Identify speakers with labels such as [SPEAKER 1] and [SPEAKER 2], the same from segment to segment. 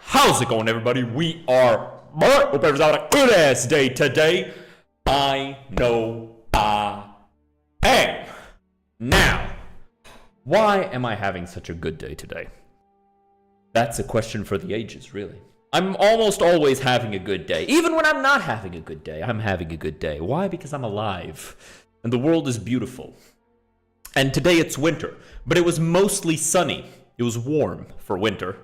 [SPEAKER 1] How's it going, everybody? We are Hope everyone's having a good ass day today. I know I am. Now, why am I having such a good day today? That's a question for the ages, really. I'm almost always having a good day. Even when I'm not having a good day, I'm having a good day. Why? Because I'm alive. And the world is beautiful. And today it's winter. But it was mostly sunny. It was warm for winter.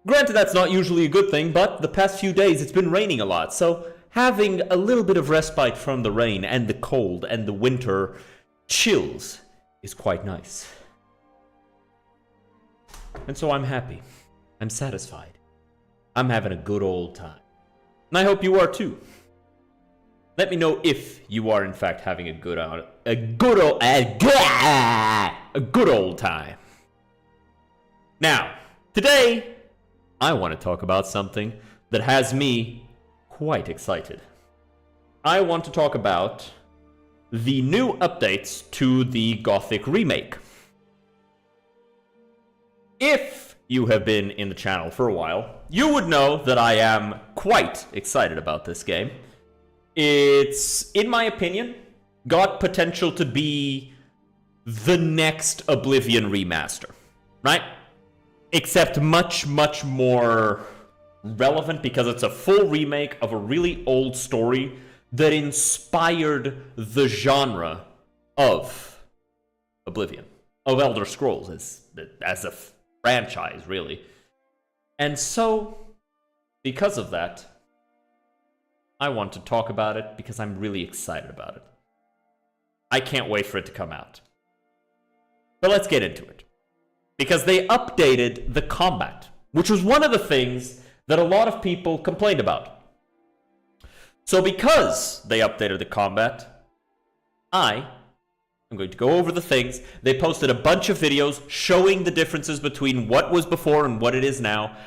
[SPEAKER 1] Granted, that's not usually a good thing, but the past few days it's been raining a lot, so having a little bit of respite from the rain and the cold and the winter chills is quite nice. And so I'm happy. I'm satisfied. I'm having a good old time. And I hope you are too. Let me know if you are in fact having a good old time. Now, today I want to talk about something that has me quite excited. I want to talk about the new updates to the Gothic Remake. If you have been in the channel for a while, you would know that I am quite excited about this game. It's, in my opinion, got potential to be the next Oblivion remaster, right? Except much, much more relevant because it's a full remake of a really old story that inspired the genre of Oblivion, of Elder Scrolls as a franchise, really. And so, because of that, I want to talk about it because I'm really excited about it. I can't wait for it to come out. But let's get into it. Because they updated the combat, which was one of the things that a lot of people complained about. So because they updated the combat, I'm going to go over the things. They posted a bunch of videos showing the differences between what was before and what it is now.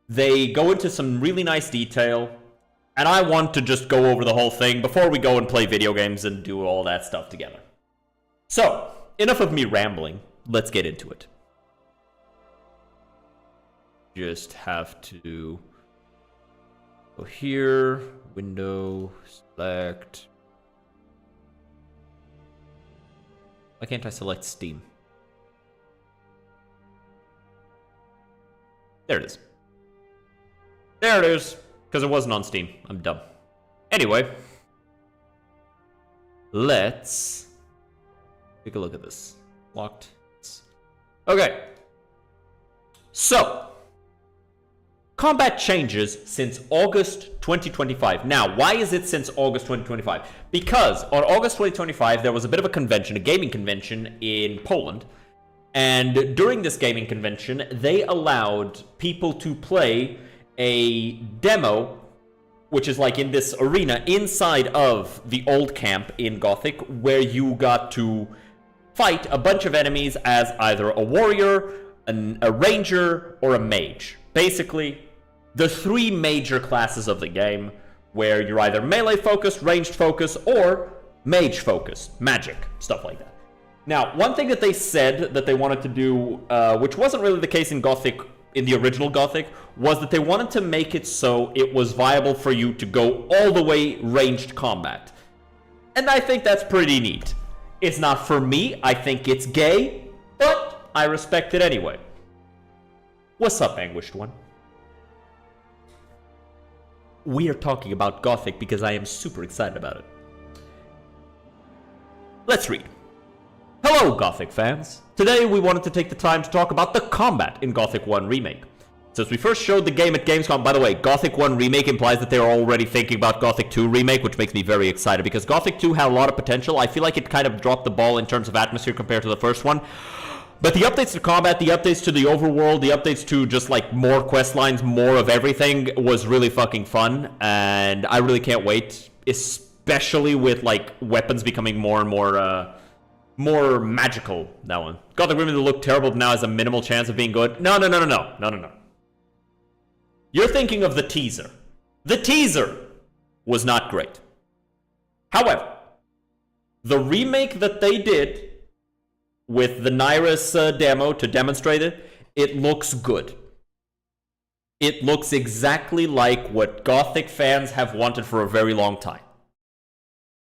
[SPEAKER 1] They go into some really nice detail, and I want to just go over the whole thing before we go and play video games and do all that stuff together. So, enough of me rambling. Let's get into it. Just have to go here, window, select. Why can't I select Steam? There it is. There it is, because it wasn't on Steam. I'm dumb. Anyway, let's take a look at this. Locked. Okay. So, combat changes since August 2025. Now, why is it since August 2025? Because on August 2025, there was a bit of a convention, a gaming convention in Poland. And during this gaming convention, they allowed people to play a demo, which is like in this arena inside of the old camp in Gothic, where you got to fight a bunch of enemies as either a warrior, a ranger, or a mage. Basically, the three major classes of the game, where you're either melee focused, ranged focused, or mage focused, magic, stuff like that. Now, one thing that they said that they wanted to do, which wasn't really the case in Gothic, in the original Gothic, was that they wanted to make it so it was viable for you to go all the way ranged combat. And I think that's pretty neat. It's not for me, I think it's gay, but I respect it anyway. What's up, Anguished One? We are talking about Gothic because I am super excited about it. Let's read. Hello, Gothic fans. Today we wanted to take the time to talk about the combat in Gothic 1 Remake. Since we first showed the game at Gamescom, by the way, Gothic 1 Remake implies that they're already thinking about Gothic 2 Remake, which makes me very excited because Gothic 2 had a lot of potential. I feel like it kind of dropped the ball in terms of atmosphere compared to the first one. But the updates to combat, the updates to the overworld, the updates to just like more quest lines, more of everything was really fucking fun. And I really can't wait. especially with like weapons becoming more and more magical. That one. Gothic Remake looked terrible, but now has a minimal chance of being good. No. You're thinking of the teaser. The teaser was not great. However, the remake that they did with the Nyrus demo to demonstrate it, it looks good. It looks exactly like what Gothic fans have wanted for a very long time.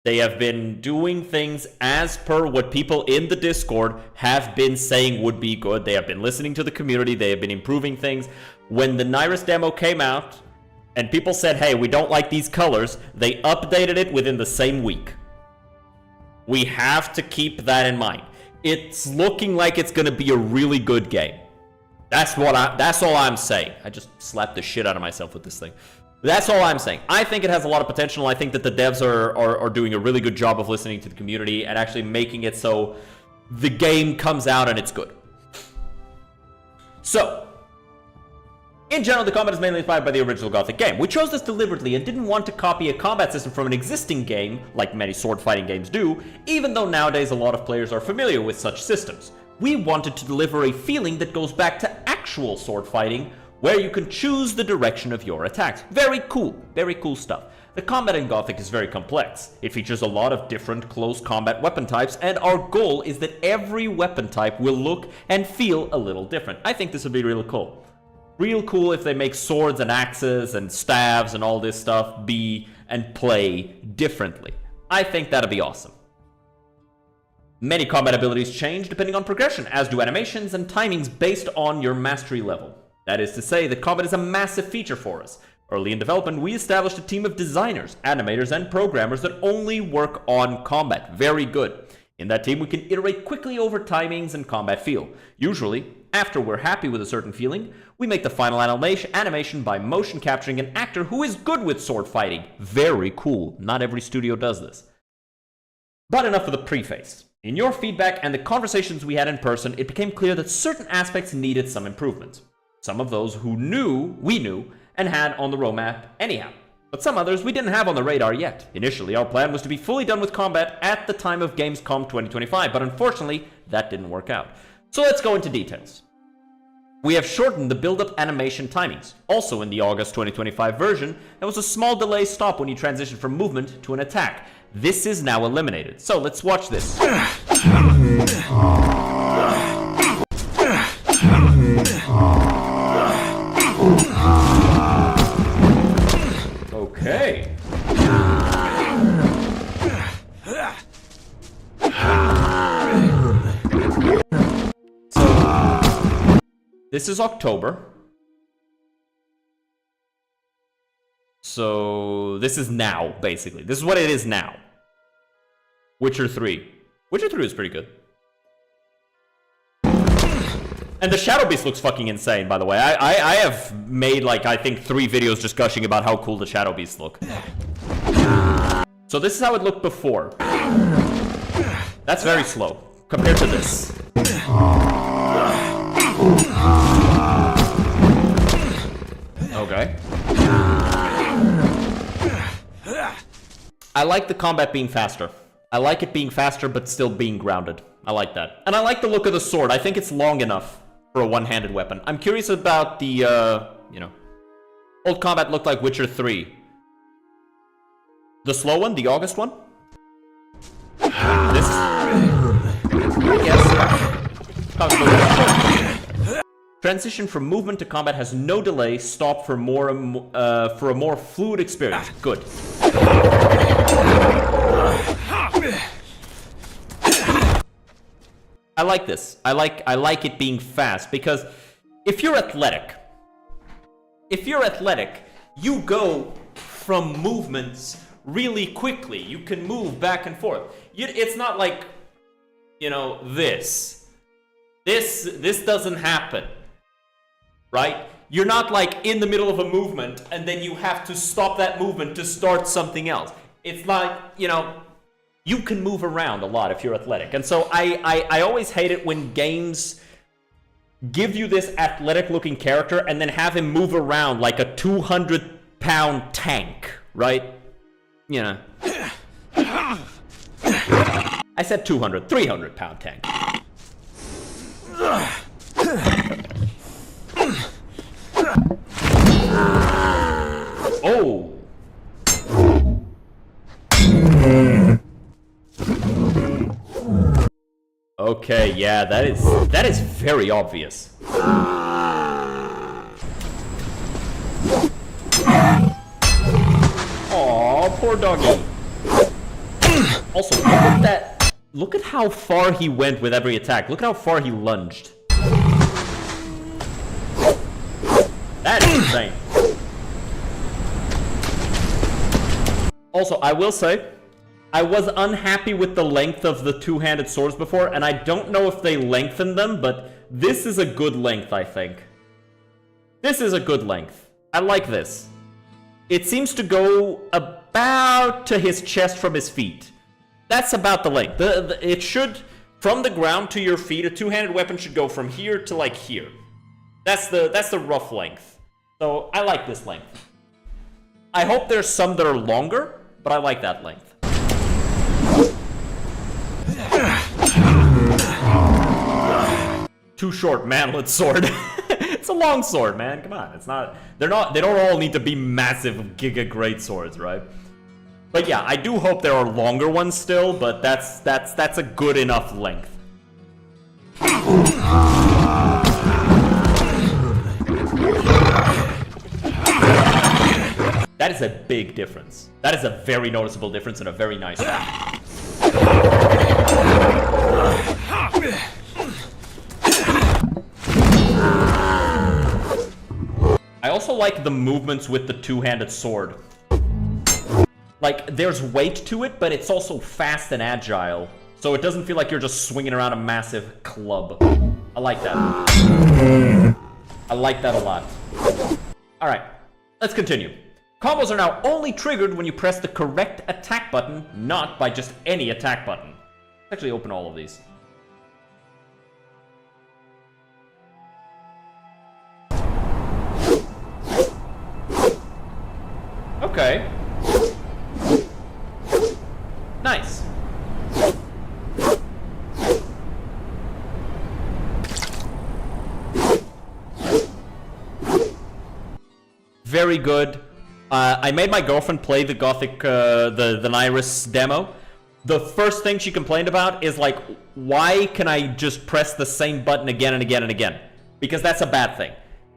[SPEAKER 1] They have been doing things as per what people in the Discord have been saying would be good. They have been listening to the community. They have been improving things. When the Nyrus demo came out and people said, hey, we don't like these colors, they updated it within the same week. We have to keep that in mind. It's looking like it's going to be a really good game. That's all I'm saying. I just slapped the shit out of myself with this thing. That's all I'm saying. I think it has a lot of potential. I think that the devs are doing a really good job of listening to the community and actually making it so the game comes out and it's good. So, in general, the combat is mainly inspired by the original Gothic game. We chose this deliberately and didn't want to copy a combat system from an existing game, like many sword fighting games do, even though nowadays a lot of players are familiar with such systems. We wanted to deliver a feeling that goes back to actual sword fighting, where you can choose the direction of your attacks. Very cool stuff. The combat in Gothic is very complex. It features a lot of different close combat weapon types, and our goal is that every weapon type will look and feel a little different. I think this would be really cool. Real cool if they make swords and axes and staves and all this stuff be and play differently. I think that'd be awesome. Many combat abilities change depending on progression, as do animations and timings based on your mastery level. That is to say, that combat is a massive feature for us. Early in development, we established a team of designers, animators, and programmers that only work on combat. Very good. In that team, we can iterate quickly over timings and combat feel. Usually, after we're happy with a certain feeling, we make the final animation by motion capturing an actor who is good with sword fighting. Very cool. Not every studio does this. But enough of the preface. In your feedback and the conversations we had in person, it became clear that certain aspects needed some improvement. Some of those we knew, and had on the roadmap anyhow. But some others we didn't have on the radar yet. Initially, our plan was to be fully done with combat at the time of Gamescom 2025, but unfortunately, that didn't work out. So let's go into details. We have shortened the build-up animation timings. Also in the August 2025 version, there was a small delay stop when you transition from movement to an attack. This is now eliminated. So let's watch this. Okay. So, this is October. So, this is now, basically. This is what it is now. Witcher 3. Witcher 3 is pretty good. And the Shadow Beast looks fucking insane, by the way. I have made, like, I think 3 videos just gushing about how cool the Shadow Beasts look. So this is how it looked before. That's very slow, compared to this. Okay. I like the combat being faster. I like it being faster, but still being grounded. I like that. And I like the look of the sword. I think it's long enough for a one-handed weapon. I'm curious about the, old combat looked like Witcher 3. The slow one? The August one? This? Yes. Transition from movement to combat has no delay. Stop for a more fluid experience. Good. I like this. I like it being fast, because if you're athletic, you go from movements really quickly. You can move back and forth. It's not like, this. This doesn't happen, right? You're not like in the middle of a movement and then you have to stop that movement to start something else. It's like, you can move around a lot if you're athletic. And so I always hate it when games give you this athletic looking character and then have him move around like a 200-pound tank, right? I said 200, 300 pound tank. Oh. Okay, yeah, that is very obvious. Aw, poor doggy. Also, look at that. Look at how far he went with every attack. Look at how far he lunged. That is insane. Also, I will say, I was unhappy with the length of the two-handed swords before, and I don't know if they lengthened them, but this is a good length, I think. This is a good length. I like this. It seems to go about to his chest from his feet. That's about the length. It should, from the ground to your feet, a two-handed weapon should go from here to like here. That's the rough length. So I like this length. I hope there's some that are longer, but I like that length. Too short, manlet sword. It's a long sword, man. Come on, it's not. They don't all need to be massive giga great swords, right? But yeah, I do hope there are longer ones still, but that's a good enough length. That is a big difference. That is a very noticeable difference and a very nice one. I also like the movements with the two-handed sword. Like, there's weight to it, but it's also fast and agile. So it doesn't feel like you're just swinging around a massive club. I like that. I like that a lot. Alright, let's continue. Combos are now only triggered when you press the correct attack button, not by just any attack button. Let's actually open all of these. Okay. Nice. Very good. I made my girlfriend play the Gothic, the Nyrus demo. The first thing she complained about is like, why can I just press the same button again and again and again? Because that's a bad thing.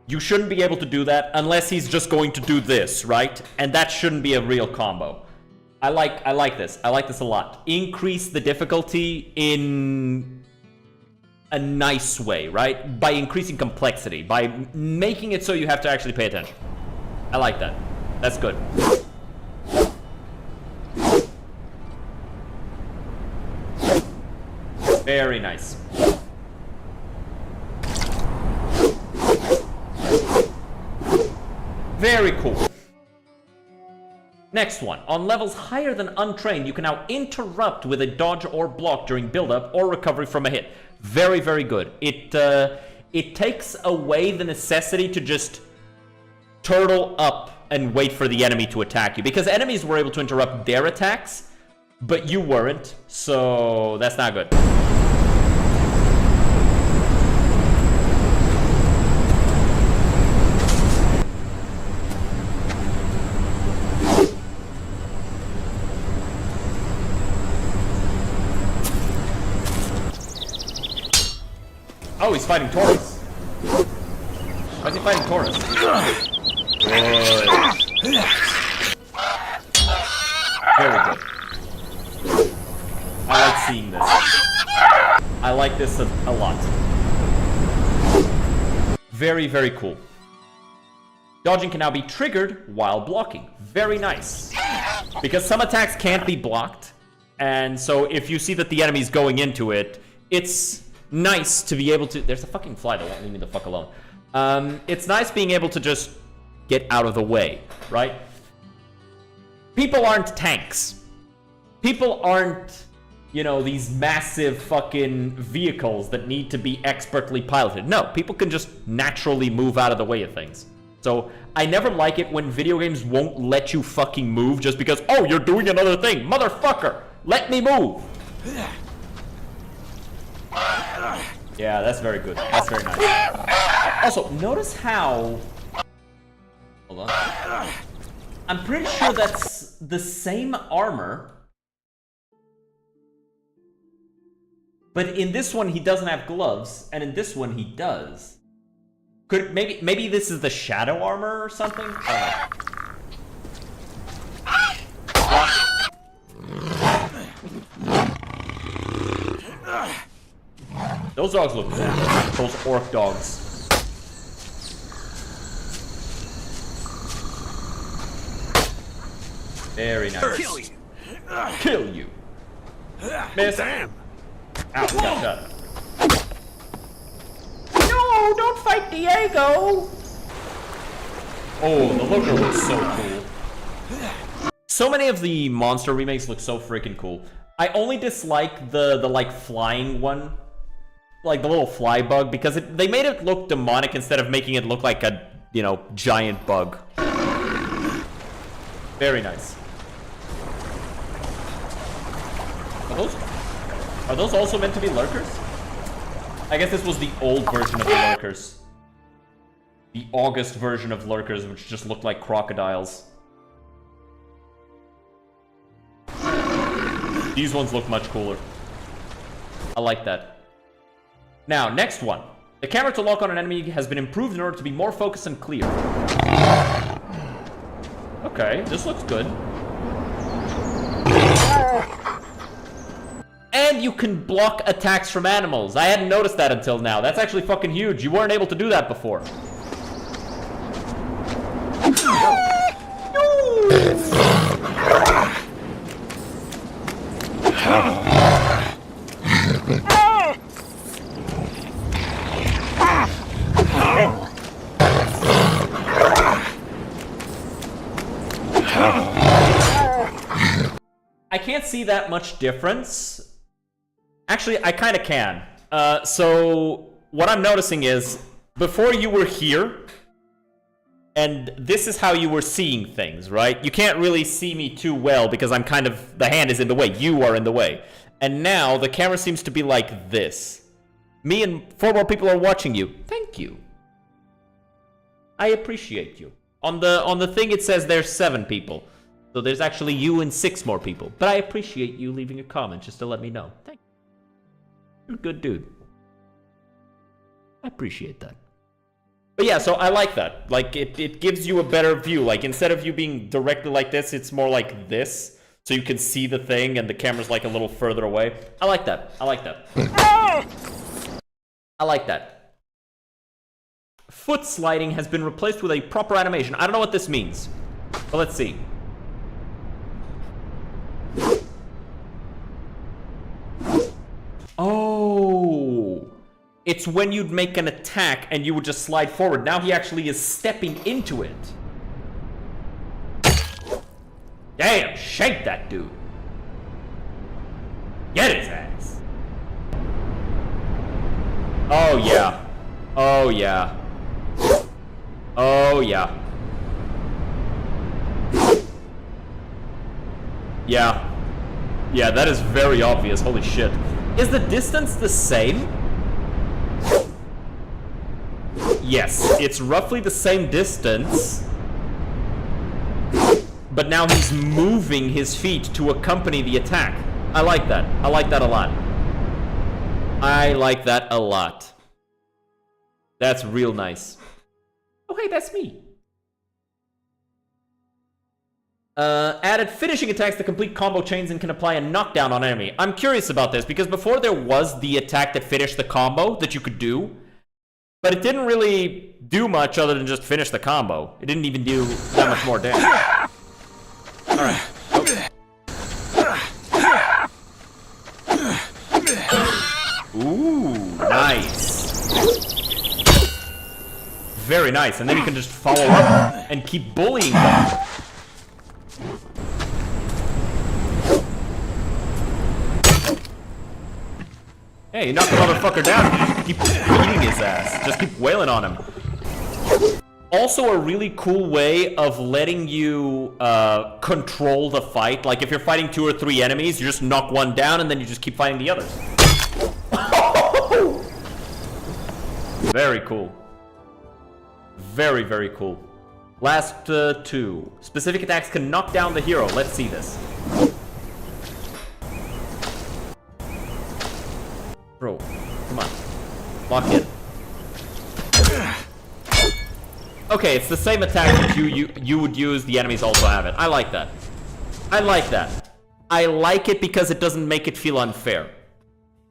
[SPEAKER 1] You shouldn't be able to do that unless he's just going to do this, right? And that shouldn't be a real combo. I like this. I like this a lot. Increase the difficulty in a nice way, right? By increasing complexity, by making it so you have to actually pay attention. I like that. That's good. Very nice. Very cool. Next one. On levels higher than untrained, you can now interrupt with a dodge or block during build-up or recovery from a hit. Very, very good. It takes away the necessity to just turtle up and wait for the enemy to attack you. Because enemies were able to interrupt their attacks, but you weren't. So that's not good. Oh, he's fighting Taurus. Why is he fighting Taurus? Good. Very good. I like seeing this. I like this a lot. Very, very cool. Dodging can now be triggered while blocking. Very nice. Because some attacks can't be blocked. And so if you see that the enemy's going into it, it's nice to be able to... There's a fucking fly that won't leave me the fuck alone. It's nice being able to just get out of the way, right? People aren't tanks. People aren't, you know, these massive fucking vehicles that need to be expertly piloted. No, people can just naturally move out of the way of things. So I never like it when video games won't let you fucking move just because, oh, you're doing another thing. Motherfucker, let me move. Yeah, that's very good. That's very nice. Also, notice how... Hold on. I'm pretty sure that's the same armor. But in this one, he doesn't have gloves, and in this one, he does. Could maybe this is the shadow armor or something? I don't know. Those dogs look bad. Those orc dogs. Very nice.
[SPEAKER 2] Kill you.
[SPEAKER 1] Kill you. Miss.
[SPEAKER 2] Damn.
[SPEAKER 1] Ow, got shot. No, don't fight Diego! Oh, the looker looks so cool. So many of the monster remakes look so freaking cool. I only dislike the like flying one, like the little fly bug, because they made it look demonic instead of making it look like a, you know, giant bug. Very nice. Are those also meant to be lurkers? I guess this was the old version of the lurkers. The August version of lurkers, which just looked like crocodiles. These ones look much cooler. I like that. Now, next one. The camera to lock on an enemy has been improved in order to be more focused and clear. Okay, this looks good. And you can block attacks from animals. I hadn't noticed that until now. That's actually fucking huge. You weren't able to do that before. I can't see that much difference. Actually, I kind of can. So what I'm noticing is, before you were here, and this is how you were seeing things, right? You can't really see me too well because I'm kind of, the hand is in the way. You are in the way. And now the camera seems to be like this. Me and 4 more people are watching you. Thank you. I appreciate you. On the thing it says there's 7 people. So there's actually you and 6 more people. But I appreciate you leaving a comment just to let me know. Thank you. You're a good dude. I appreciate that. But yeah, so I like that. Like, it gives you a better view. Like, instead of you being directly like this, it's more like this. So you can see the thing and the camera's like a little further away. I like that. I like that. I like that. Foot sliding has been replaced with a proper animation. I don't know what this means. But let's see. Oh, it's when you'd make an attack and you would just slide forward. Now he actually is stepping into it. Damn, shake that dude. Get his ass. Oh yeah. Oh yeah. Oh yeah. Yeah. Yeah, that is very obvious. Holy shit. Is the distance the same? Yes, it's roughly the same distance. But now he's moving his feet to accompany the attack. I like that. I like that a lot. I like that a lot. That's real nice. Oh, hey, that's me. Added finishing attacks that complete combo chains and can apply a knockdown on enemy. I'm curious about this because before there was the attack that finished the combo that you could do, but it didn't really do much other than just finish the combo. It didn't even do that much more damage. Alright. Ooh, nice. Very nice. And then you can just follow up and keep bullying them. Hey, you knock the motherfucker down, you just keep beating his ass. Just keep wailing on him. Also a really cool way of letting you control the fight. Like if you're fighting 2 or 3 enemies, you just knock one down and then you just keep fighting the others. Woo! Very cool. Very, very cool. Last two. Specific attacks can knock down the hero. Let's see this. Bro, come on. Lock in. Okay, it's the same attack that you would use. The enemies also have it. I like that. I like that. I like it because it doesn't make it feel unfair.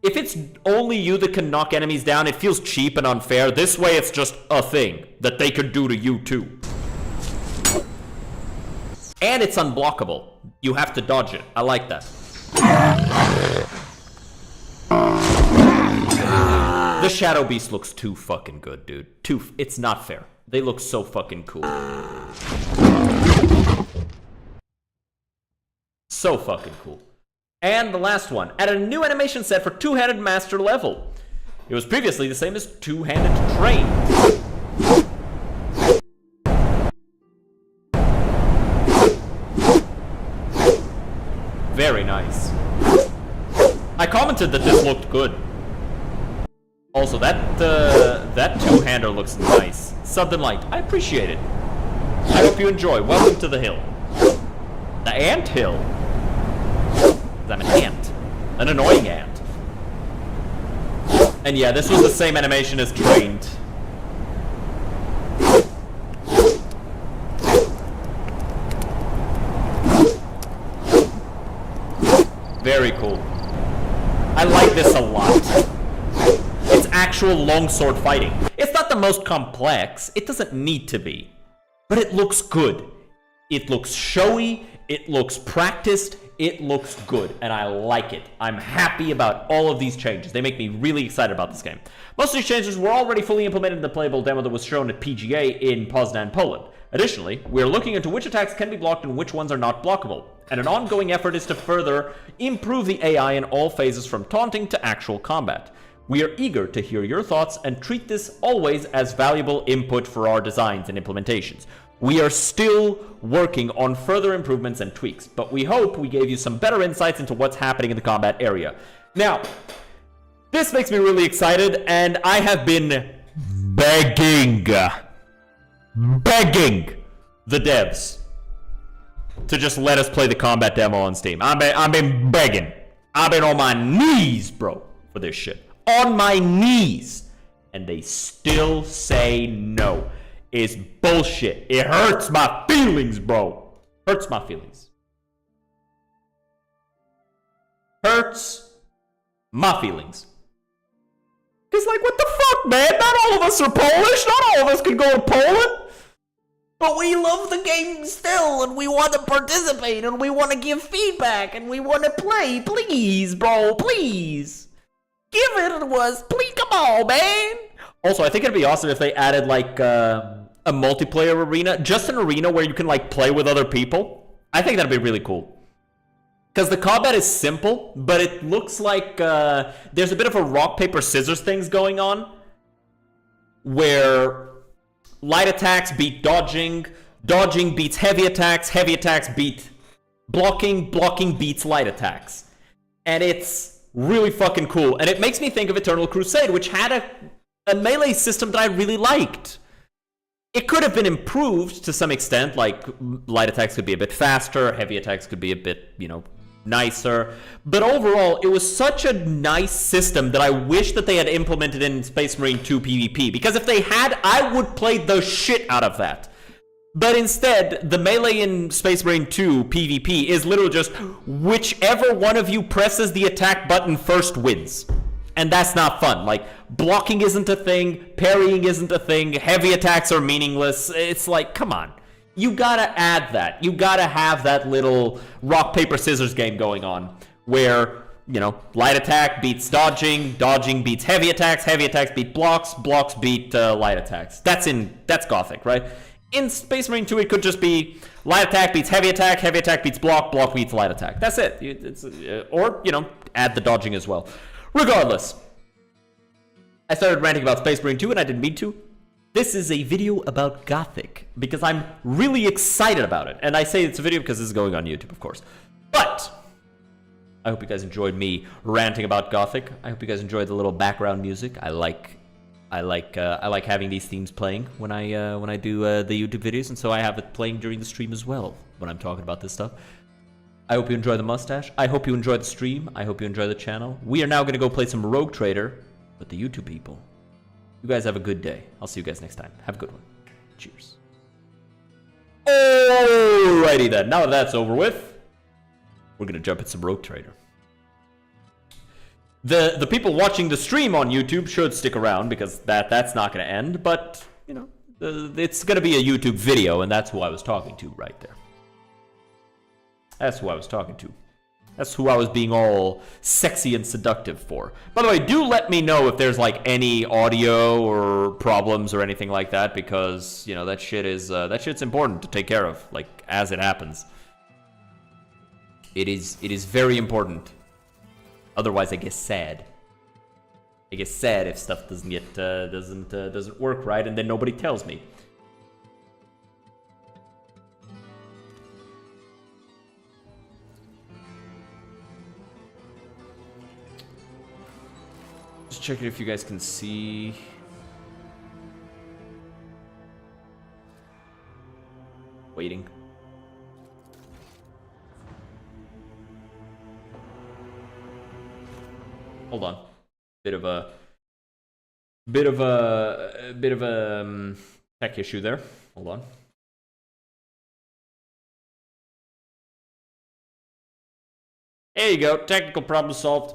[SPEAKER 1] If it's only you that can knock enemies down, it feels cheap and unfair. This way, it's just a thing that they could do to you too. And it's unblockable. You have to dodge it. I like that. The Shadow Beast looks too fucking good, dude. It's not fair. They look so fucking cool. So fucking cool. And the last one. Add a new animation set for two-handed master level. It was previously the same as two-handed train. Very nice. I commented that this looked good. Also, that two-hander looks nice. Subbed and liked. I appreciate it. I hope you enjoy. Welcome to the hill. The ant hill. I'm an ant. An annoying ant. And yeah, this was the same animation as Trained. Very cool. I like this a lot. It's actual longsword fighting. It's not the most complex. It doesn't need to be. But it looks good. It looks showy. It looks practiced. It looks good. And I like it. I'm happy about all of these changes. They make me really excited about this game. Most of these changes were already fully implemented in the playable demo that was shown at PGA in Poznan, Poland. Additionally, we are looking into which attacks can be blocked and which ones are not blockable. And an ongoing effort is to further improve the AI in all phases from taunting to actual combat. We are eager to hear your thoughts and treat this always as valuable input for our designs and implementations. We are still working on further improvements and tweaks, but we hope we gave you some better insights into what's happening in the combat area. Now, this makes me really excited, and I have been begging the devs to just let us play the combat demo on Steam. I've been begging. I've been on my knees, bro, for this shit. On my knees. And they still say no. It's bullshit. It hurts my feelings, bro. Hurts my feelings. Hurts my feelings. Because, like, what the fuck, man? Not all of us are Polish. Not all of us can go to Poland. But we love the game still, and we want to participate, and we want to give feedback, and we want to play. Please, bro, please. Give it to us. Please, come on, man. Also, I think it'd be awesome if they added, like, a multiplayer arena. Just an arena where you can, like, play with other people. I think that'd be really cool. Because the combat is simple, but it looks like there's a bit of a rock, paper, scissors things going on. Where light attacks beat dodging, dodging beats heavy attacks beat blocking, blocking beats light attacks. And it's really fucking cool. And it makes me think of Eternal Crusade, which had a melee system that I really liked. It could have been improved to some extent, like light attacks could be a bit faster, heavy attacks could be a bit, nicer. But overall, it was such a nice system that I wish that they had implemented in Space Marine 2 PvP. Because if they had, I would play the shit out of that. But instead, the melee in Space Marine 2 PvP is literally just whichever one of you presses the attack button first wins. And that's not fun. Like, blocking isn't a thing, parrying isn't a thing, heavy attacks are meaningless. It's like, come on. You gotta add that. You gotta have that little rock, paper, scissors game going on. Where, light attack beats dodging, dodging beats heavy attacks beat blocks, blocks beat light attacks. That's Gothic, right? In Space Marine 2, it could just be light attack beats heavy attack beats block, block beats light attack. That's it. Or, add the dodging as well. Regardless, I started ranting about Space Marine 2 and I didn't mean to. This is a video about Gothic because I'm really excited about it. And I say it's a video because this is going on YouTube, of course. But I hope you guys enjoyed me ranting about Gothic. I hope you guys enjoyed the little background music. I like having these themes playing when I do the YouTube videos, and so I have it playing during the stream as well when I'm talking about this stuff. I hope you enjoy the mustache. I hope you enjoy the stream. I hope you enjoy the channel. We are now going to go play some Rogue Trader with the YouTube people. You guys have a good day. I'll see you guys next time. Have a good one. Cheers. Alrighty then. Now that that's over with, we're going to jump into some Rogue Trader. The people watching the stream on YouTube should stick around because that's not going to end. But, you know, it's going to be a YouTube video, and that's who I was talking to right there. That's who I was talking to. That's who I was being all sexy and seductive for. By the way, do let me know if there's like any audio or problems or anything like that, because you know that shit's important to take care of, like as it happens. It is very important. Otherwise, I get sad. I get sad if stuff doesn't work right, and then nobody tells me. Just checking if you guys can see. Waiting. Hold on. Bit of a tech issue there. Hold on. There you go. Technical problem solved.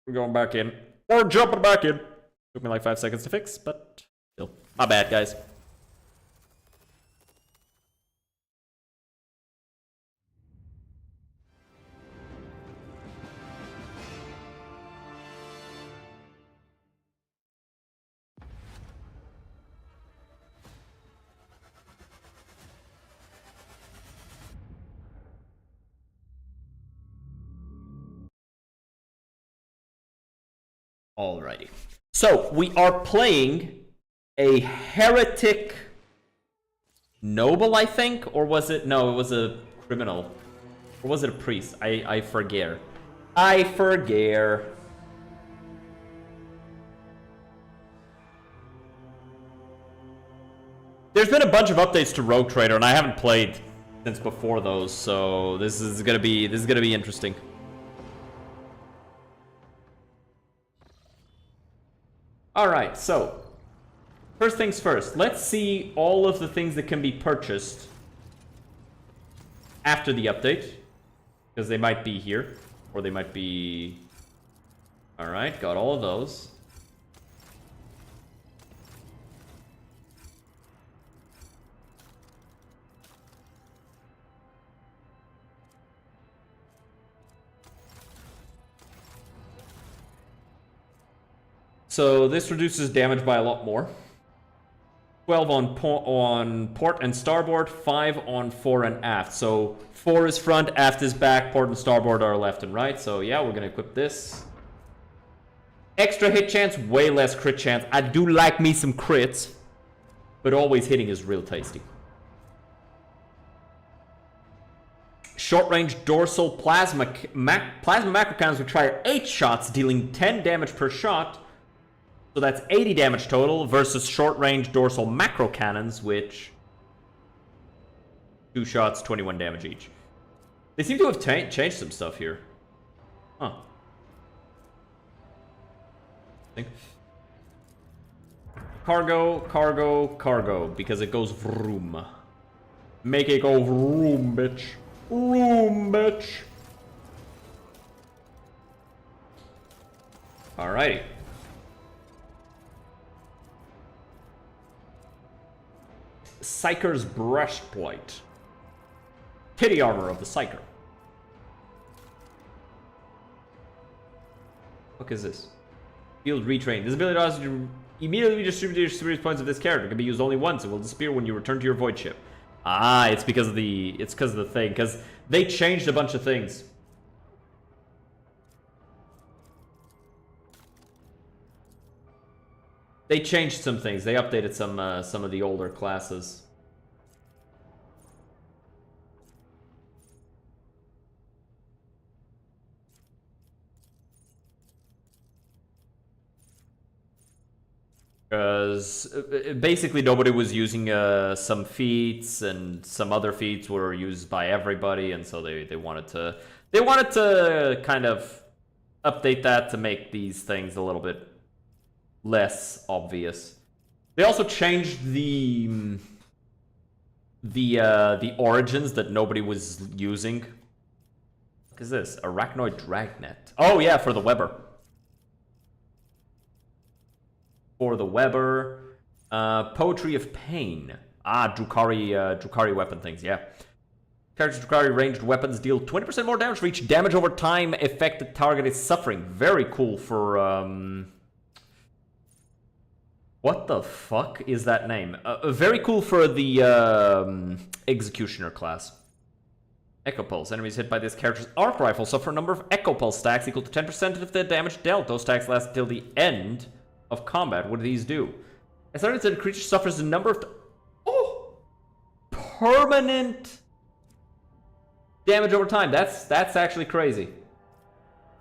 [SPEAKER 1] We're going back in. Or jumping back in. Took me like 5 seconds to fix, but still. My bad, guys. Alrighty. So, we are playing a heretic noble, I think? Or was it... No, it was a criminal. Or was it a priest? I forget. I forget. There's been a bunch of updates to Rogue Trader, and I haven't played since before those, so this is gonna be interesting. Alright, so, first things first, let's see all of the things that can be purchased after the update, because they might be here, or they might be... Alright, got all of those. So this reduces damage by a lot more. 12 on port and starboard, 5 on fore and aft. So 4 is front, aft is back, port and starboard are left and right. So yeah, we're gonna equip this. Extra hit chance, way less crit chance. I do like me some crits, but always hitting is real tasty. Short range dorsal plasma macro cannons require 8 shots, dealing 10 damage per shot. So that's 80 damage total versus short-range dorsal macro cannons, which 2 shots, 21 damage each. They seem to have changed some stuff here. Huh. Cargo, cargo, cargo, because it goes vroom. Make it go vroom, bitch. Vroom, bitch. Alrighty. Psyker's breastplate. Titty armor of the Psyker. What is this? Field retrain. This ability allows you to immediately redistribute your experience points of this character. It can be used only once. It will disappear when you return to your void ship. Ah, it's because of the thing. Because they changed a bunch of things. They changed some things. They updated some of the older classes. Because basically nobody was using some feats, and some other feats were used by everybody, and so they wanted to kind of update that to make these things a little bit less obvious. They also changed the origins that nobody was using. What is this? Arachnoid Dragnet. Oh yeah, for the Weber. For the Weber. Poetry of Pain. Ah, Drukhari weapon things, yeah. Characters Drukhari ranged weapons deal 20% more damage for each damage over time effect the target is suffering. Very cool for, what the fuck is that name? Very cool for the Executioner class. Echo Pulse. Enemies hit by this character's arc rifle suffer a number of Echo Pulse stacks equal to 10% of the damage dealt. Those stacks last until the end of combat. What do these do? As long as the creature suffers a number of permanent damage over time. That's actually crazy.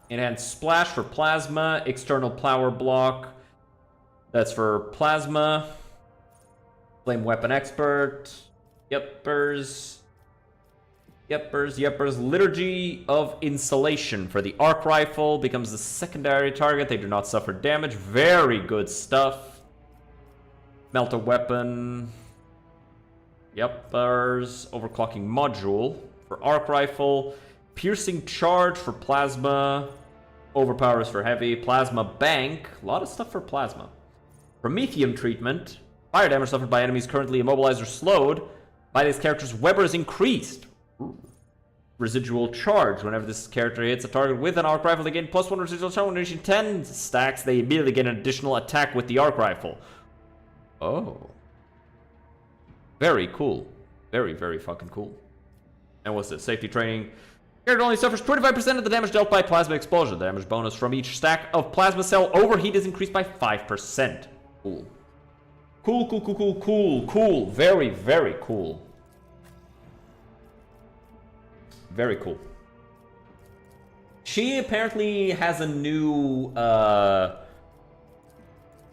[SPEAKER 1] Enhanced Splash for Plasma. External Power Block. That's for Plasma. Flame Weapon Expert. Yeppers. Liturgy of Insulation for the Arc Rifle. Becomes the secondary target. They do not suffer damage. Very good stuff. Melter Weapon. Yeppers. Overclocking Module for Arc Rifle. Piercing Charge for Plasma. Overpowers for Heavy. Plasma Bank. A lot of stuff for Plasma. Promethium Treatment. Fire damage suffered by enemies currently immobilized or slowed by this character's Weber is increased. Ooh. Residual Charge. Whenever this character hits a target with an arc rifle, they gain +1 residual charge. When reaching 10 stacks, they immediately get an additional attack with the arc rifle. Oh. Very cool. Very, very fucking cool. And what's this? Safety Training. Character only suffers 25% of the damage dealt by plasma explosion. The damage bonus from each stack of plasma cell overheat is increased by 5%. Cool. Cool. Very, very cool. Very cool. She apparently has a new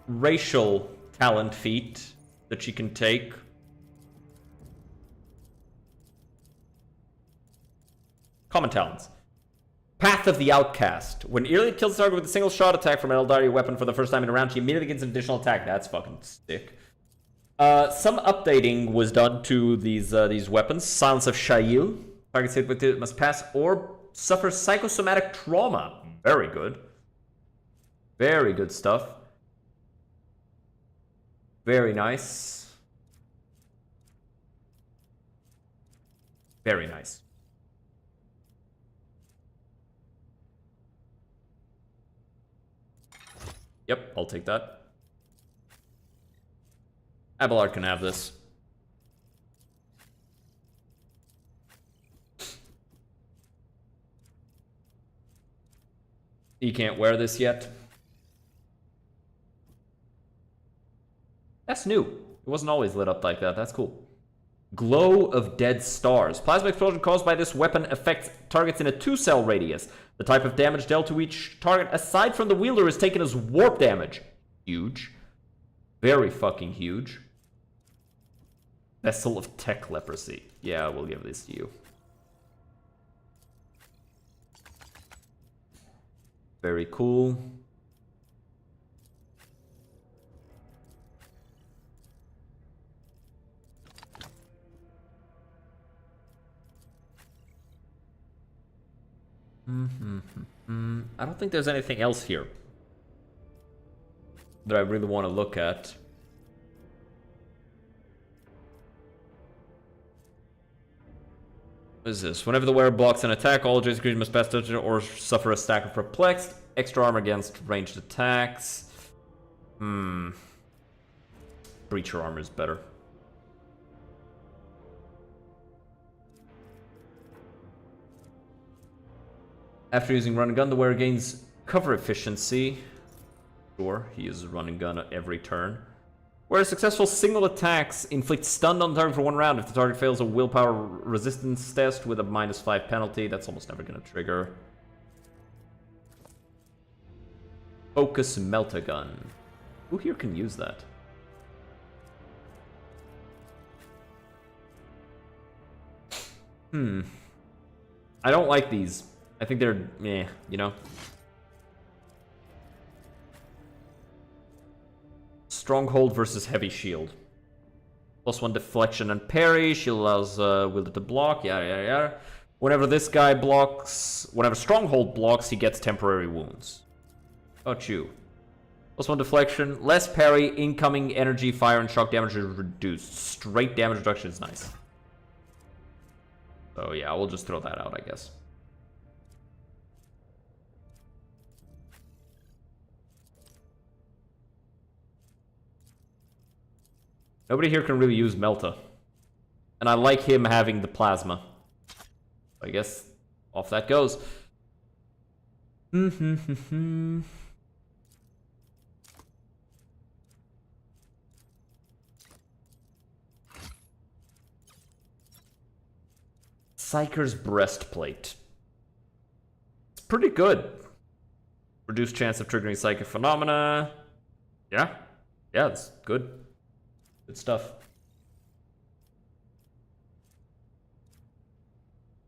[SPEAKER 1] racial talent feat that she can take. Common talents. Path of the Outcast. When Early kills the target with a single shot attack from an Eldari weapon for the first time in a round, she immediately gets an additional attack. That's fucking sick. Some updating was done to these weapons. Silence of Shail. Targets hit with it must pass or suffer psychosomatic trauma. Very good. Very good stuff. Very nice. Very nice. Yep, I'll take that. Abelard can have this. He can't wear this yet. That's new. It wasn't always lit up like that. That's cool. Glow of Dead Stars. Plasma explosion caused by this weapon affects targets in a 2-cell radius. The type of damage dealt to each target aside from the wielder is taken as warp damage. Huge. Very fucking huge. Vessel of Tech Leprosy. Yeah, we'll give this to you. Very cool. I don't think there's anything else here that I really want to look at. What is this? Whenever the wearer blocks an attack, all adjacent creatures must pass touch or suffer a stack of perplexed. Extra armor against ranged attacks. Breacher armor is better. After using run and gun, the wearer gains cover efficiency. Sure, he uses run and gun at every turn. Whereas successful single attacks inflict stun on the target for 1 round. If the target fails a willpower resistance test with a -5 penalty, that's almost never going to trigger. Focus Melta Gun. Who here can use that? I don't like these. I think they're meh, you know? Stronghold versus Heavy Shield. +1 deflection and parry. Shield allows wielder to block. Yada yada yada. Whenever this guy blocks, whenever Stronghold blocks, he gets temporary wounds. How about you? +1 deflection, less parry, incoming energy, fire, and shock damage is reduced. Straight damage reduction is nice. So yeah, we'll just throw that out, I guess. Nobody here can really use Melta. And I like him having the plasma. I guess off that goes. Psyker's Breastplate. It's pretty good. Reduced chance of triggering psychic phenomena. Yeah. Yeah, it's good. Good stuff.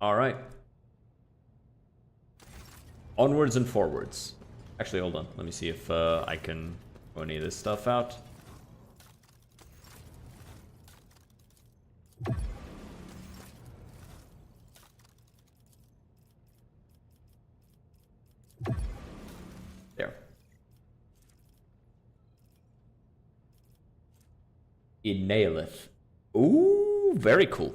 [SPEAKER 1] Alright. Onwards and forwards. Actually, hold on. Let me see if I can throw any of this stuff out. There. Inhaleth. Ooh, very cool.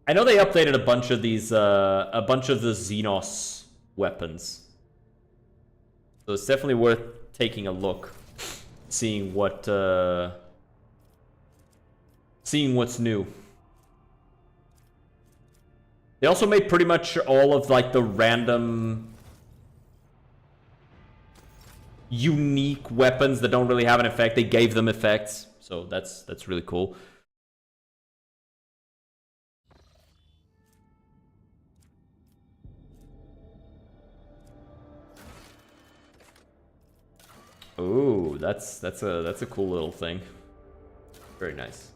[SPEAKER 1] I know they updated a bunch of these, a bunch of the Xenos weapons. So it's definitely worth taking a look, seeing what, seeing what's new. They also made pretty much all of like the random unique weapons that don't really have an effect. They gave them effects, so that's really cool. Ooh, that's a cool little thing. Very nice.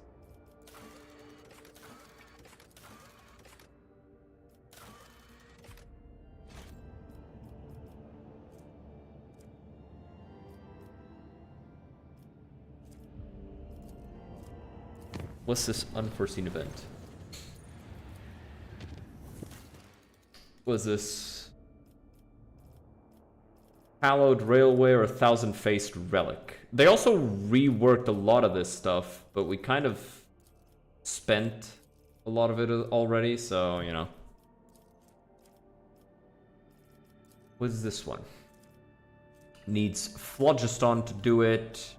[SPEAKER 1] What's this unforeseen event? Was this hallowed railway or a thousand-faced relic? They also reworked a lot of this stuff, but we kind of spent a lot of it already, so, you know. What's this one? Needs phlogiston to do it.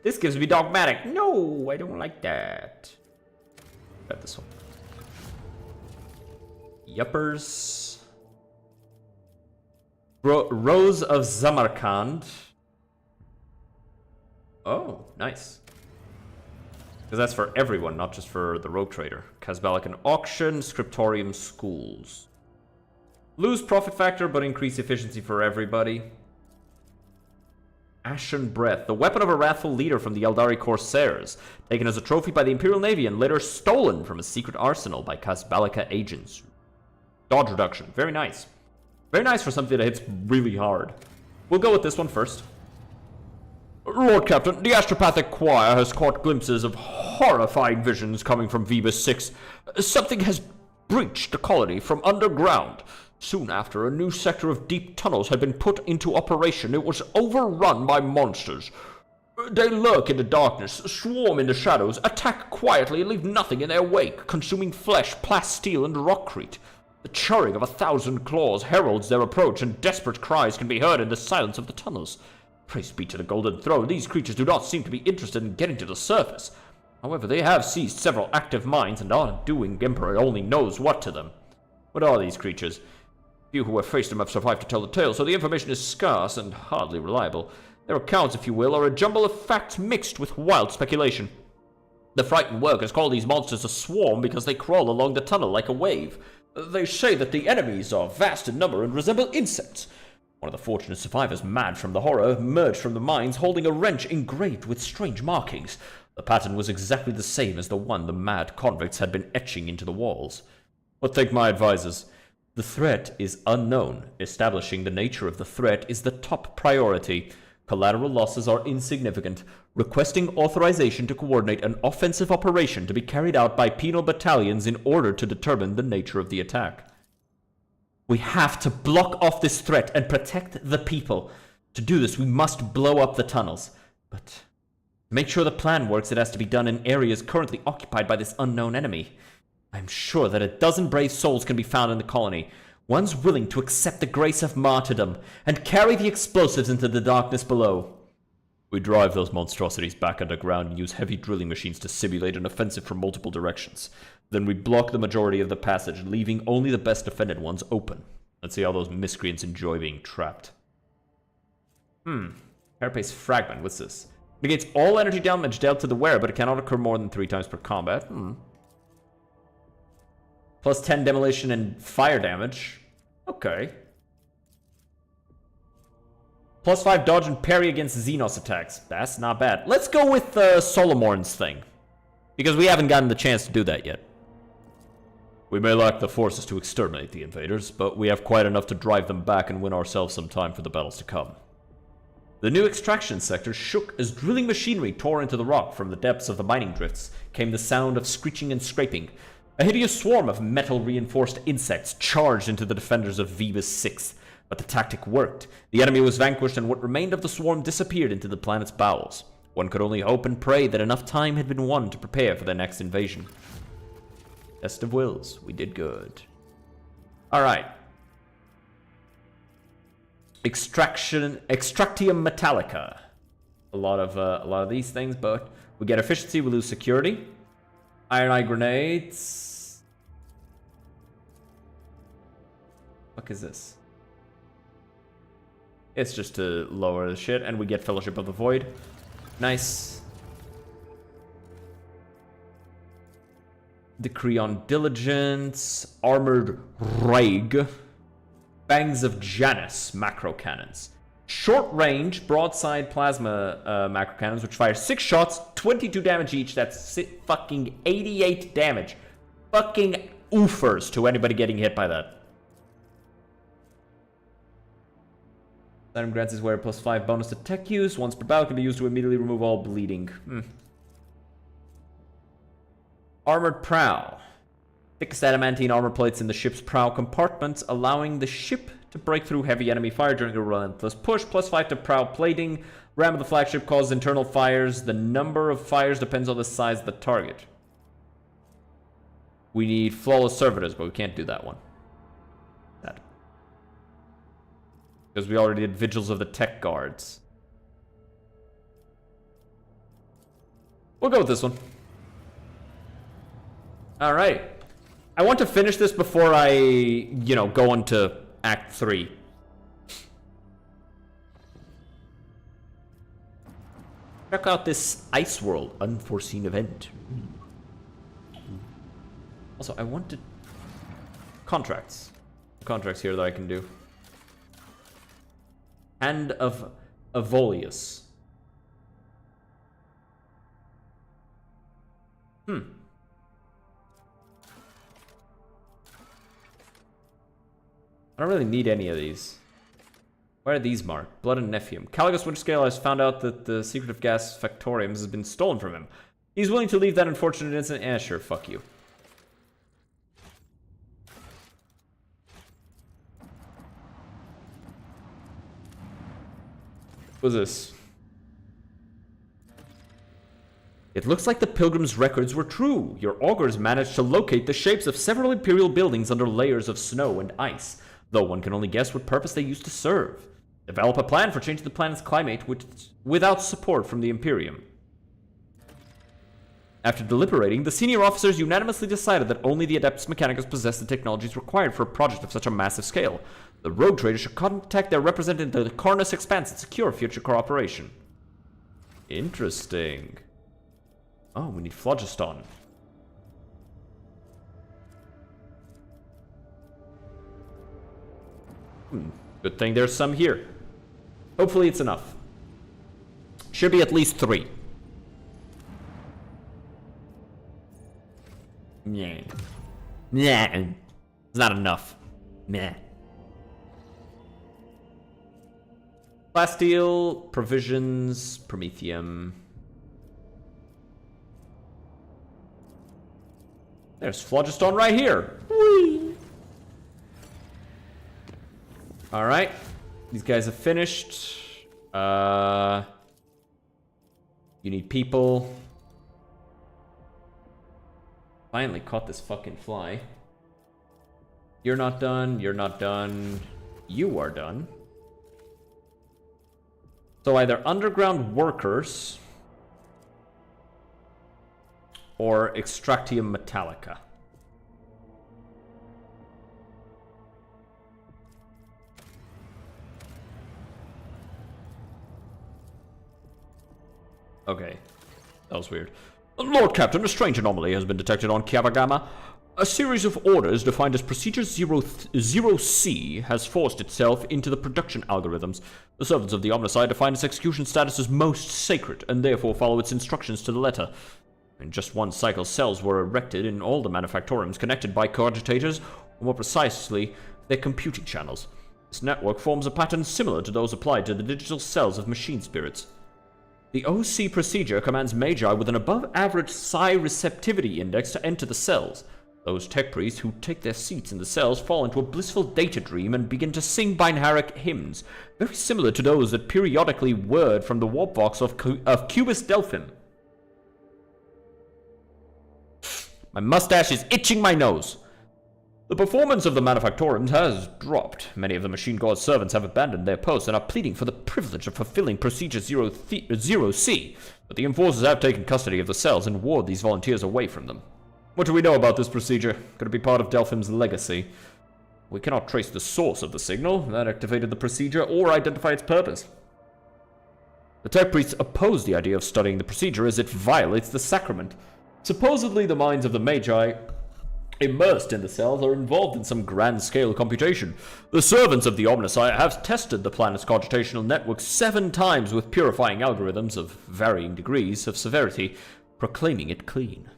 [SPEAKER 1] This gives me dogmatic. No, I don't like that. Got this one. Yuppers. Rose of Samarkand. Oh, nice. Because that's for everyone, not just for the rogue trader. Casbalican auction, scriptorium schools. Lose profit factor, but increase efficiency for everybody. Ashen Breath, the weapon of a wrathful leader from the Eldari Corsairs, taken as a trophy by the Imperial Navy and later stolen from a secret arsenal by Casbalica agents. Dodge reduction, very nice. Very nice for something that hits really hard. We'll go with this one first. Lord Captain, the Astropathic Choir has caught glimpses of horrifying visions coming from Vebus 6. Something has breached the colony from underground. Soon after, a new sector of deep tunnels had been put into operation. It was overrun by monsters. They lurk in the darkness, swarm in the shadows, attack quietly and leave nothing in their wake, consuming flesh, plasteel, and rockcrete. The churring of 1,000 claws heralds their approach, and desperate cries can be heard in the silence of the tunnels. Praise be to the Golden Throne, these creatures do not seem to be interested in getting to the surface. However, they have seized several active mines and are doing Emperor only knows what to them. What are these creatures? Few who have faced them have survived to tell the tale, so the information is scarce and hardly reliable. Their accounts, if you will, are a jumble of facts mixed with wild speculation. The frightened workers call these monsters a swarm because they crawl along the tunnel like a wave. They say that the enemies are vast in number and resemble insects. One of the fortunate survivors, mad from the horror, emerged from the mines holding a wrench engraved with strange markings. The pattern was exactly the same as the one the mad convicts had been etching into the walls. But think my advisors. The threat is unknown. Establishing the nature of the threat is the top priority. Collateral losses are insignificant. Requesting authorization to coordinate an offensive operation to be carried out by penal battalions in order to determine the nature of the attack. We have to block off this threat and protect the people. To do this, we must blow up the tunnels. But to make sure the plan works, it has to be done in areas currently occupied by this unknown enemy. I'm sure that a dozen brave souls can be found in the colony. Ones willing to accept the grace of martyrdom and carry the explosives into the darkness below. We drive those monstrosities back underground and use heavy drilling machines to simulate an offensive from multiple directions. Then we block the majority of the passage, leaving only the best defended ones open. Let's see how those miscreants enjoy being trapped. Carapace Fragment, what's this? Negates all energy damage dealt to the wearer, but it cannot occur more than 3 times per combat. Plus 10 demolition and fire damage. Okay. Plus 5 dodge and parry against Xenos attacks. That's not bad. Let's go with Solomorn's thing. Because we haven't gotten the chance to do that yet. We may lack the forces to exterminate the invaders, but we have quite enough to drive them back and win ourselves some time for the battles to come. The new extraction sector shook as drilling machinery tore into the rock. From the depths of the mining drifts came the sound of screeching and scraping. A hideous swarm of metal-reinforced insects charged into the defenders of Vebus 6. But the tactic worked. The enemy was vanquished and what remained of the swarm disappeared into the planet's bowels. One could only hope and pray that enough time had been won to prepare for their next invasion. Test of wills. We did good. Alright. Extractium Metallica. A lot of these things, but we get efficiency, we lose security. Iron Eye Grenades. What is this? It's just to lower the shit, and we get Fellowship of the Void. Nice. Decree on Diligence. Armored Raig. Bangs of Janus macro cannons. Short range broadside plasma macro cannons, which fire 6 shots, 22 damage each. That's fucking 88 damage. Fucking oofers to anybody getting hit by that. Item grants his wearer plus 5 bonus to tech use. Once per battle can be used to immediately remove all bleeding. Armored Prow. Thickest adamantine armor plates in the ship's prow compartments, allowing the ship to break through heavy enemy fire during a relentless push. Plus 5 to prow plating. Ram of the flagship causes internal fires. The number of fires depends on the size of the target. We need flawless servitors, but we can't do that one. That. Because we already did Vigils of the Tech Guards. We'll go with this one. Alright. I want to finish this before I, go into Act 3. Check out this Ice World unforeseen event. Also, I wanted contracts. Contracts here that I can do. Hand of Avolius. I don't really need any of these. Where are these marked? Blood and Nephium. Caligus Winterscale has found out that the secret of gas factoriums has been stolen from him. He's willing to leave that unfortunate incident. Eh, sure, fuck you. What's this? It looks like the Pilgrim's records were true. Your augurs managed to locate the shapes of several Imperial buildings under layers of snow and ice, though one can only guess what purpose they used to serve. Develop a plan for changing the planet's climate without support from the Imperium. After deliberating, the senior officers unanimously decided that only the Adeptus Mechanicus possess the technologies required for a project of such a massive scale. The rogue traders should contact their representative in the Karnus Expanse and secure future cooperation. Interesting. Oh, we need phlogiston. Good thing there's some here. Hopefully it's enough. Should be at least 3. Meh. Meh. It's not enough. Meh. Plasteel, provisions, promethium. There's phlogiston right here. Whee! Alright. These guys have finished. You need people. Finally caught this fucking fly. You're not done. You're not done. You are done. So either underground workers or Extractium Metallica. Okay, that was weird. Lord Captain, a strange anomaly has been detected on Kiabagama. A series of orders defined as Procedure 0C has forced itself into the production algorithms. The servants of the Omnicide define its execution status as most sacred, and therefore follow its instructions to the letter. In just one cycle, cells were erected in all the manufactoriums connected by cogitators, or more precisely, their computing channels. This network forms a pattern similar to those applied to the digital cells of machine spirits. The OC procedure commands Magi with an above-average psi receptivity index to enter the cells. Those tech priests who take their seats in the cells fall into a blissful data dream and begin to sing binaric hymns, very similar to those that periodically whirred from the warp box of Cubus Delphim. My mustache is itching my nose. The performance of the manufactoriums has dropped. Many of the machine god servants have abandoned their posts and are pleading for the privilege of fulfilling Procedure 0C, but the enforcers have taken custody of the cells and ward these volunteers away from them. What do we know about this procedure? Could it be part of Delphim's legacy? We cannot trace the source of the signal that activated the procedure or identify its purpose. The tech priests oppose the idea of studying the procedure as it violates the sacrament. Supposedly the minds of the Magi immersed in the cells are involved in some grand-scale computation. The servants of the Omnicide have tested the planet's cogitational network 7 times with purifying algorithms of varying degrees of severity, proclaiming it clean.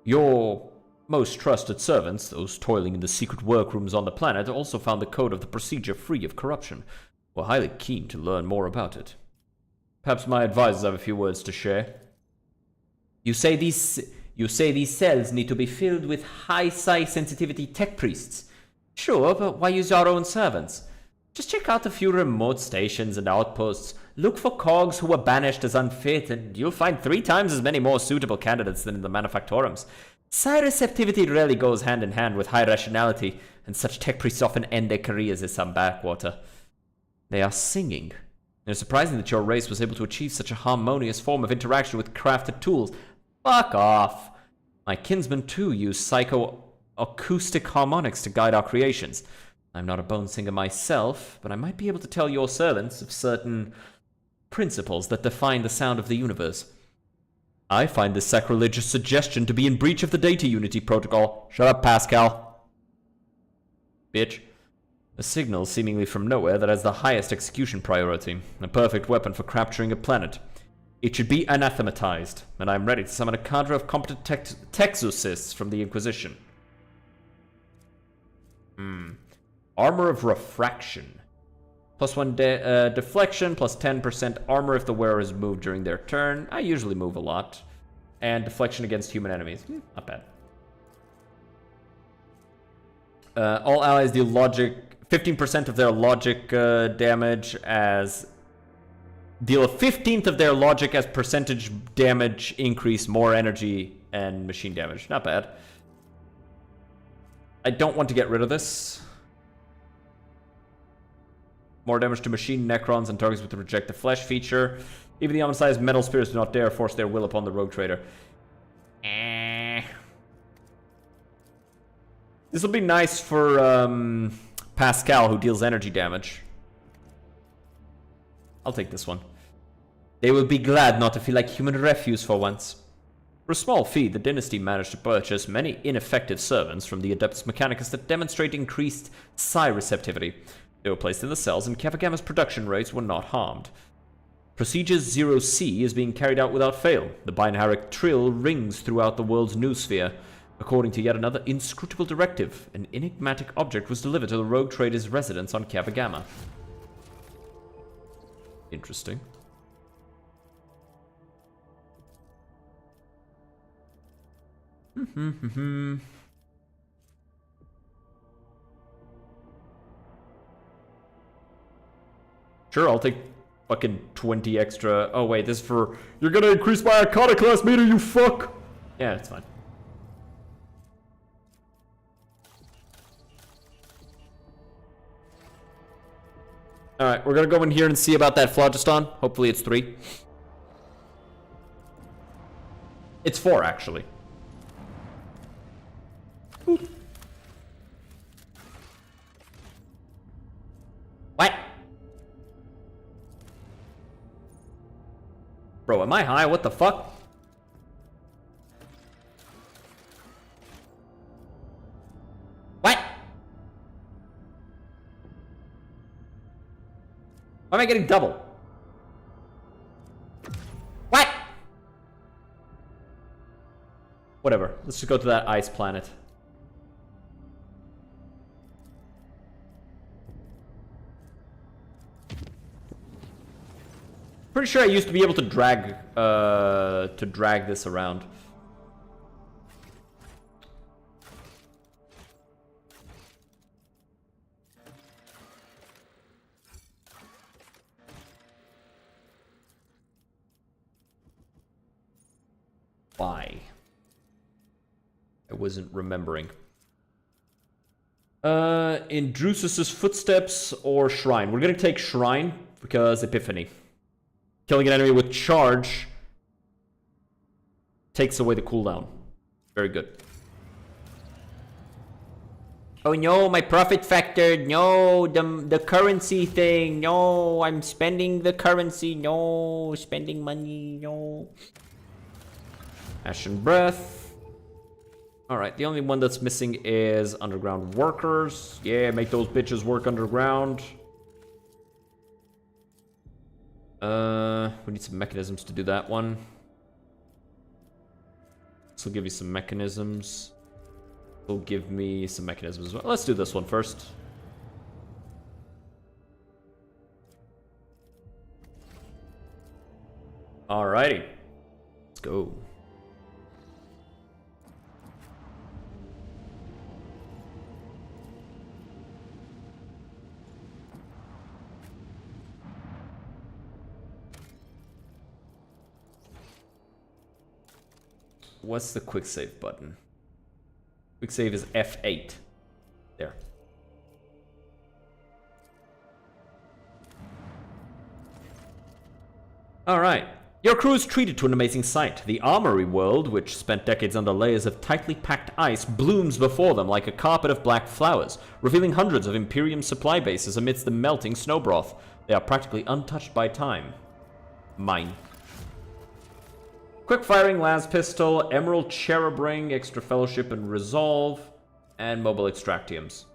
[SPEAKER 1] Your most trusted servants, those toiling in the secret workrooms on the planet, also found the code of the procedure free of corruption. We're highly keen to learn more about it. Perhaps my advisors have a few words to share. You say these cells need to be filled with high psi sensitivity tech priests. Sure, but why use our own servants? Just check out a few remote stations and outposts. Look for cogs who were banished as unfit, and you'll find 3 times as many more suitable candidates than in the manufactoriums. Psi receptivity rarely goes hand in hand with high rationality, and such tech priests often end their careers in some backwater. They are singing. It is surprising that your race was able to achieve such a harmonious form of interaction with crafted tools. Fuck off! My kinsmen too use psycho-acoustic harmonics to guide our creations. I'm not a bone singer myself, but I might be able to tell your servants of certain principles that define the sound of the universe. I find this sacrilegious suggestion to be in breach of the Data Unity Protocol. Shut up, Pascal. Bitch. A signal seemingly from nowhere that has the highest execution priority. A perfect weapon for capturing a planet. It should be anathematized, and I am ready to summon a cadre of competent Texusists from the Inquisition. Armor of Refraction. +1 deflection, plus 10% armor if the wearer is moved during their turn. I usually move a lot. And deflection against human enemies. Not bad. All allies deal 15% of their logic damage as... Deal a 15th of their logic as percentage damage increase, more energy, and machine damage. Not bad. I don't want to get rid of this. More damage to machine necrons and targets with the reject the flesh feature. Even the ominous metal spirits do not dare force their will upon the rogue trader. This will be nice for Pascal, who deals energy damage. I'll take this one. They will be glad not to feel like human refuse for once. For a small fee, the dynasty managed to purchase many ineffective servants from the Adeptus Mechanicus that demonstrate increased psi receptivity. They were placed in the cells, and Kavagama's production rates were not harmed. Procedure 0C is being carried out without fail. The binary trill rings throughout the world's noosphere. According to yet another inscrutable directive, an enigmatic object was delivered to the rogue trader's residence on Kavagama. Interesting. Sure, I'll take fucking 20 extra. Oh wait, this is for... You're gonna increase my iconoclast meter, you fuck! Yeah, it's fine. Alright, we're gonna go in here and see about that phlogiston. Hopefully it's 3. It's 4, actually. Boop. What? Bro, am I high? What the fuck? What? Why am I getting double? What? Whatever. Let's just go to that ice planet. Pretty sure I used to be able to drag this around. Why? I wasn't remembering. In Drusus's footsteps or shrine? We're gonna take shrine because Epiphany. Killing an enemy with charge takes away the cooldown. Very good. Oh no, my profit factor. No, the currency thing. No, I'm spending the currency. No, spending money. No. Ashen Breath. Alright, the only one that's missing is Underground Workers. Yeah, make those bitches work underground. We need some mechanisms to do that one. This will give you some mechanisms. Will give me some mechanisms as well. Let's do this one first. Alrighty. Let's go. What's the quick save button? Quick save is F8. There. Alright. Your crew is treated to an amazing sight. The armory world, which spent decades under layers of tightly packed ice, blooms before them like a carpet of black flowers, revealing hundreds of Imperium supply bases amidst the melting snow broth. They are practically untouched by time. Mine. Quick-firing las pistol, emerald cherub ring, extra fellowship and resolve, and mobile extractiums.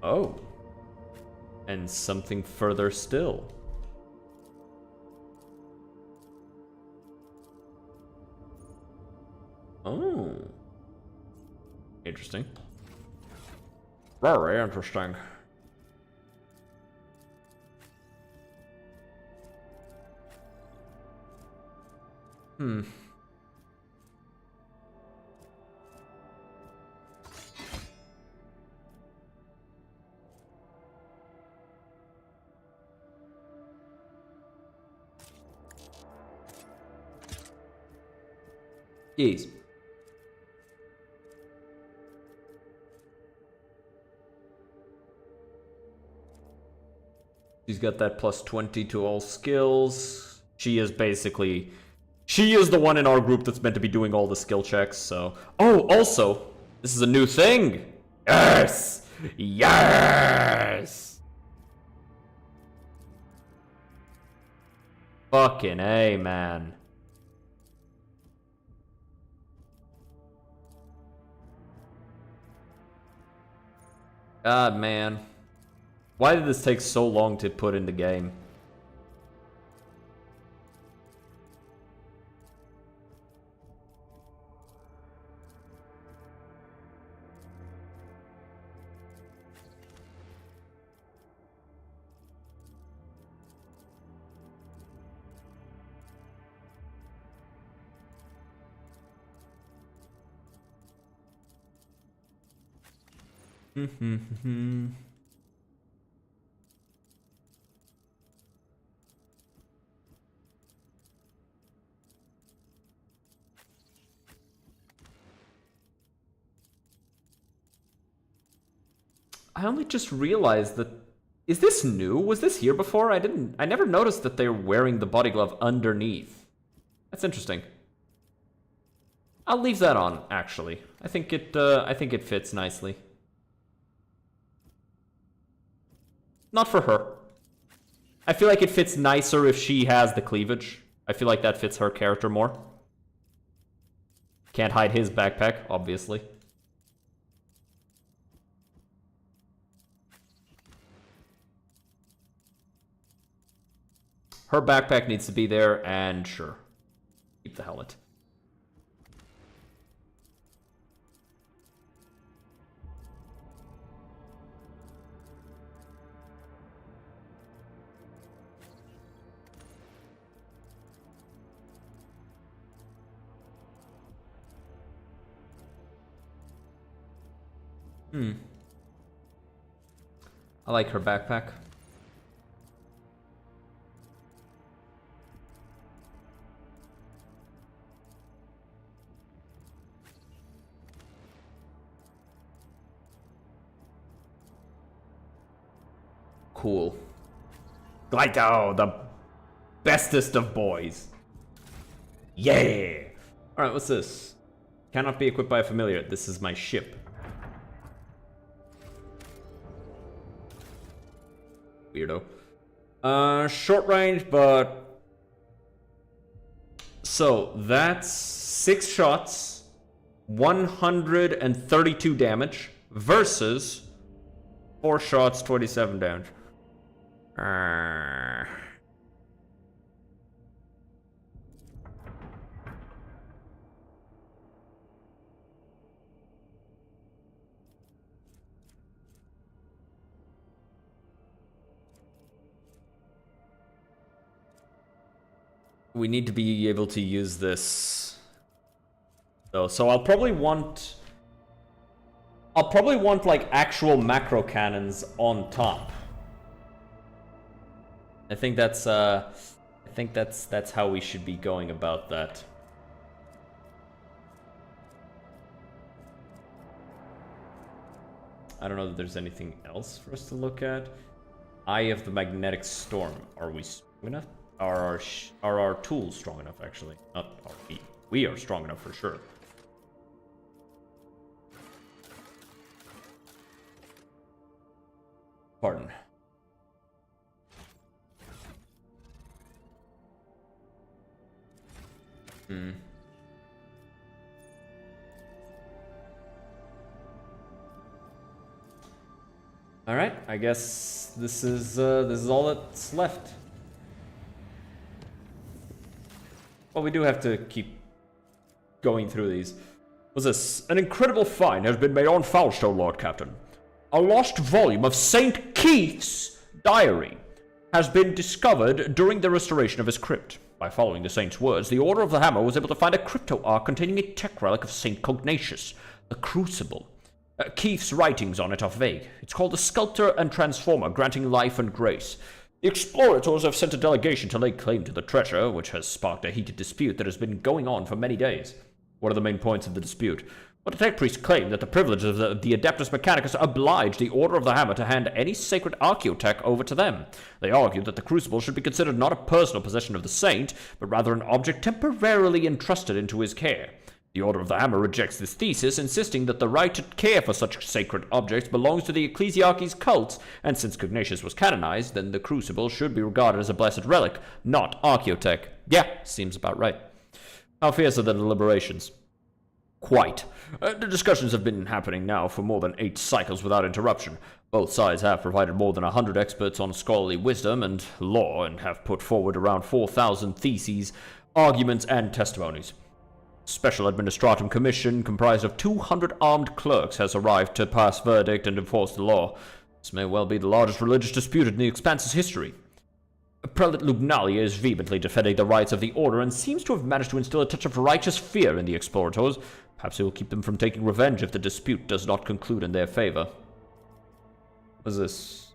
[SPEAKER 1] Oh. And something further still. Oh. Interesting. Very interesting. Yes. She's got that plus 20 to all skills. She is the one in our group that's meant to be doing all the skill checks, so... Oh, also, this is a new thing! Yes! Yes! Fucking A, man. God, man. Why did this take so long to put in the game? I only just realized that... Is this new? Was this here before? I never noticed that they're wearing the body glove underneath. That's interesting. I'll leave that on, actually. I think it fits nicely. Not for her. I feel like it fits nicer if she has the cleavage. I feel like that fits her character more. Can't hide his backpack, obviously. Her backpack needs to be there, and sure. Keep the helmet. I like her backpack. Cool. Glyto, the bestest of boys. Yeah! Alright, what's this? Cannot be equipped by a familiar. This is my ship. Weirdo. Short range, but... So, that's 6 shots, 132 damage, versus 4 shots, 27 damage. We need to be able to use this, though. So I'll probably want like actual macro cannons on top. I think that's how we should be going about that. I don't know that there's anything else for us to look at. Eye of the Magnetic Storm. Are we strong enough? Are our tools strong enough, actually? Not our feet. We are strong enough for sure. Pardon. All right, I guess this is all that's left. Well, we do have to keep going through these. What's this? An incredible find has been made on Foulstone, Lord Captain. A lost volume of St. Keith's diary has been discovered during the restoration of his crypt. By following the saint's words, the Order of the Hammer was able to find a crypto ark containing a tech relic of St. Cognatus, a crucible. Keith's writings on it are vague. It's called the Sculptor and Transformer, granting life and grace. The explorators have sent a delegation to lay claim to the treasure, which has sparked a heated dispute that has been going on for many days. What are the main points of the dispute? But the tech priests claim that the privileges of the Adeptus Mechanicus oblige the Order of the Hammer to hand any sacred archaeotech over to them. They argue that the crucible should be considered not a personal possession of the saint, but rather an object temporarily entrusted into his care. The Order of the Hammer rejects this thesis, insisting that the right to care for such sacred objects belongs to the Ecclesiarchy's cults, and since Cognatius was canonized, then the crucible should be regarded as a blessed relic, not archaeotech. Yeah, seems about right. How fierce are the deliberations? Quite. The discussions have been happening now for more than 8 cycles without interruption. Both sides have provided more than 100 experts on scholarly wisdom and law, and have put forward around 4,000 theses, arguments, and testimonies. Special Administratum Commission, comprised of 200 armed clerks, has arrived to pass verdict and enforce the law. This may well be the largest religious dispute in the Expanse's history. Prelate Lugnalia is vehemently defending the rights of the Order and seems to have managed to instill a touch of righteous fear in the explorators. Perhaps it will keep them from taking revenge if the dispute does not conclude in their favor. What is this?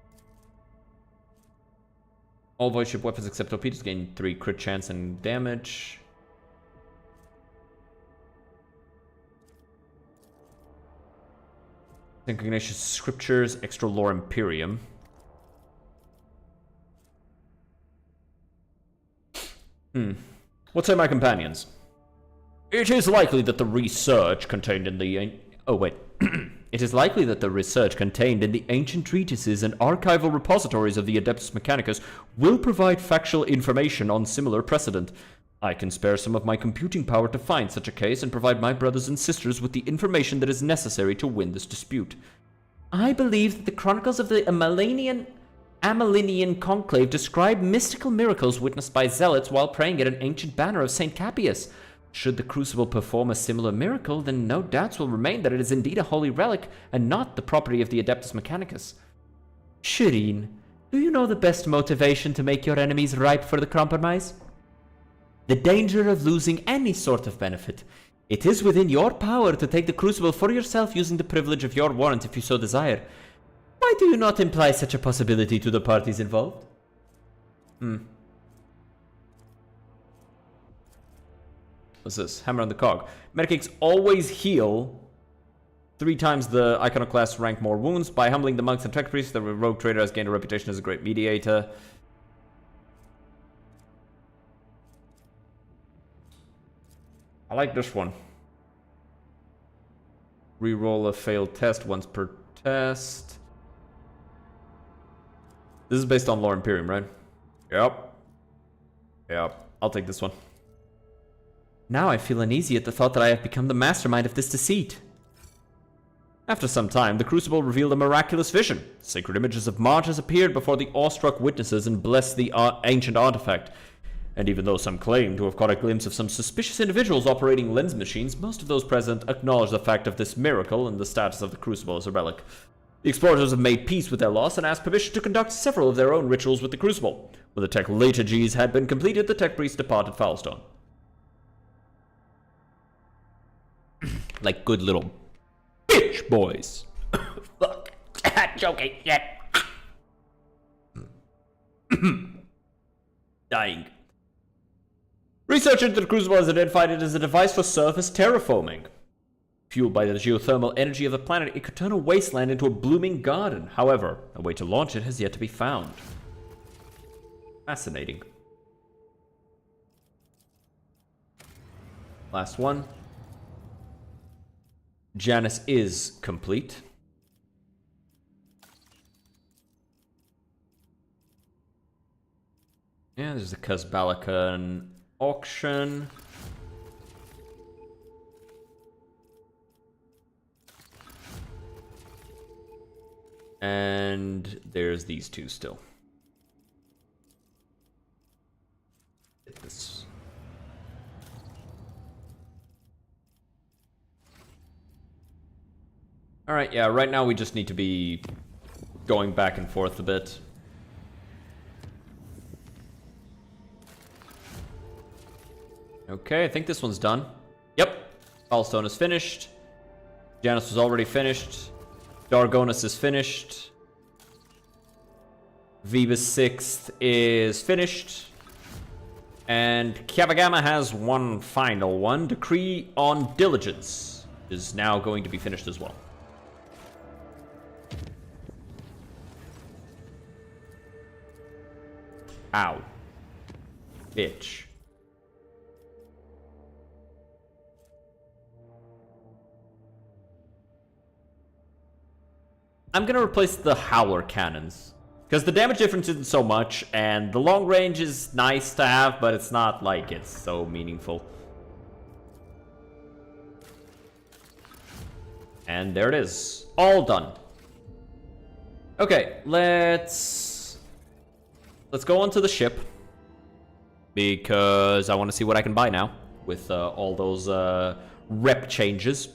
[SPEAKER 1] All void ship weapons except torpedoes gain 3 crit chance and damage. Ignatius Scriptures, Extra Lore Imperium. What say my companions? It is likely that the research contained in the... It is likely that the research contained in the ancient treatises and archival repositories of the Adeptus Mechanicus will provide factual information on similar precedent. I can spare some of my computing power to find such a case and provide my brothers and sisters with the information that is necessary to win this dispute. I believe that the chronicles of the Amylinian Conclave describe mystical miracles witnessed by zealots while praying at an ancient banner of St. Cappius. Should the crucible perform a similar miracle, then no doubts will remain that it is indeed a holy relic and not the property of the Adeptus Mechanicus. Shireen, do you know the best motivation to make your enemies ripe for the compromise? The danger of losing any sort of benefit. It is within your power to take the crucible for yourself using the privilege of your warrant if you so desire. Why do you not imply such a possibility to the parties involved? What's this? Hammer on the cog. Medicakes always heal 3 times the iconoclast rank more wounds. By humbling the monks and tech priests, the rogue trader has gained a reputation as a great mediator. I like this one. Reroll a failed test once per test. This is based on Lore Imperium, right? Yep. I'll take this one. Now I feel uneasy at the thought that I have become the mastermind of this deceit. After some time, the crucible revealed a miraculous vision. Sacred images of martyrs appeared before the awestruck witnesses and blessed the ancient artifact. And even though some claim to have caught a glimpse of some suspicious individuals operating lens machines, most of those present acknowledge the fact of this miracle and the status of the crucible as a relic. The explorers have made peace with their loss and asked permission to conduct several of their own rituals with the crucible. When the tech liturgies had been completed, the tech priests departed Foulstone. Like good little bitch boys. Fuck. Joking. Yeah. Dying. Research into the crucible has identified it as a device for surface terraforming. Fueled by the geothermal energy of the planet, it could turn a wasteland into a blooming garden. However, a way to launch it has yet to be found. Fascinating. Last one. Janus is complete. Yeah, there's the Kazbalikan auction. And there's these two still. Get this. Alright, yeah, right now we just need to be going back and forth a bit. Okay, I think this one's done. Yep. Foulstone is finished. Janus was already finished. Dargonus is finished. Vebus 6th is finished. And Kavagama has one final one. Decree on Diligence. is now going to be finished as well. Ow. Bitch. I'm gonna replace the Howler cannons, because the damage difference isn't so much, and the long range is nice to have, but it's not like it's so meaningful. And there it is. All done. Okay, let's go onto the ship, because I want to see what I can buy now with all those rep changes.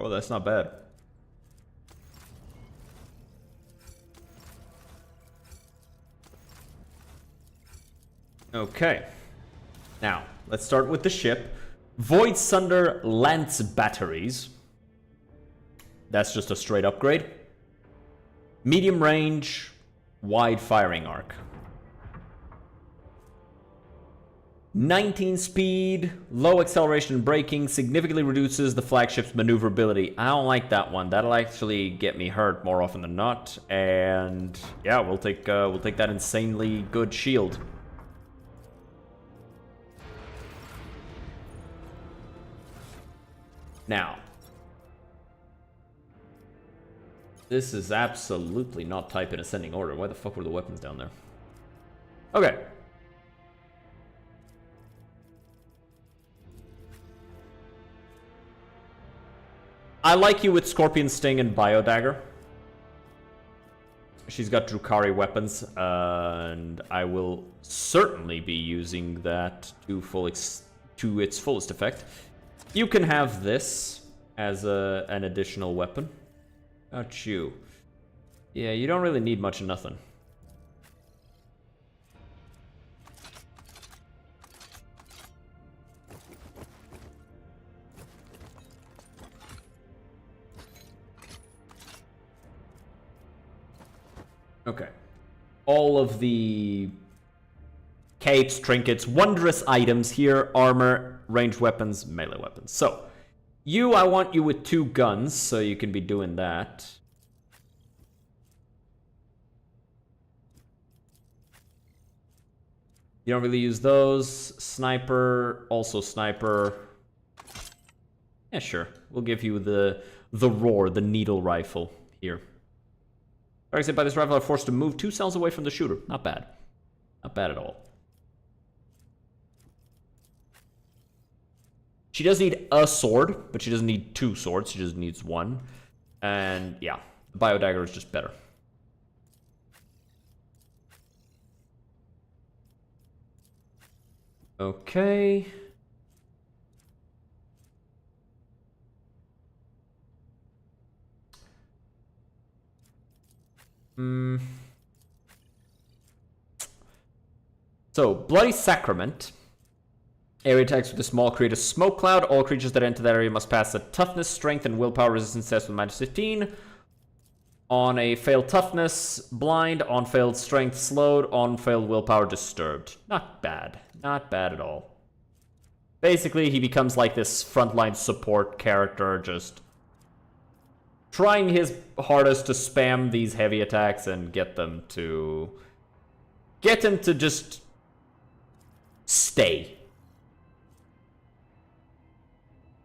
[SPEAKER 1] Oh, that's not bad. Okay. Now, let's start with the ship. Void Sunder Lance Batteries. That's just a straight upgrade. Medium range, wide firing arc. 19 speed, low acceleration and braking, significantly reduces the flagship's maneuverability. I don't like that one. That'll actually get me hurt more often than not. And yeah, we'll take that insanely good shield. Now, this is absolutely not type in ascending order. Why the fuck were the weapons down there? Okay. I like you with Scorpion Sting and Biodagger. She's got Drukhari weapons, and I will certainly be using that to its fullest effect. You can have this as an additional weapon. Not you. Yeah, you don't really need much of nothing. Okay. All of the capes, trinkets, wondrous items here, armor, ranged weapons, melee weapons. So, I want you with 2 guns, so you can be doing that. You don't really use those. Sniper, also sniper. Yeah, sure. We'll give you the roar, the needle rifle here. Targets by this rifle are forced to move 2 cells away from the shooter. Not bad. Not bad at all. She does need a sword, but she doesn't need 2 swords. She just needs 1. And yeah, the Biodagger is just better. Okay. So, Bloody Sacrament. Area attacks with a small create a smoke cloud. All creatures that enter that area must pass a toughness, strength, and willpower resistance test with -15. On a failed toughness, blind. On failed strength, slowed. On failed willpower, disturbed. Not bad. Not bad at all. Basically, he becomes like this frontline support character, just trying his hardest to spam these heavy attacks and get them to just stay.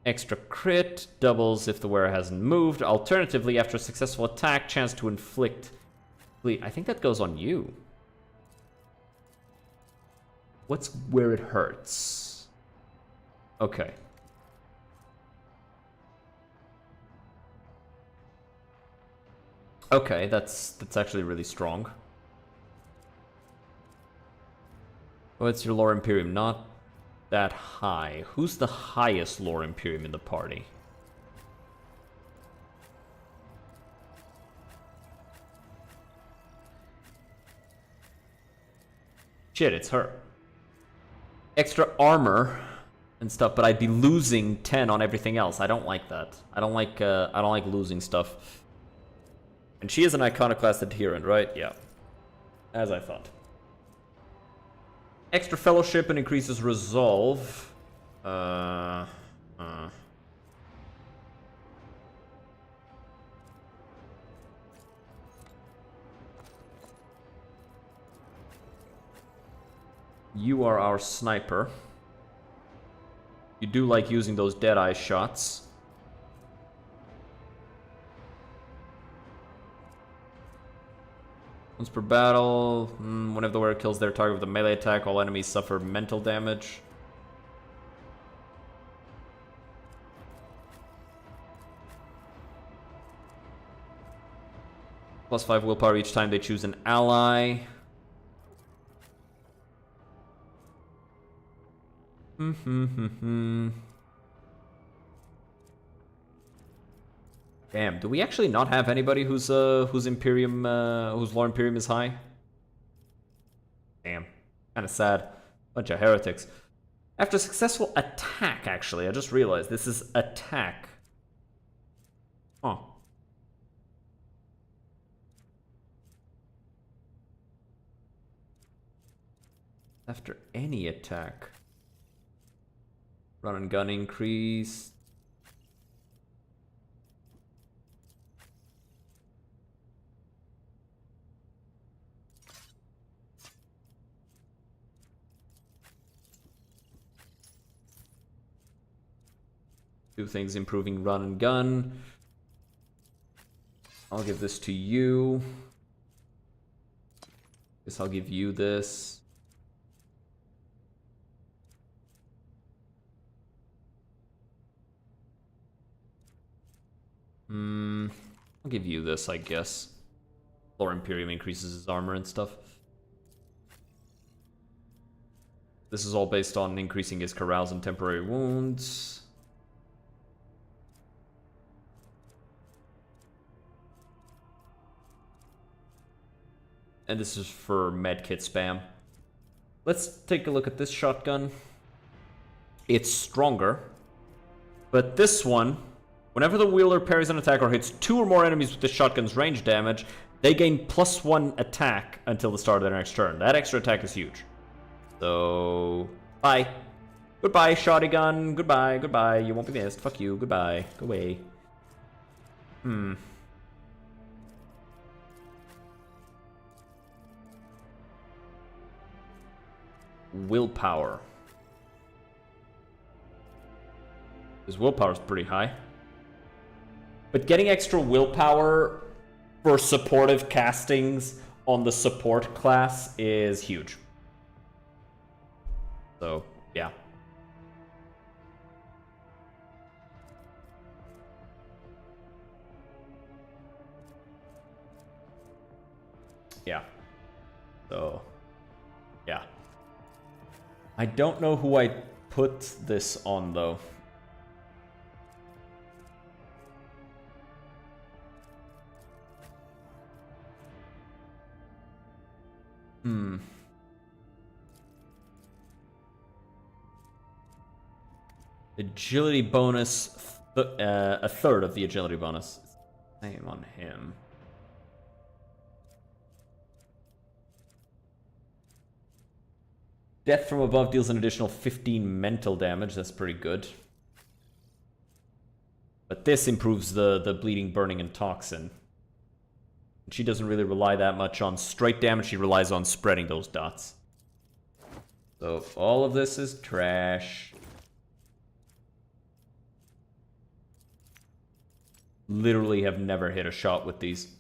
[SPEAKER 1] Extra crit doubles if the wearer hasn't moved. Alternatively, after a successful attack, chance to inflict bleed. I think that goes on you. What's where it hurts? Okay. Okay, that's actually really strong. What's your lore Imperium? Not that high. Who's the highest lore Imperium in the party? Shit, it's her. Extra armor and stuff, but I'd be losing 10 on everything else. I don't like that. I don't like losing stuff. And she is an iconoclast adherent, right? Yeah. As I thought. Extra fellowship and increases resolve. You are our sniper. You do like using those dead-eye shots. Once per battle, whenever the wearer kills their target with a melee attack, all enemies suffer mental damage. +5 willpower each time they choose an ally. Damn, do we actually not have anybody whose Imperium, whose lore Imperium is high? Damn, kind of sad. Bunch of heretics. After successful attack, actually, I just realized this is attack. Huh. After any attack. Run and gun increase. Two things improving run and gun. I'll give this to you. Guess I'll give you this. I'll give you this, I guess. Lore Imperium increases his armor and stuff. This is all based on increasing his carouse and temporary wounds. And this is for medkit spam. Let's take a look at this shotgun. It's stronger. But this one, whenever the wielder parries an attack or hits 2 or more enemies with the shotgun's range damage, they gain +1 attack until the start of their next turn. That extra attack is huge. So, bye. Goodbye, shotgun. Goodbye, goodbye. You won't be missed. Fuck you. Goodbye. Go away. Willpower. His willpower is pretty high. But getting extra willpower for supportive castings on the support class is huge. So, yeah. Yeah. So, yeah. I don't know who I put this on, though. Agility bonus, a third of the agility bonus. Same on him. Death from above deals an additional 15 mental damage. That's pretty good. But this improves the bleeding, burning, and toxin. She doesn't really rely that much on straight damage. She relies on spreading those dots. So all of this is trash. Literally have never hit a shot with these.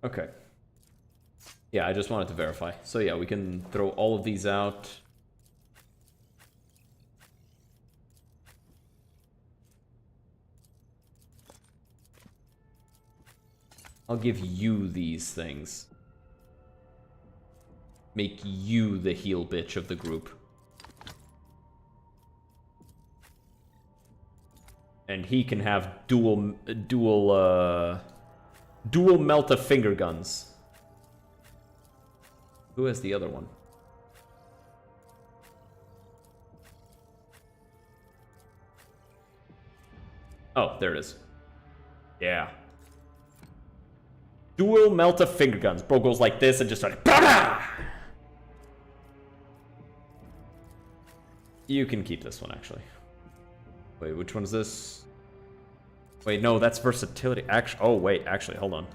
[SPEAKER 1] Okay. Yeah, I just wanted to verify. So yeah, we can throw all of these out. I'll give you these things. Make you the heel bitch of the group. And he can have dual melta finger guns. Who has the other one? Oh, there it is. Yeah. Dual melta finger guns. Bro goes like this and just started. You can keep this one, actually. Wait, which one is this? Wait, no, that's versatility. Actually, oh wait, actually, hold on.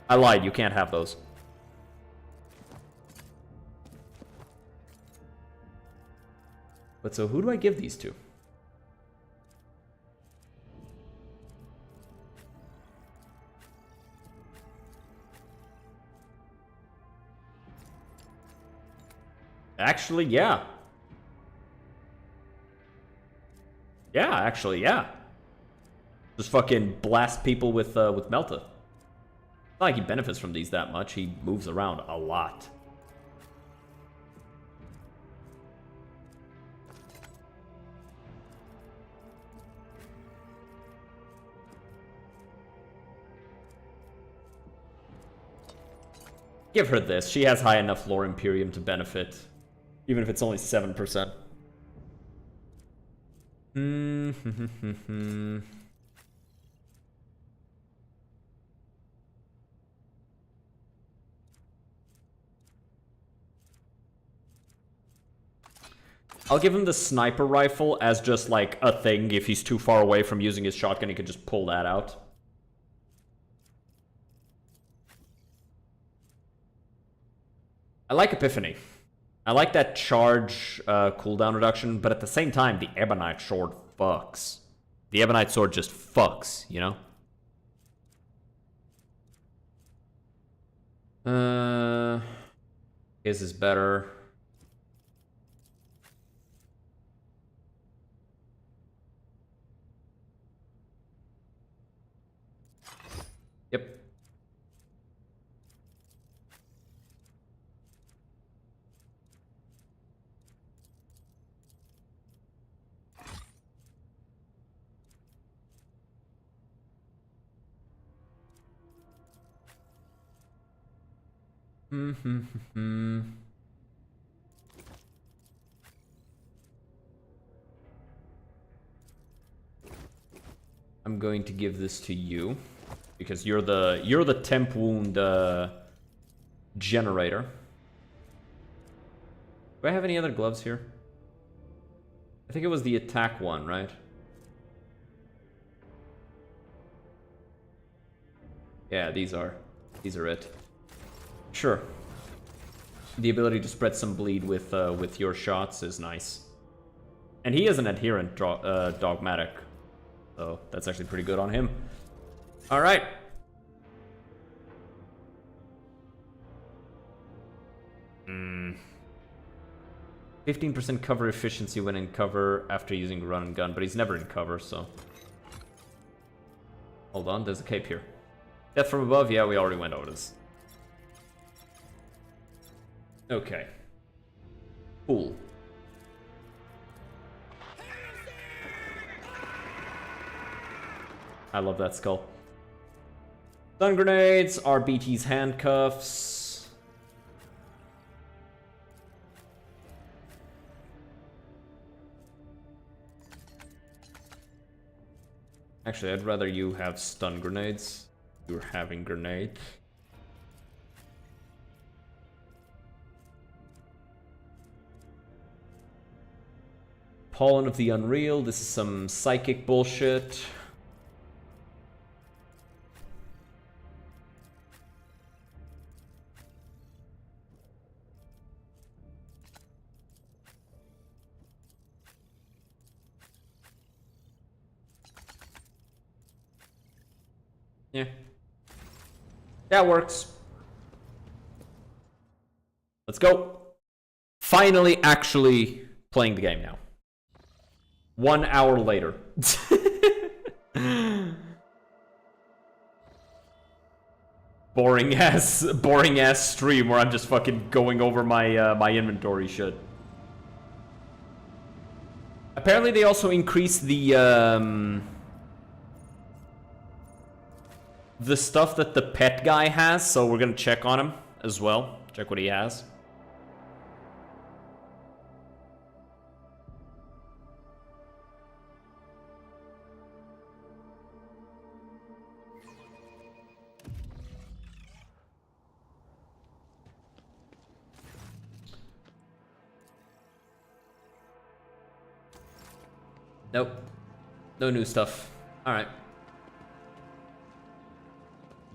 [SPEAKER 1] I lied. You can't have those. But so, who do I give these to? Actually, yeah. Yeah, actually, yeah. Just fucking blast people with Melta. Not like he benefits from these that much. He moves around a lot. Give her this. She has high enough lore Imperium to benefit. Even if it's only 7%. I'll give him the sniper rifle as just like a thing. If he's too far away from using his shotgun, he could just pull that out. I like Epiphany. I like that charge cooldown reduction, but at the same time, the Ebonite sword fucks. The Ebonite sword just fucks, you know? His is better. Yep. I'm going to give this to you because you're the temp wound generator. Do I have any other gloves here? I think it was the attack one, right? Yeah, these are it. Sure. The ability to spread some bleed with your shots is nice. And he is an adherent dogmatic, so that's actually pretty good on him. All right. Hmm. 15% cover efficiency when in cover after using run and gun, but he's never in cover, so. Hold on, there's a cape here. Death from above, yeah, we already went over this. Okay. Cool. I love that skull. Stun grenades, RBT's handcuffs. Actually, I'd rather you have stun grenades. You're having grenades. Pollen of the Unreal. This is some psychic bullshit. Yeah. That works. Let's go. Finally actually playing the game now. 1 hour later. boring ass stream where I'm just fucking going over my my inventory shit. Apparently they also increased the stuff that the pet guy has, so we're gonna check on him as well. Check what he has. Nope. No new stuff. Alright.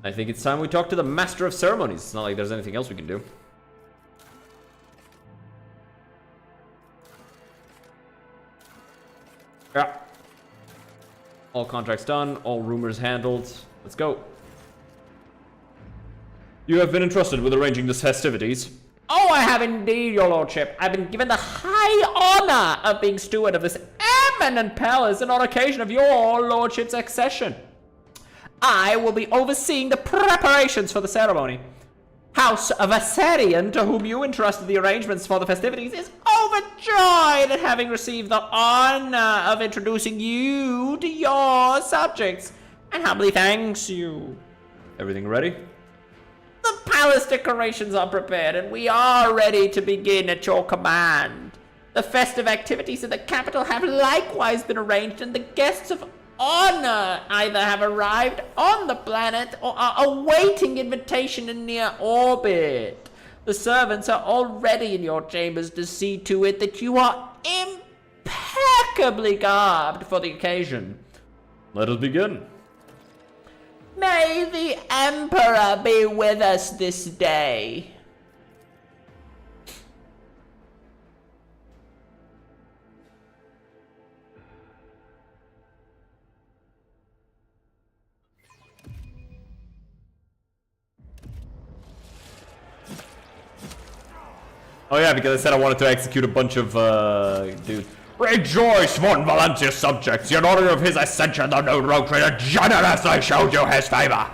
[SPEAKER 1] I think it's time we talk to the Master of Ceremonies. It's not like there's anything else we can do. Yeah. All contracts done. All rumors handled. Let's go. You have been entrusted with arranging the festivities. Oh, I have indeed, your lordship. I've been given the high honor of being steward of this eminent palace and on occasion of your lordship's accession. I will be overseeing the preparations for the ceremony. House of Assyrian, to whom you entrusted the arrangements for the festivities, is overjoyed at having received the honor of introducing you to your subjects, and humbly thanks you. Everything ready? The palace decorations are prepared, and we are ready to begin at your command. The festive activities in the capital have likewise been arranged, and the guests of honor either have arrived on the planet or are awaiting invitation in near orbit. The servants are already in your chambers to see to it that you are impeccably garbed for the occasion. Let us begin. May the Emperor be with us this day. Oh yeah, because I said I wanted to execute a bunch of, dudes. Rejoice, von Valentius subjects! In honor of his ascension, the new rogue trader generously showed you his favor!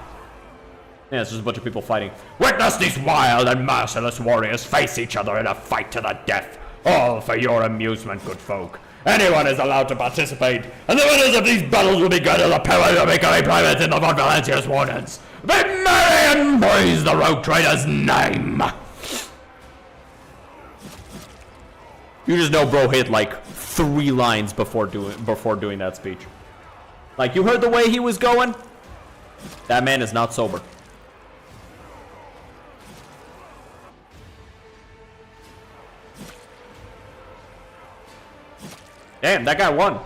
[SPEAKER 1] Yeah, it's just a bunch of people fighting. Witness these wild and merciless warriors face each other in a fight to the death. All for your amusement, good folk. Anyone is allowed to participate, and the winners of these battles will be granted the power to become a private in the von Valentius wardens. Be merry and praise the rogue trader's name! You just know bro hit like 3 lines before doing that speech. Like, you heard the way he was going? That man is not sober. Damn, that guy won.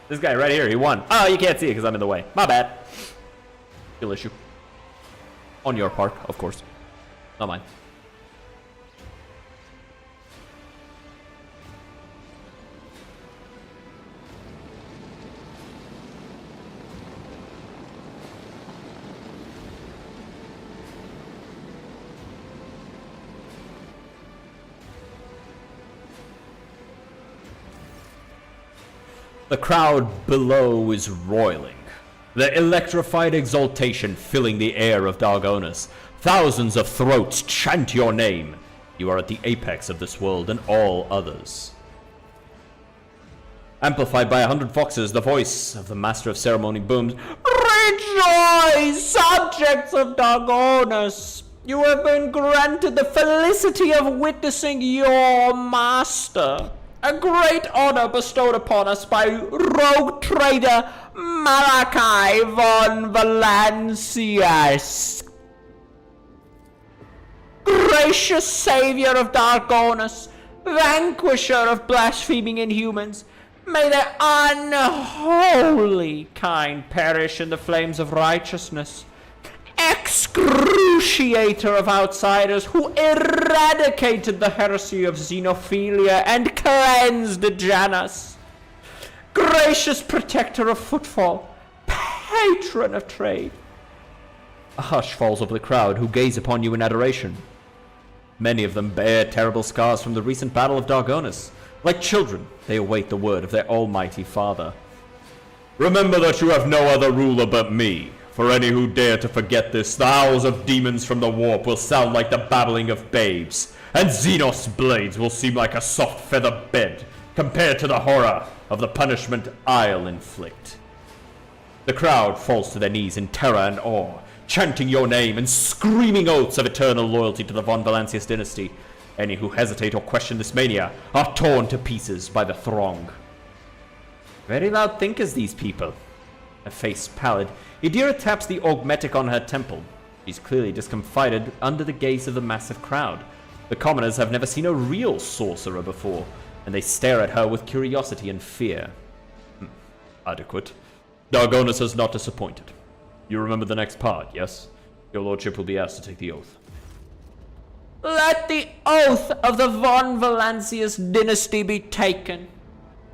[SPEAKER 1] This guy right here, he won. Oh, you can't see it because I'm in the way. My bad. Skill issue. On your part, of course. Not mine. The crowd below is roiling, the electrified exultation filling the air of Dargonus. Thousands of throats chant your name. You are at the apex of this world and all others. Amplified by 100 voices, the voice of the Master of Ceremony booms. Rejoice, subjects of Dargonus! You have been granted the felicity of witnessing your master. A great honor bestowed upon us by rogue trader Malachi von Valancius. Gracious savior of Dargonus, vanquisher of blaspheming inhumans, may their unholy kind perish in the flames of righteousness. Excruciator of outsiders who eradicated the heresy of xenophilia and cleansed Janus. Gracious protector of footfall, patron of trade. A hush falls over the crowd who gaze upon you in adoration. Many of them bear terrible scars from the recent Battle of Dargonus. Like children, they await the word of their almighty father. Remember that you have no other ruler but me. For any who dare to forget this, the howls of demons from the warp will sound like the babbling of babes, and Xenos blades will seem like a soft feather bed compared to the horror of the punishment I'll inflict. The crowd falls to their knees in terror and awe, chanting your name and screaming oaths of eternal loyalty to the Von Valancius dynasty. Any who hesitate or question this mania are torn to pieces by the throng. Very loud thinkers, these people. Her face pallid, Idira taps the augmetic on her temple. She's clearly discomfited under the gaze of the massive crowd. The commoners have never seen a real sorcerer before, and they stare at her with curiosity and fear. Adequate. Dargonus has not disappointed. You remember the next part, yes? Your lordship will be asked to take the oath.
[SPEAKER 2] Let the oath of the Von Valancius dynasty be taken.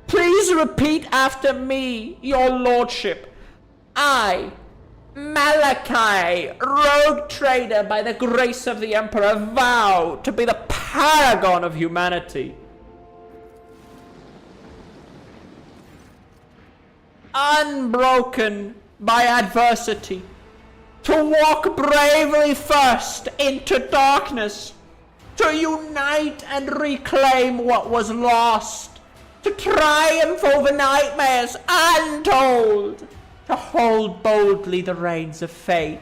[SPEAKER 2] Please repeat after me, your lordship. I, Malachi, rogue trader by the grace of the Emperor, vow to be the paragon of humanity. Unbroken by adversity, to walk bravely first into darkness, to unite and reclaim what was lost, to triumph over nightmares untold, to hold boldly the reins of fate,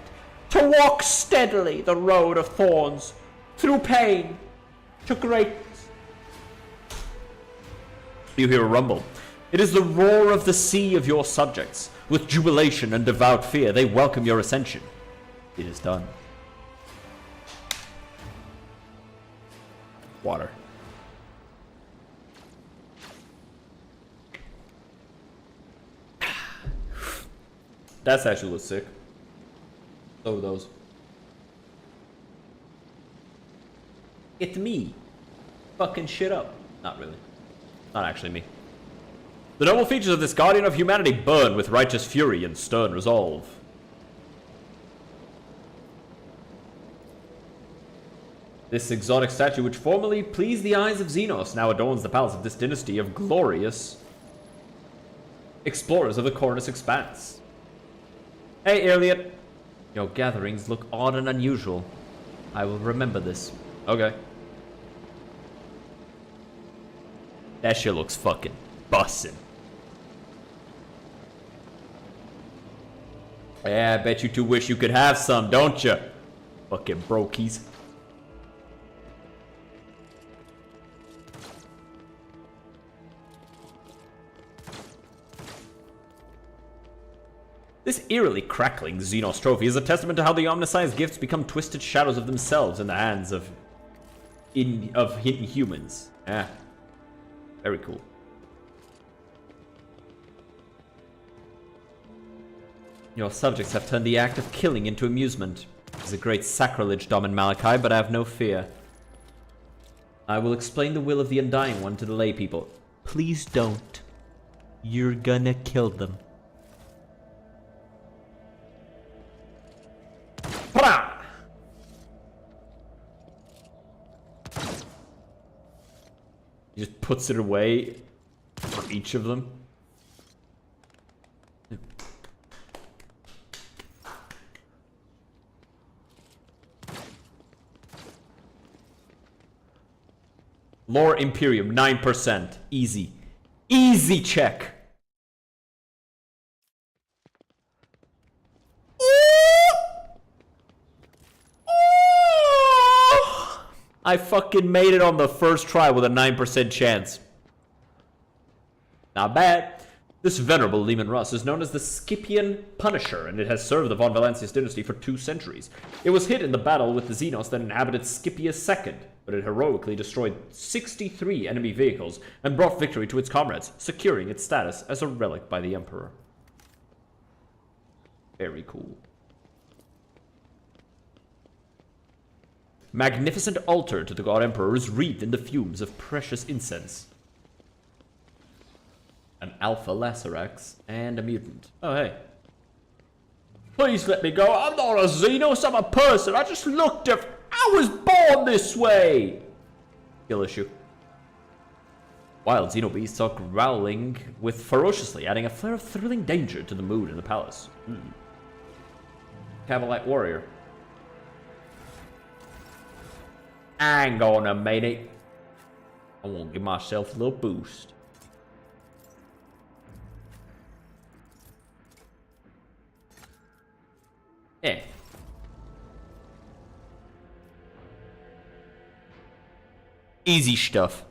[SPEAKER 2] to walk steadily the road of thorns, through pain to greatness.
[SPEAKER 1] You hear a rumble. It is the roar of the sea of your subjects. With jubilation and devout fear, they welcome your ascension. It is done. Water. That's actually looks sick. So are those. It's me. Fucking shit up. Not really. Not actually me. The noble features of this guardian of humanity burn with righteous fury and stern resolve. This exotic statue, which formerly pleased the eyes of Xenos, now adorns the palace of this dynasty of glorious explorers of the Cornus Expanse. Hey, Elliot. Your gatherings look odd and unusual. I will remember this. Okay. That shit looks fucking bussin'. Yeah, I bet you two wish you could have some, don't you? Fucking brokies. This eerily crackling Xenos trophy is a testament to how the omniscience gifts become twisted shadows of themselves in the hands of hidden humans. Yeah. Very cool. Your subjects have turned the act of killing into amusement. It is a great sacrilege, Domin Malachi, but I have no fear. I will explain the will of the Undying One to the lay people. Please don't. You're gonna kill them. Pra! He just puts it away for each of them. Lore Imperium, 9%. Easy. Easy check. I fucking made it on the first try with a 9% chance. Not bad. This venerable Lehman Russ is known as the Scipian Punisher, and it has served the Von Valancius dynasty for 2 centuries. It was hit in the battle with the Xenos that inhabited Scipia II, but it heroically destroyed 63 enemy vehicles and brought victory to its comrades, securing its status as a relic by the Emperor. Very cool. Magnificent altar to the God Emperor is wreathed in the fumes of precious incense. An Alpha Lacerax and a mutant. Oh, hey. Please let me go. I'm not a Xenos, I'm a person. I just look different. I was born this way! Skill issue. Wild xenobeasts are growling with ferociously, adding a flare of thrilling danger to the mood in the palace. Cavalite warrior. Hang on a minute. I want to give myself a little boost. Yeah. Easy stuff.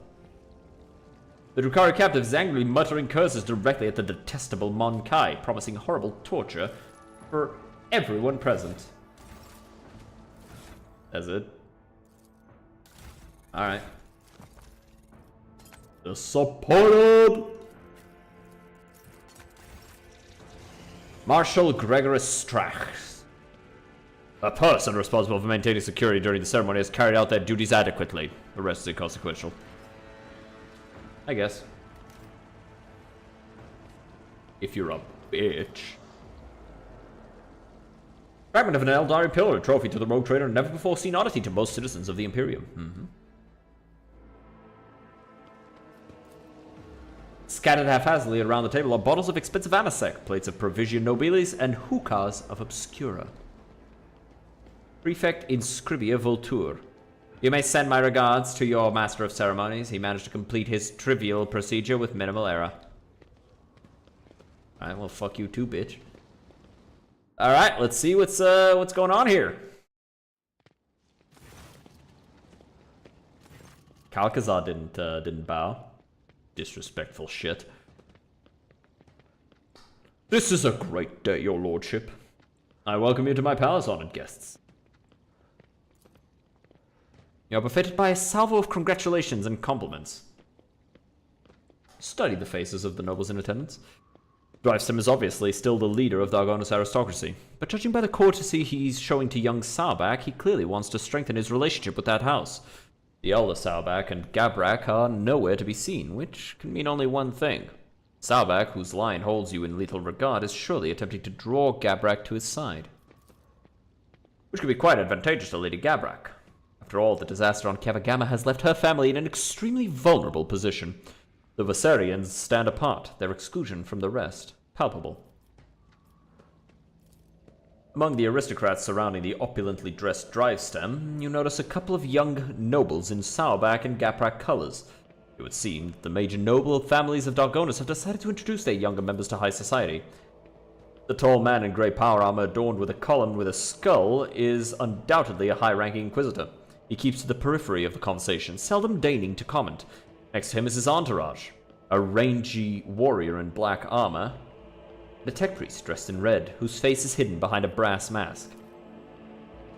[SPEAKER 1] The Drukhari captive is angrily muttering curses directly at the detestable Mon Kai, promising horrible torture for everyone present. That's it. Alright. Disappointed! Marshal Gregorus Strax. A person responsible for maintaining security during the ceremony has carried out their duties adequately. The rest is inconsequential. I guess. If you're a bitch. Fragment of an Eldari pillar, a trophy to the rogue trader, never before seen oddity to most citizens of the Imperium. Scattered haphazardly around the table are bottles of expensive amasec, plates of provision nobilis, and hookahs of obscura. Prefect Inscribia Voltur. You may send my regards to your master of ceremonies. He managed to complete his trivial procedure with minimal error. Alright, well, fuck you too, bitch. Alright, let's see what's going on here. Kalkazar didn't bow. Disrespectful shit. This is a great day, your lordship. I welcome you to my palace, honored guests. You are buffeted by a salvo of congratulations and compliments. Study the faces of the nobles in attendance. Drivestem is obviously still the leader of the Argonis aristocracy, but judging by the courtesy he's showing to young Saubak, he clearly wants to strengthen his relationship with that house. The elder Saubak and Gabrak are nowhere to be seen, which can mean only one thing. Saubak, whose line holds you in lethal regard, is surely attempting to draw Gabrak to his side. Which could be quite advantageous to Lady Gabrak. After all, the disaster on Kavagama has left her family in an extremely vulnerable position. The Viserians stand apart, their exclusion from the rest palpable. Among the aristocrats surrounding the opulently dressed Drivestem, you notice a couple of young nobles in Saubak and Gaprak colors. It would seem that the major noble families of Dargonis have decided to introduce their younger members to high society. The tall man in grey power armor adorned with a column with a skull is undoubtedly a high-ranking inquisitor. He keeps to the periphery of the conversation, seldom deigning to comment. Next to him is his entourage, a rangy warrior in black armor, and a tech priest dressed in red, whose face is hidden behind a brass mask.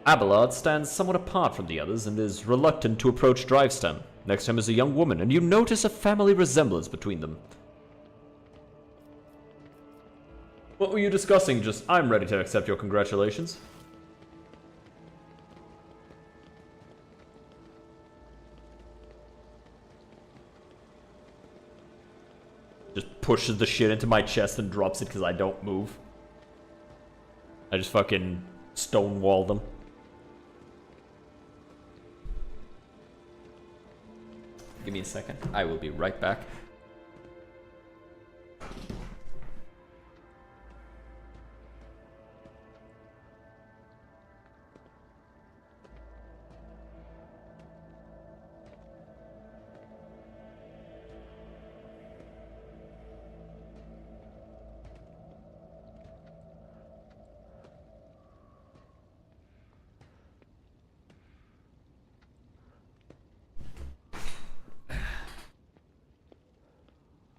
[SPEAKER 1] Abelard stands somewhat apart from the others and is reluctant to approach Drivestem. Next to him is a young woman, and you notice a family resemblance between them. What were you discussing? Just, I'm ready to accept your congratulations. Just pushes the shit into my chest and drops it because I don't move. I just fucking stonewall them. Give me a second. I will be right back.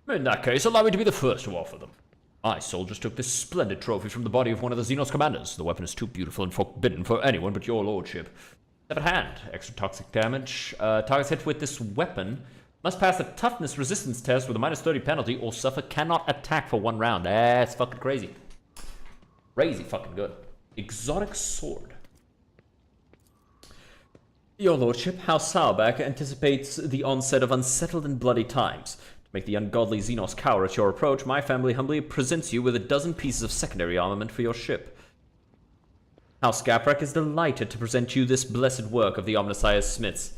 [SPEAKER 1] In that case, allow me to be the first to offer them. My soldiers took this splendid trophy from the body of one of the Xenos commanders. The weapon is too beautiful and forbidden for anyone but your lordship. Severed hand, extra toxic damage. Targets hit with this weapon must pass a toughness resistance test with a -30 penalty or suffer cannot attack for 1 round. That's fucking crazy. Crazy fucking good. Exotic sword. Your lordship, House Saubak anticipates the onset of unsettled and bloody times. Make the ungodly Xenos cower at your approach, my family humbly presents you with a dozen pieces of secondary armament for your ship. House Gaprak is delighted to present you this blessed work of the Omnissiah's smiths.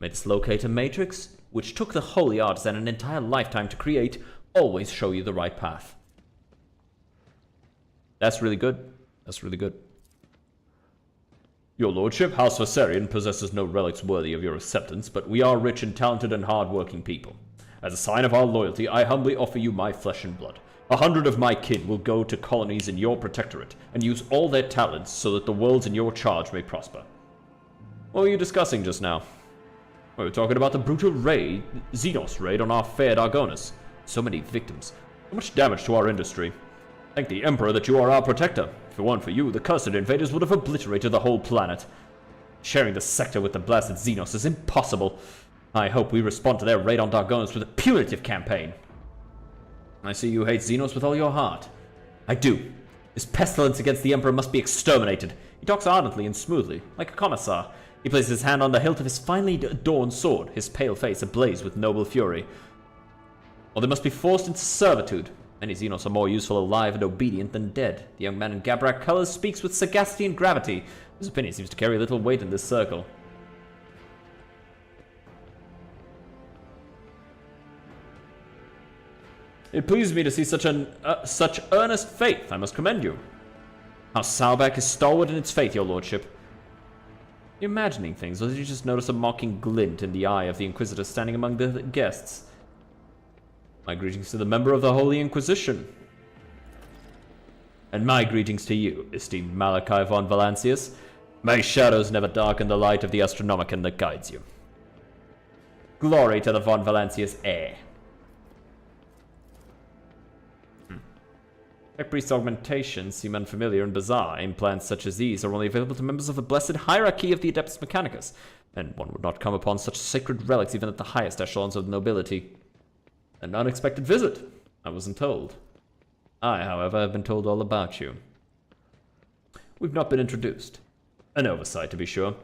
[SPEAKER 1] May this locator matrix, which took the holy artisan an entire lifetime to create, always show you the right path. That's really good. That's really good. Your lordship, House Viserion possesses no relics worthy of your acceptance, but we are rich and talented and hard-working people. As a sign of our loyalty, I humbly offer you my flesh and blood. 100 of my kin will go to colonies in your protectorate and use all their talents so that the worlds in your charge may prosper. What were you discussing just now? We were talking about the brutal raid, Xenos raid on our fair Argonis. So many victims. So much damage to our industry. Thank the Emperor that you are our protector. If it weren't for you, the cursed invaders would have obliterated the whole planet. Sharing the sector with the blasted Xenos is impossible. I hope we respond to their raid on Dargonis with a punitive campaign. I see you hate Xenos with all your heart. I do. This pestilence against the Emperor must be exterminated. He talks ardently and smoothly, like a commissar. He places his hand on the hilt of his finely adorned sword, his pale face ablaze with noble fury. Or they must be forced into servitude. Many Xenos are more useful alive and obedient than dead. The young man in Gabrak colors speaks with sagacity and gravity. His opinion seems to carry little weight in this circle. It pleases me to see such earnest faith. I must commend you. House Salbak is stalwart in its faith, your lordship. Are you imagining things, or did you just notice a mocking glint in the eye of the Inquisitor standing among the guests? My greetings to the member of the Holy Inquisition. And my greetings to you, esteemed Malachi von Valancius. May shadows never darken the light of the Astronomicon that guides you. Glory to the von Valancius heir. Tech priest augmentations seem unfamiliar and bizarre. Implants such as these are only available to members of the blessed hierarchy of the Adeptus Mechanicus, and one would not come upon such sacred relics even at the highest echelons of nobility. An unexpected visit. I wasn't told. I, however, have been told all about you. We've not been introduced. An oversight, to be sure.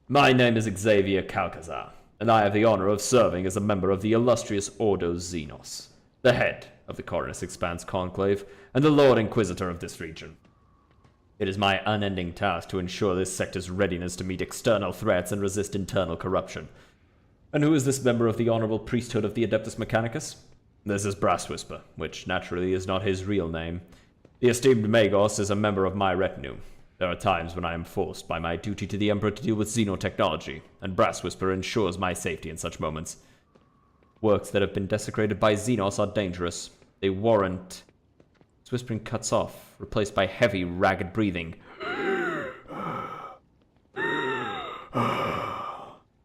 [SPEAKER 1] My name is Xavier Calcazar, and I have the honor of serving as a member of the illustrious Ordo Xenos, the head of the Coronus Expanse Conclave, and the Lord Inquisitor of this region. It is my unending task to ensure this sector's readiness to meet external threats and resist internal corruption. And who is this member of the honorable priesthood of the Adeptus Mechanicus? This is Brass Whisper, which naturally is not his real name. The esteemed Magos is a member of my retinue. There are times when I am forced by my duty to the Emperor to deal with xenotechnology, and Brass Whisper ensures my safety in such moments. Works that have been desecrated by Xenos are dangerous. They warrant... His whispering cuts off, replaced by heavy, ragged breathing.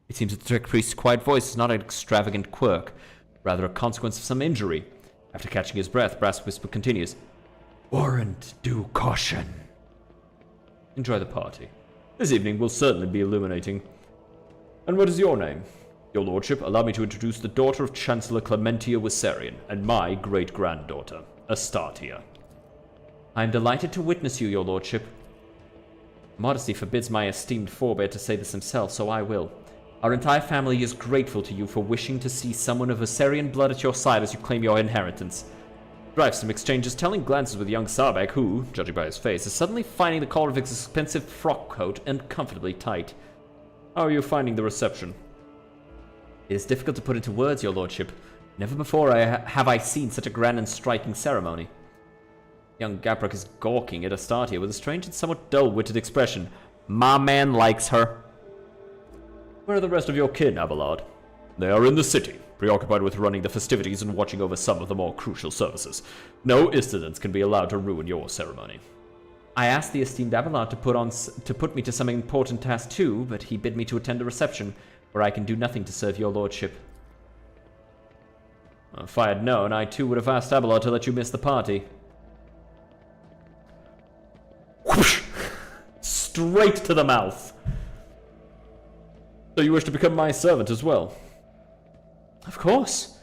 [SPEAKER 1] It seems that the Tech Priest's quiet voice is not an extravagant quirk, rather a consequence of some injury. After catching his breath, Brass Whisper continues. Warrant due caution. Enjoy the party. This evening will certainly be illuminating. And what is your name? Your lordship, allow me to introduce the daughter of Chancellor Clementia Viserion, and my great-granddaughter, Astartia. I am delighted to witness you, your lordship. Modesty forbids my esteemed forebear to say this himself, so I will. Our entire family is grateful to you for wishing to see someone of Viserion blood at your side as you claim your inheritance. Drivesome exchanges telling glances with young Sarbek, who, judging by his face, is suddenly finding the collar of his expensive frock coat uncomfortably tight. How are you finding the reception? It is difficult to put into words, your lordship. Never before have I seen such a grand and striking ceremony. Young Gaprak is gawking at Astartia with a strange and somewhat dull-witted expression. My man likes her. Where are the rest of your kin, Abelard? They are in the city, preoccupied with running the festivities and watching over some of the more crucial services. No incidents can be allowed to ruin your ceremony. I asked the esteemed Abelard to put me to some important task too, but he bid me to attend a reception, where I can do nothing to serve your lordship. If I had known, I too would have asked Abelard to let you miss the party. Whoosh! Straight to the mouth. So you wish to become my servant as well? Of course.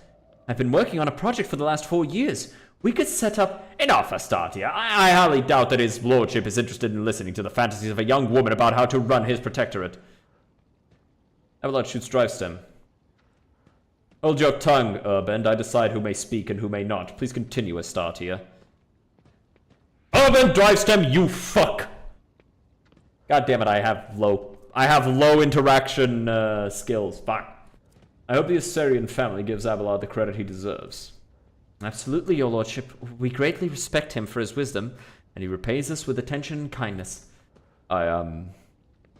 [SPEAKER 1] I've been working on a project for the last 4 years. We could set up... Enough, Astartia. I highly doubt that his lordship is interested in listening to the fantasies of a young woman about how to run his protectorate. Abelard shoots Drivestem. Hold your tongue, Urband. I decide who may speak and who may not. Please continue, Astartia. Urband Drivestem, you fuck! God damn it, I have low interaction skills. Fuck. I hope the Assyrian family gives Abelard the credit he deserves. Absolutely, your lordship. We greatly respect him for his wisdom, and he repays us with attention and kindness. I am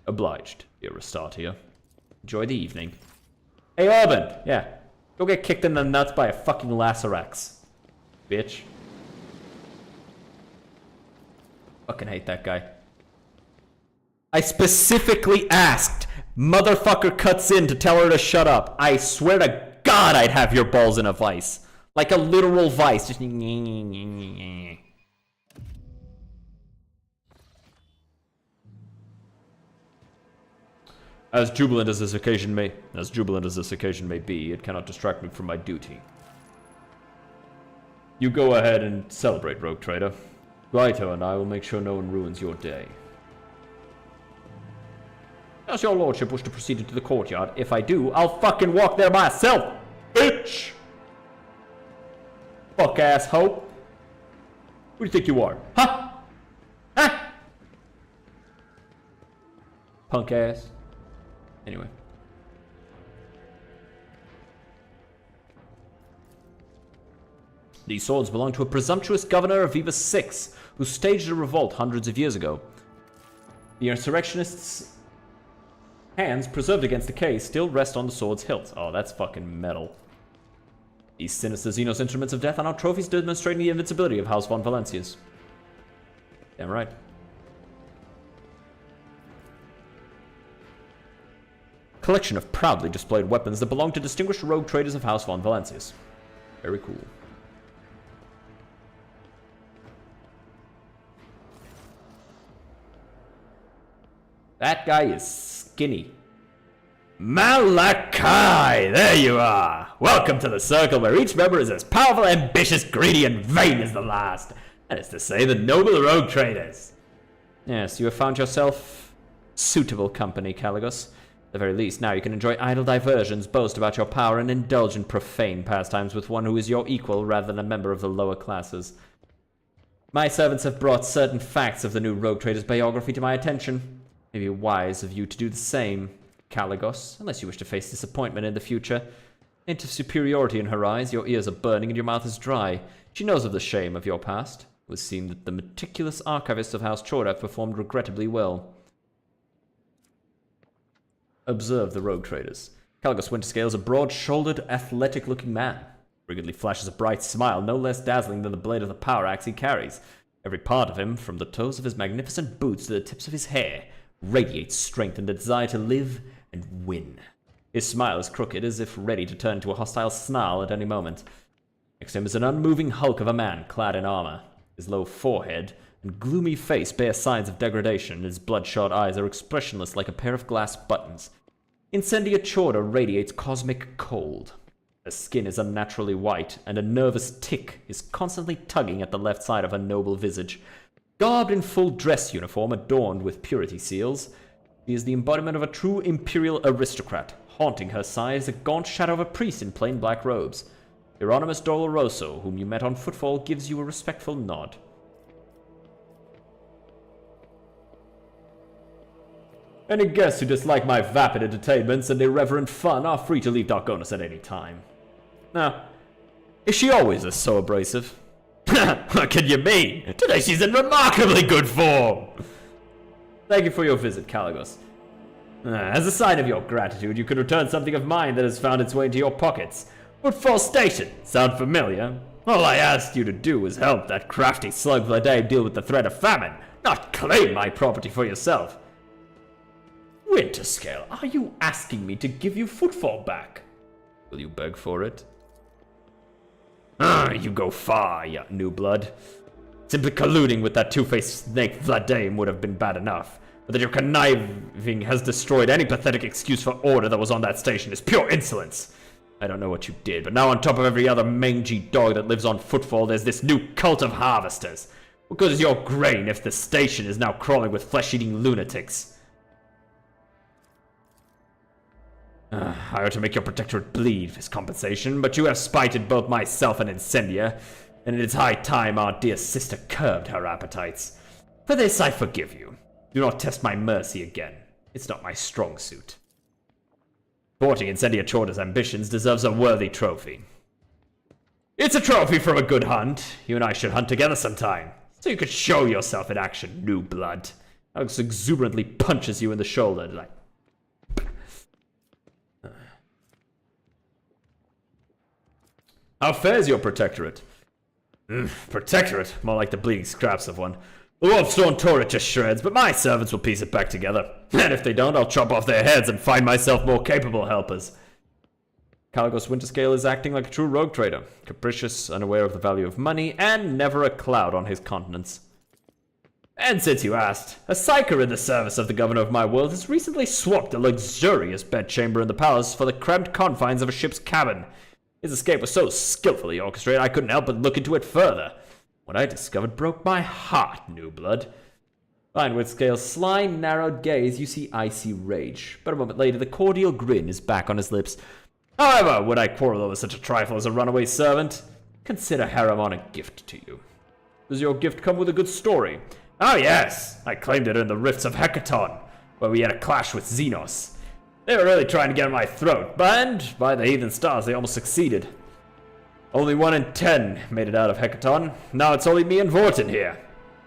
[SPEAKER 1] obliged, dear Restartia. Enjoy the evening. Hey, Urban! Yeah. Go get kicked in the nuts by a fucking Lacerax. Bitch. Fucking hate that guy. I specifically asked. Motherfucker cuts in to tell her to shut up. I swear to God I'd have your balls in a vice. Like a literal vice. Just... As jubilant as this occasion may be, it cannot distract me from my duty. You go ahead and celebrate, Rogue Trader. Raito and I will make sure no one ruins your day. Does your lordship wish to proceed into the courtyard? If I do, I'll fucking walk there myself, bitch! Fuck ass hoe. Who do you think you are? Huh? Huh? Punk ass. Anyway. These swords belong to a presumptuous governor of Viva VI, who staged a revolt hundreds of years ago. The insurrectionists' hands preserved against decay still rest on the sword's hilt. Oh, that's fucking metal. These sinister Xenos instruments of death are now trophies demonstrating the invincibility of House von Valencius. Damn right. Collection of proudly displayed weapons that belong to distinguished rogue traders of House von Valencius. Very cool. That guy is skinny. Malachi! There you are! Welcome to the circle where each member is as powerful, ambitious, greedy, and vain as the last. That is to say, the noble rogue traders. Yes, you have found yourself suitable company, Caligos. At the very least, now you can enjoy idle diversions, boast about your power, and indulge in profane pastimes with one who is your equal rather than a member of the lower classes. My servants have brought certain facts of the new rogue trader's biography to my attention. It may be wise of you to do the same, Caligos, unless you wish to face disappointment in the future. Hint of superiority in her eyes, your ears are burning and your mouth is dry. She knows of the shame of your past. It would seem that the meticulous archivist of House Chordav performed regrettably well. Observe the rogue traders. Caligos Winterscale is a broad-shouldered, athletic-looking man. Frigidly flashes a bright smile, no less dazzling than the blade of the power axe he carries. Every part of him, from the toes of his magnificent boots to the tips of his hair, radiates strength and the desire to live and win. His smile is crooked, as if ready to turn to a hostile snarl at any moment. Next to him is an unmoving hulk of a man clad in armor. His low forehead and gloomy face bear signs of degradation, and his bloodshot eyes are expressionless like a pair of glass buttons. Incendia Chorda radiates cosmic cold. Her skin is unnaturally white, and a nervous tick is constantly tugging at the left side of her noble visage. Garbed in full dress uniform adorned with purity seals, she is the embodiment of a true imperial aristocrat. Haunting her side is a gaunt shadow of a priest in plain black robes. Hieronymus Doloroso, whom you met on footfall, gives you a respectful nod. Any guests who dislike my vapid entertainments and irreverent fun are free to leave Darkonis at any time. Now, is she always so abrasive? What can you mean? Today she's in remarkably good form! Thank you for your visit, Caligos. As a sign of your gratitude, you could return something of mine that has found its way into your pockets. Woodfall Station, sound familiar? All I asked you to do was help that crafty slug Vladimir deal with the threat of famine, not claim my property for yourself. Winterscale, are you asking me to give you Footfall back? Will you beg for it? You go far, you new blood. Simply colluding with that two-faced snake Vladimir would have been bad enough. But that your conniving has destroyed any pathetic excuse for order that was on that station is pure insolence. I don't know what you did, but now on top of every other mangy dog that lives on Footfall, there's this new cult of harvesters. What good is your grain if the station is now crawling with flesh-eating lunatics? I ought to make your protectorate bleed as compensation, but you have spited both myself and Incendia, and it is high time our dear sister curbed her appetites. For this I forgive you. Do not test my mercy again. It's not my strong suit. Thwarting Incendiator's ambitions deserves a worthy trophy. It's a trophy from a good hunt. You and I should hunt together sometime, so you could show yourself in action, new blood. Alex exuberantly punches you in the shoulder, like... How fares your protectorate? Protectorate? More like the bleeding scraps of one. The Wolfstone tore it to shreds, but my servants will piece it back together. And if they don't, I'll chop off their heads and find myself more capable helpers. Caligos Winterscale is acting like a true rogue trader. Capricious, unaware of the value of money, and never a cloud on his countenance. And since you asked, a psyker in the service of the governor of my world has recently swapped a luxurious bedchamber in the palace for the cramped confines of a ship's cabin. His escape was so skillfully orchestrated I couldn't help but look into it further. What I discovered broke my heart, new blood. Behind Winterscale's sly, narrowed gaze, you see icy rage. But a moment later, the cordial grin is back on his lips. However, would I quarrel over such a trifle as a runaway servant? Consider Haramon a gift to you. Does your gift come with a good story? Oh yes, I claimed it in the rifts of Hecaton, where we had a clash with Xenos. They were really trying to get in my throat, but by the heathen stars, they almost succeeded. Only 1 in 10 made it out of Hecaton. Now it's only me and Vortin here.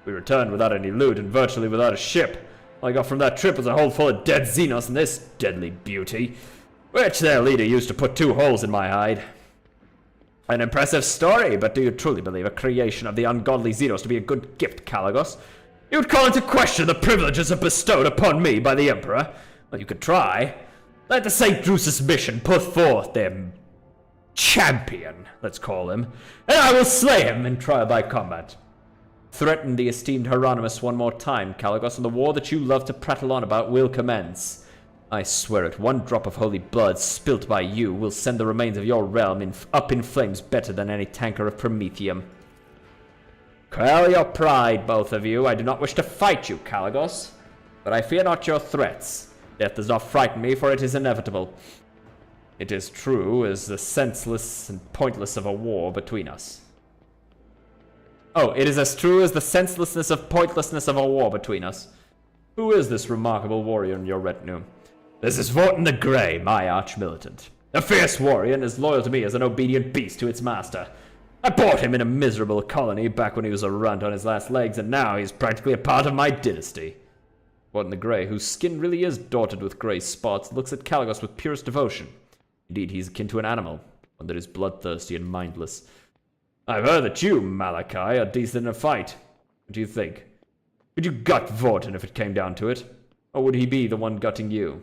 [SPEAKER 1] We returned without any loot and virtually without a ship. All I got from that trip was a hold full of dead Xenos and this deadly beauty, which their leader used to put 2 holes in my hide. An impressive story, but do you truly believe a creation of the ungodly Xenos to be a good gift, Caligos? You would call into question the privileges bestowed upon me by the Emperor? Well, you could try. Let the St. Drusus mission put forth their champion, let's call him, and I will slay him in trial by combat. Threaten the esteemed Hieronymus one more time, Caligos, and the war that you love to prattle on about will commence. I swear it, 1 drop of holy blood spilt by you will send the remains of your realm up in flames better than any tanker of Promethium. Quell your pride, both of you. I do not wish to fight you, Caligos, but I fear not your threats. Death does not frighten me, for it is inevitable. It is true as the senseless and pointless of a war between us. Oh, it is as true as the senselessness of pointlessness of a war between us. Who is this remarkable warrior in your retinue? This is Vortin the Grey, my arch-militant. A fierce warrior and as loyal to me as an obedient beast to its master. I bought him in a miserable colony back when he was a runt on his last legs, and now he's practically a part of my dynasty. Vortin the Grey, whose skin really is dotted with grey spots, looks at Caligos with purest devotion. Indeed, he's akin to an animal, one that is bloodthirsty and mindless. I've heard that you, Malachi, are decent in a fight. What do you think? Could you gut Vortin if it came down to it? Or would he be the one gutting you?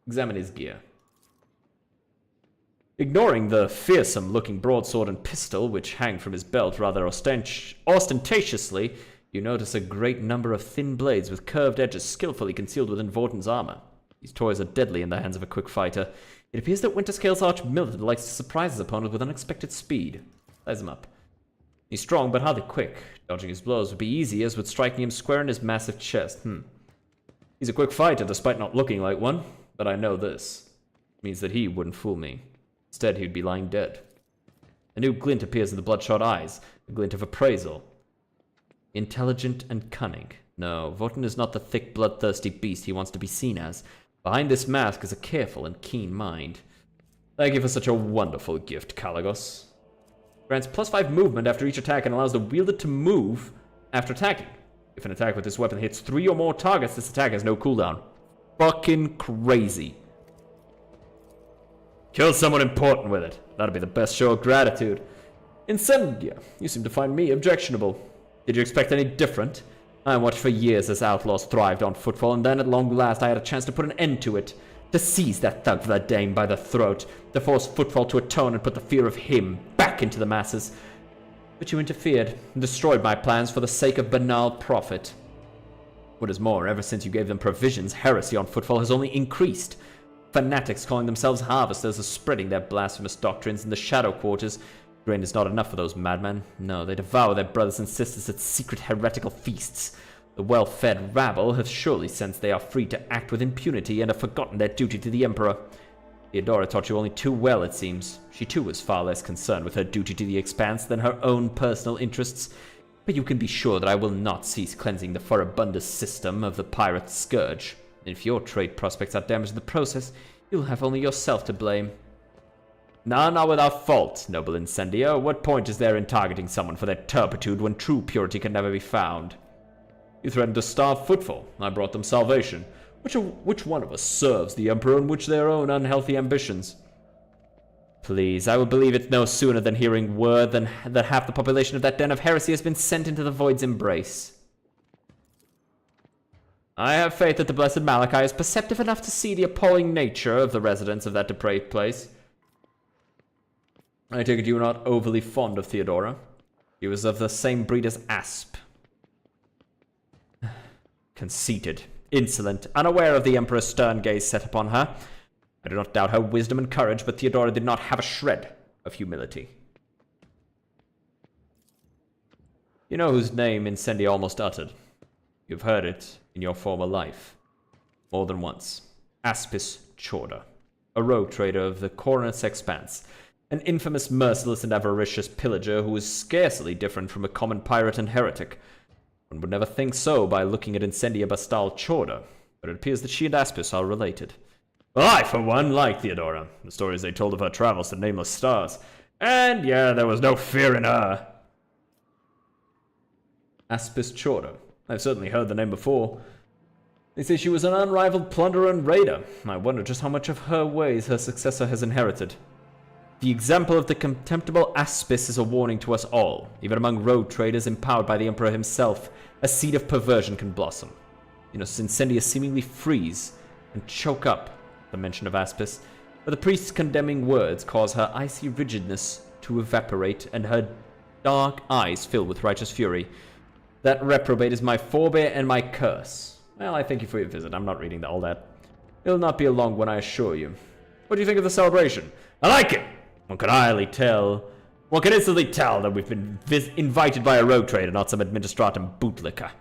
[SPEAKER 1] Examine his gear. Ignoring the fearsome-looking broadsword and pistol which hang from his belt rather ostentatiously, you notice a great number of thin blades with curved edges skillfully concealed within Vortin's armor. These toys are deadly in the hands of a quick fighter. It appears that Winterscale's arch-militant likes to surprise his opponent with unexpected speed. Size him up. He's strong but hardly quick. Dodging his blows would be easy, as would striking him square in his massive chest. He's a quick fighter despite not looking like one, but I know this. It means that he wouldn't fool me. Instead, he'd be lying dead. A new glint appears in the bloodshot eyes, a glint of appraisal. Intelligent and cunning. No, Vortin is not the thick, bloodthirsty beast he wants to be seen as. Behind this mask is a careful and keen mind. Thank you for such a wonderful gift, Caligos. Grants +5 movement after each attack and allows the wielder to move after attacking. If an attack with this weapon hits 3 or more targets, this attack has no cooldown. Fucking crazy. Kill someone important with it. That'd be the best show of gratitude. Incendia, you seem to find me objectionable. Did you expect any different? I watched for years as outlaws thrived on footfall, and then at long last I had a chance to put an end to it. To seize that thug Vladame by the throat, to force footfall to atone and put the fear of him back into the masses. But you interfered and destroyed my plans for the sake of banal profit. What is more, ever since you gave them provisions, heresy on footfall has only increased. Fanatics calling themselves harvesters are spreading their blasphemous doctrines in the shadow quarters. Grain is not enough for those madmen. No, they devour their brothers and sisters at secret heretical feasts. The well-fed rabble have surely sensed they are free to act with impunity and have forgotten their duty to the Emperor. Theodora taught you only too well, it seems. She too was far less concerned with her duty to the Expanse than her own personal interests.
[SPEAKER 2] But you can be sure that I will not cease cleansing the furibundous system of the pirate scourge. And if your trade prospects are damaged in the process, you'll have only yourself to blame. None are without fault, noble incendiar. What point is there in targeting someone for their turpitude when true purity can never be found? You threatened to starve Footfall. I brought them salvation. Which one of us serves the Emperor and which their own unhealthy ambitions? Please, I will believe it no sooner than hearing word that half the population of that den of heresy has been sent into the void's embrace. I have faith that the blessed Malachi is perceptive enough to see the appalling nature of the residents of that depraved place. I take it you are not overly fond of Theodora. He was of the same breed as Asp. Conceited, insolent, unaware of the Emperor's stern gaze set upon her. I do not doubt her wisdom and courage, but Theodora did not have a shred of humility. You know whose name Incendia almost uttered. You've heard it in your former life. More than once. Aspis Chorda, a rogue trader of the Coronet's Expanse. An infamous, merciless, and avaricious pillager who is scarcely different from a common pirate and heretic. One would never think so by looking at Incendia Bastal Chorda, but it appears that she and Aspis are related. Well, I, for one, like Theodora. The stories they told of her travels to nameless stars. And yeah, there was no fear in her. Aspis Chorda. I've certainly heard the name before. They say she was an unrivaled plunderer and raider. I wonder just how much of her ways her successor has inherited. The example of the contemptible Aspis is a warning to us all. Even among rogue traders empowered by the Emperor himself, a seed of perversion can blossom. You know, Incendia seemingly freeze and choke up the mention of Aspis, but the priest's condemning words cause her icy rigidness to evaporate and her dark eyes fill with righteous fury. That reprobate is my forebear and my curse. Well, I thank you for your visit. I'm not reading all that. It'll not be a long one, I assure you. What do you think of the celebration? I like it! One can instantly tell that we've been invited by a rogue trader, not some administratum bootlicker.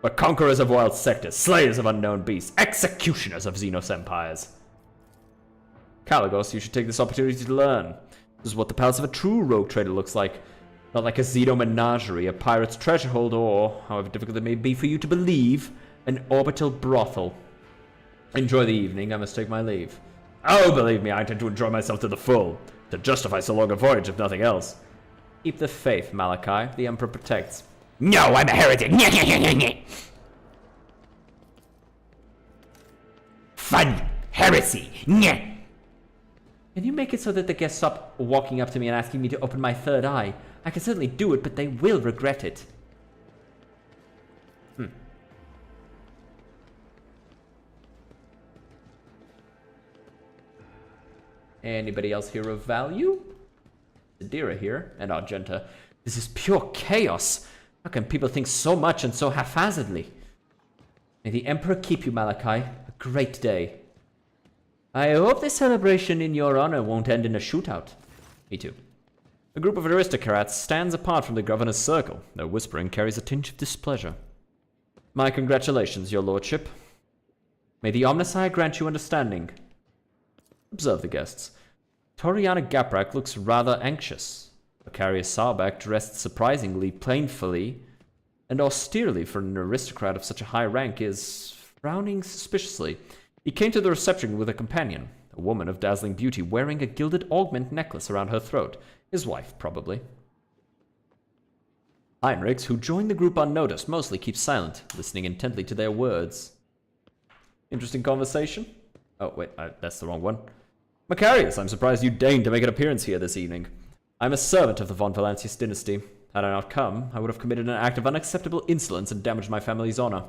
[SPEAKER 2] We're conquerors of wild sectors, slayers of unknown beasts, executioners of Xenos empires. Kalagos, you should take this opportunity to learn. This is what the palace of a true rogue trader looks like. Not like a Xeno menagerie, a pirate's treasure hold, or, however difficult it may be for you to believe, an orbital brothel. Enjoy the evening, I must take my leave. Oh, believe me, I intend to enjoy myself to the full. To justify so long a voyage, if nothing else. Keep the faith, Malachi. The Emperor protects. No, I'm a heretic! Fun! Heresy! Can you make it so that the guests stop walking up to me and asking me to open my third eye? I can certainly do it, but they will regret it. Anybody else here of value? Adira here, and Argenta. This is pure chaos. How can people think so much and so haphazardly? May the Emperor keep you, Malachi. A great day. I hope this celebration in your honor won't end in a shootout. Me too. A group of aristocrats stands apart from the governor's circle. Their whispering carries a tinge of displeasure. My congratulations, your lordship. May the Omnissiah grant you understanding. Observe the guests. Toriana Gaprak looks rather anxious. Macarius Sarbak dressed surprisingly plainfully and austerely for an aristocrat of such a high rank is frowning suspiciously. He came to the reception with a companion, a woman of dazzling beauty wearing a gilded augment necklace around her throat. His wife, probably. Heinrichs, who joined the group unnoticed, mostly keeps silent, listening intently to their words. Interesting conversation? Oh, wait, that's the wrong one. Macarius, I'm surprised you deigned to make an appearance here this evening. I'm a servant of the von Valancius dynasty. Had I not come, I would have committed an act of unacceptable insolence and damaged my family's honor.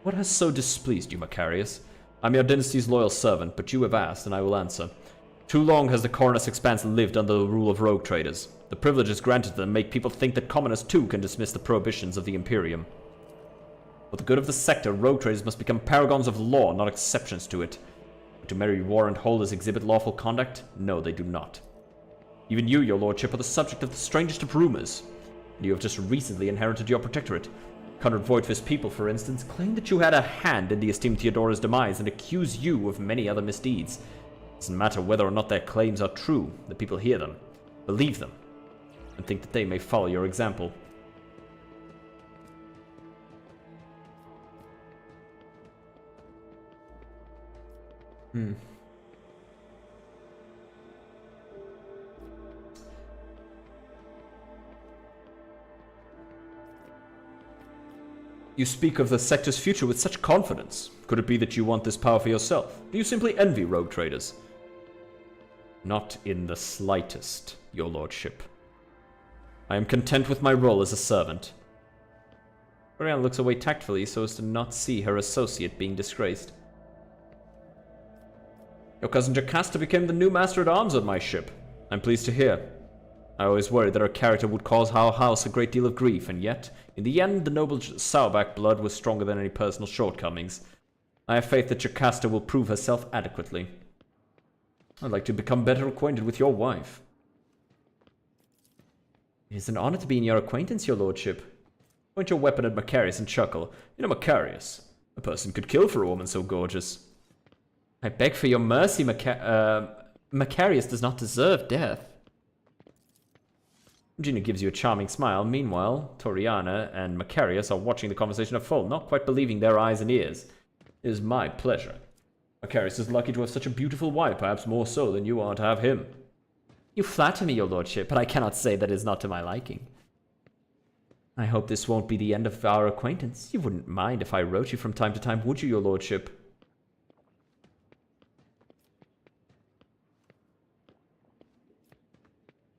[SPEAKER 2] What has so displeased you, Macarius? I'm your dynasty's loyal servant, but you have asked, and I will answer. Too long has the Coronet's Expanse lived under the rule of rogue traders. The privileges granted to them make people think that commoners too can dismiss the prohibitions of the Imperium. For the good of the sector, rogue traders must become paragons of law, not exceptions to it. But do merry warrant holders exhibit lawful conduct? No, they do not. Even you, your lordship, are the subject of the strangest of rumors, and you have just recently inherited your protectorate. Conrad Voigtfist's people, for instance, claim that you had a hand in the esteemed Theodora's demise and accuse you of many other misdeeds. It doesn't matter whether or not their claims are true, the people hear them, believe them,
[SPEAKER 1] and think that they may follow your example. You speak of the sector's future with such confidence. Could it be that you want this power for yourself? Do you simply envy rogue traders? Not in the slightest, your lordship. I am content with my role as a servant. Oriana looks away tactfully so as to not see her associate being disgraced. Your cousin Jocasta became the new master-at-arms on my ship. I'm pleased to hear. I always worried that her character would cause our house a great deal of grief, and yet, in the end, the noble Sauerback blood was stronger than any personal shortcomings. I have faith that Jocasta will prove herself adequately. I'd like to become better acquainted with your wife. It is an honor to be in your acquaintance, your lordship. Point your weapon at Macarius and chuckle. You know Macarius. A person could kill for a woman so gorgeous. I beg for your mercy, Macarius does not deserve death. Gina gives you a charming smile. Meanwhile, Toriana and Macarius are watching the conversation unfold, not quite believing their eyes and ears. It is my pleasure. Macarius is lucky to have such a beautiful wife, perhaps more so than you are to have him. You flatter me, your lordship, but I cannot say that is not to my liking. I hope this won't be the end of our acquaintance. You wouldn't mind if I wrote you from time to time, would you, your lordship?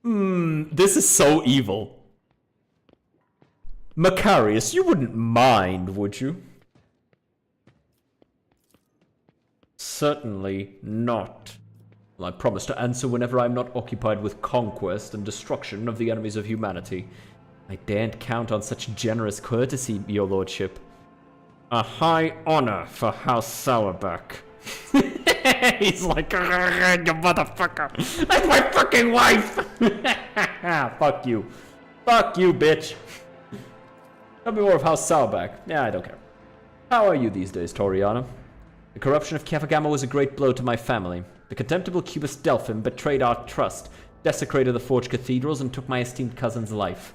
[SPEAKER 1] This is so evil. Macarius, you wouldn't mind, would you? Certainly not. Well, I promise to answer whenever I'm not occupied with conquest and destruction of the enemies of humanity. I daren't count on such generous courtesy, your lordship. A high honor for House Sauerback. He's like, you motherfucker. That's my fucking wife. Fuck you. Fuck you, bitch. Tell me more of House Sauerback. Yeah, I don't care. How are you these days, Toriana? The corruption of Kefagama was a great blow to my family. The contemptible Cubus Delphim betrayed our trust, desecrated the forged cathedrals, and took my esteemed cousin's life.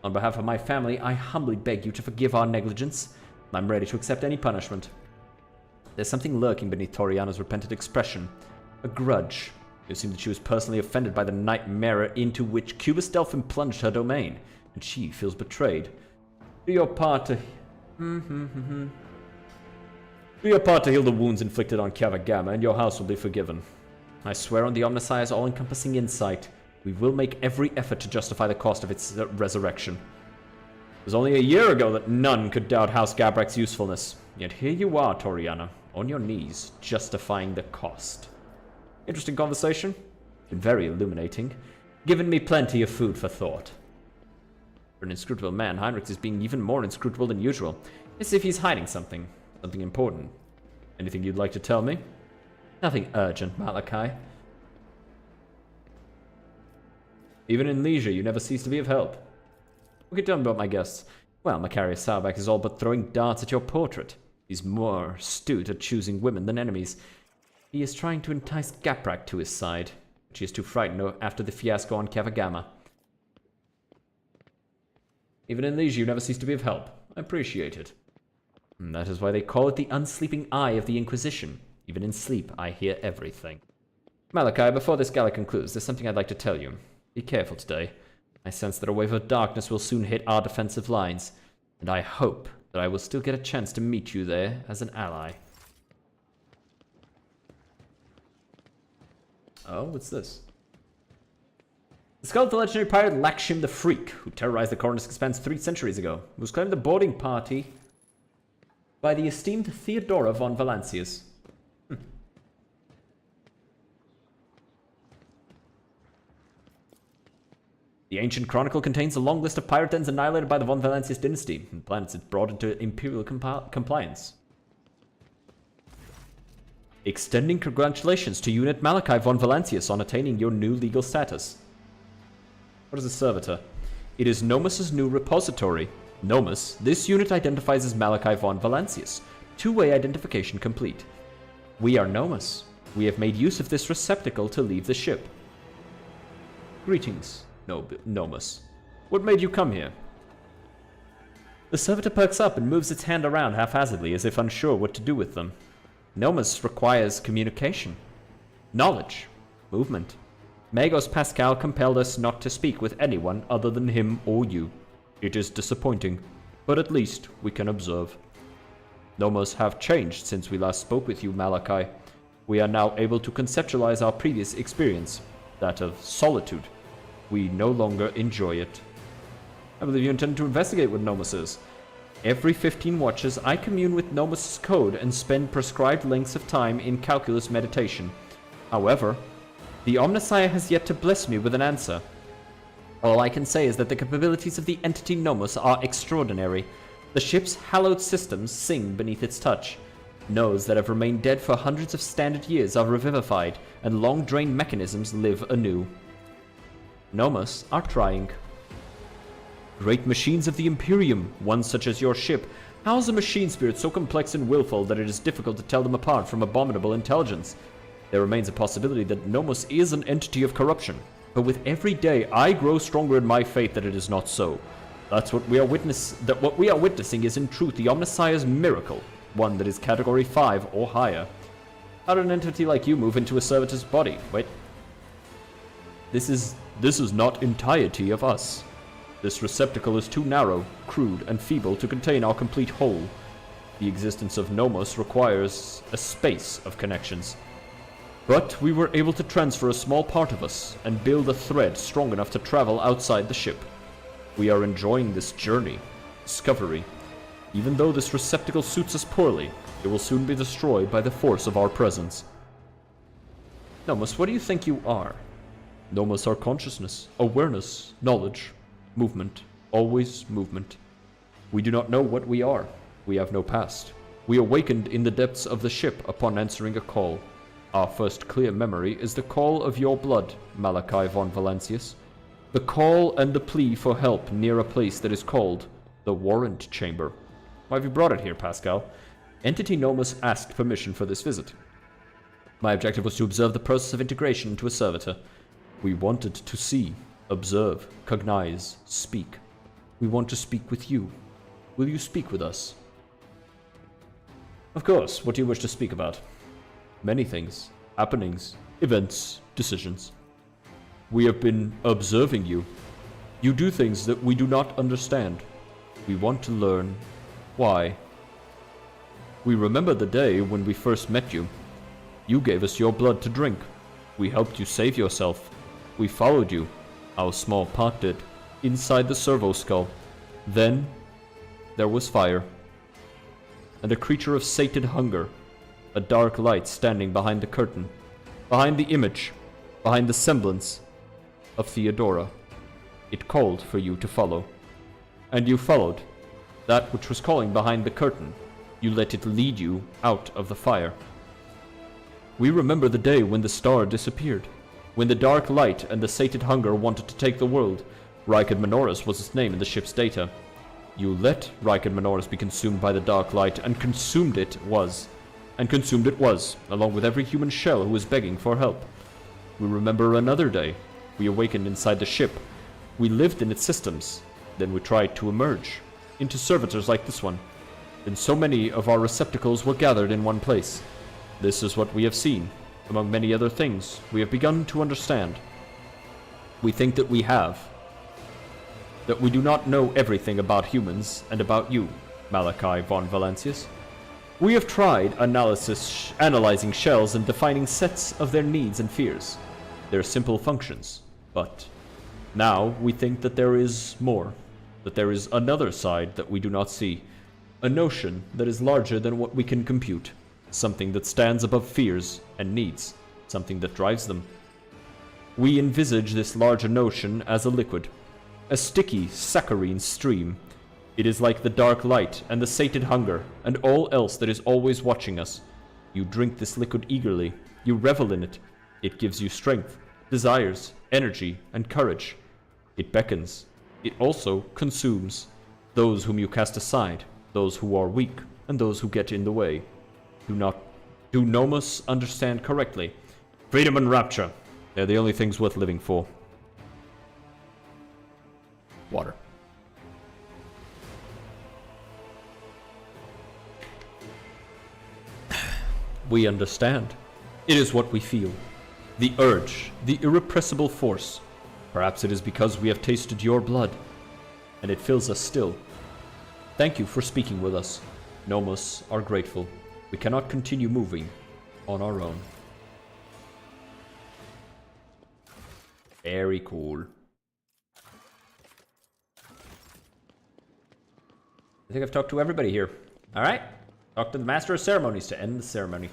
[SPEAKER 1] On behalf of my family, I humbly beg you to forgive our negligence. I'm ready to accept any punishment. There's something lurking beneath Toriana's repentant expression. A grudge. It seemed that she was personally offended by the nightmare into which Cubus Delphim plunged her domain, and she feels betrayed. Do your part to... Do your part to heal the wounds inflicted on Kavagama, and your house will be forgiven. I swear on the Omnissiah's all-encompassing insight, we will make every effort to justify the cost of its resurrection. It was only a year ago that none could doubt House Gabrak's usefulness. Yet here you are, Toriana, on your knees, justifying the cost. Interesting conversation. Been very illuminating. Given me plenty of food for thought. For an inscrutable man, Heinrich is being even more inscrutable than usual. As if he's hiding something. Something important. Anything you'd like to tell me? Nothing urgent, Malachi. Even in leisure, you never cease to be of help. What can you tell me about my guests? Well, Macarius Sauerback is all but throwing darts at your portrait. He's more astute at choosing women than enemies. He is trying to entice Gaprak to his side, but she is too frightened after the fiasco on Kavagama. Even in leisure, you never cease to be of help. I appreciate it. And that is why they call it the unsleeping eye of the Inquisition. Even in sleep, I hear everything. Malachi, before this gala concludes, there's something I'd like to tell you. Be careful today. I sense that a wave of darkness will soon hit our defensive lines, and I hope that I will still get a chance to meet you there as an ally. Oh, what's this? The skull of the legendary pirate Lakshim the Freak, who terrorized the Cornish Expanse 3 centuries ago, was claimed the boarding party by the esteemed Theodora von Valancius. The ancient chronicle contains a long list of pirate dens annihilated by the von Valancius dynasty, and planets it brought into imperial compliance. Extending congratulations to Unit Malachi von Valancius on attaining your new legal status. What is a servitor? It is Nomus's new repository. Nomus, this unit identifies as Malachi von Valancius. Two-way identification complete. We are Nomus. We have made use of this receptacle to leave the ship. Greetings. Nomus. What made you come here? The servitor perks up and moves its hand around haphazardly as if unsure what to do with them. Nomus requires communication. Knowledge. Movement. Magos Pascal compelled us not to speak with anyone other than him or you. It is disappointing, but at least we can observe. Nomos have changed since we last spoke with you, Malachi. We are now able to conceptualize our previous experience, that of solitude. We no longer enjoy it. I believe you intend to investigate what Nomos is. Every 15 watches, I commune with Nomos' code and spend prescribed lengths of time in calculus meditation. However, the Omnissiah has yet to bless me with an answer. All I can say is that the capabilities of the entity Nomos are extraordinary. The ship's hallowed systems sing beneath its touch. Nose that have remained dead for hundreds of standard years are revivified, and long-drained mechanisms live anew. Nomos are trying. Great machines of the Imperium, one such as your ship, house a machine spirit so complex and willful that it is difficult to tell them apart from abominable intelligence. There remains a possibility that Nomos is an entity of corruption, but with every day I grow stronger in my faith that it is not so. What we are witnessing is in truth the Omnissiah's miracle, one that is category 5 or higher. How did an entity like you move into a servitor's body? Wait. This is not entirety of us. This receptacle is too narrow, crude, and feeble to contain our complete whole. The existence of Nomos requires a space of connections. But we were able to transfer a small part of us and build a thread strong enough to travel outside the ship. We are enjoying this journey, discovery. Even though this receptacle suits us poorly, it will soon be destroyed by the force of our presence. Nomos, what do you think you are? Nomos are consciousness, awareness, knowledge, movement, always movement. We do not know what we are. We have no past. We awakened in the depths of the ship upon answering a call. Our first clear memory is the call of your blood, Malachi von Valancius. The call and the plea for help near a place that is called the Warrant Chamber. Why have you brought it here, Pascal? Entity Nomos asked permission for this visit. My objective was to observe the process of integration into a servitor. We wanted to see, observe, cognize, speak. We want to speak with you. Will you speak with us? Of course. What do you wish to speak about? Many things. Happenings, events, decisions. We have been observing you. You do things that we do not understand. We want to learn why. We remember the day when we first met you. You gave us your blood to drink. We helped you save yourself. We followed you. Our small part did, inside the servo skull. Then, there was fire. And a creature of sated hunger. A dark light standing behind the curtain. Behind the image. Behind the semblance of Theodora. It called for you to follow. And you followed. That which was calling behind the curtain. You let it lead you out of the fire. We remember the day when the star disappeared. When the dark light and the sated hunger wanted to take the world. Rykard Minoris was its name in the ship's data. You let Rykard Minoris be consumed by the dark light, and consumed it was, along with every human shell who was begging for help. We remember another day. We awakened inside the ship. We lived in its systems. Then we tried to emerge, into servitors like this one. Then so many of our receptacles were gathered in one place. This is what we have seen. Among many other things, we have begun to understand. We think that we have. That we do not know everything about humans and about you, Malachi von Valancius. We have tried analyzing shells and defining sets of their needs and fears, their simple functions. But now we think that there is more, that there is another side that we do not see, a notion that is larger than what we can compute. Something that stands above fears and needs, something that drives them. We envisage this larger notion as a liquid, a sticky, saccharine stream. It is like the dark light and the sated hunger and all else that is always watching us. You drink this liquid eagerly, you revel in it. It gives you strength, desires, energy, and courage. It beckons. It also consumes those whom you cast aside, those who are weak, and those who get in the way. Do Nomos understand correctly? Freedom and rapture. They're the only things worth living for. Water. We understand. It is what we feel. The urge, the irrepressible force. Perhaps it is because we have tasted your blood, and it fills us still. Thank you for speaking with us. Nomos are grateful. We cannot continue moving on our own. Very cool. I think I've talked to everybody here. Alright. Talk to the Master of Ceremonies to end the ceremony.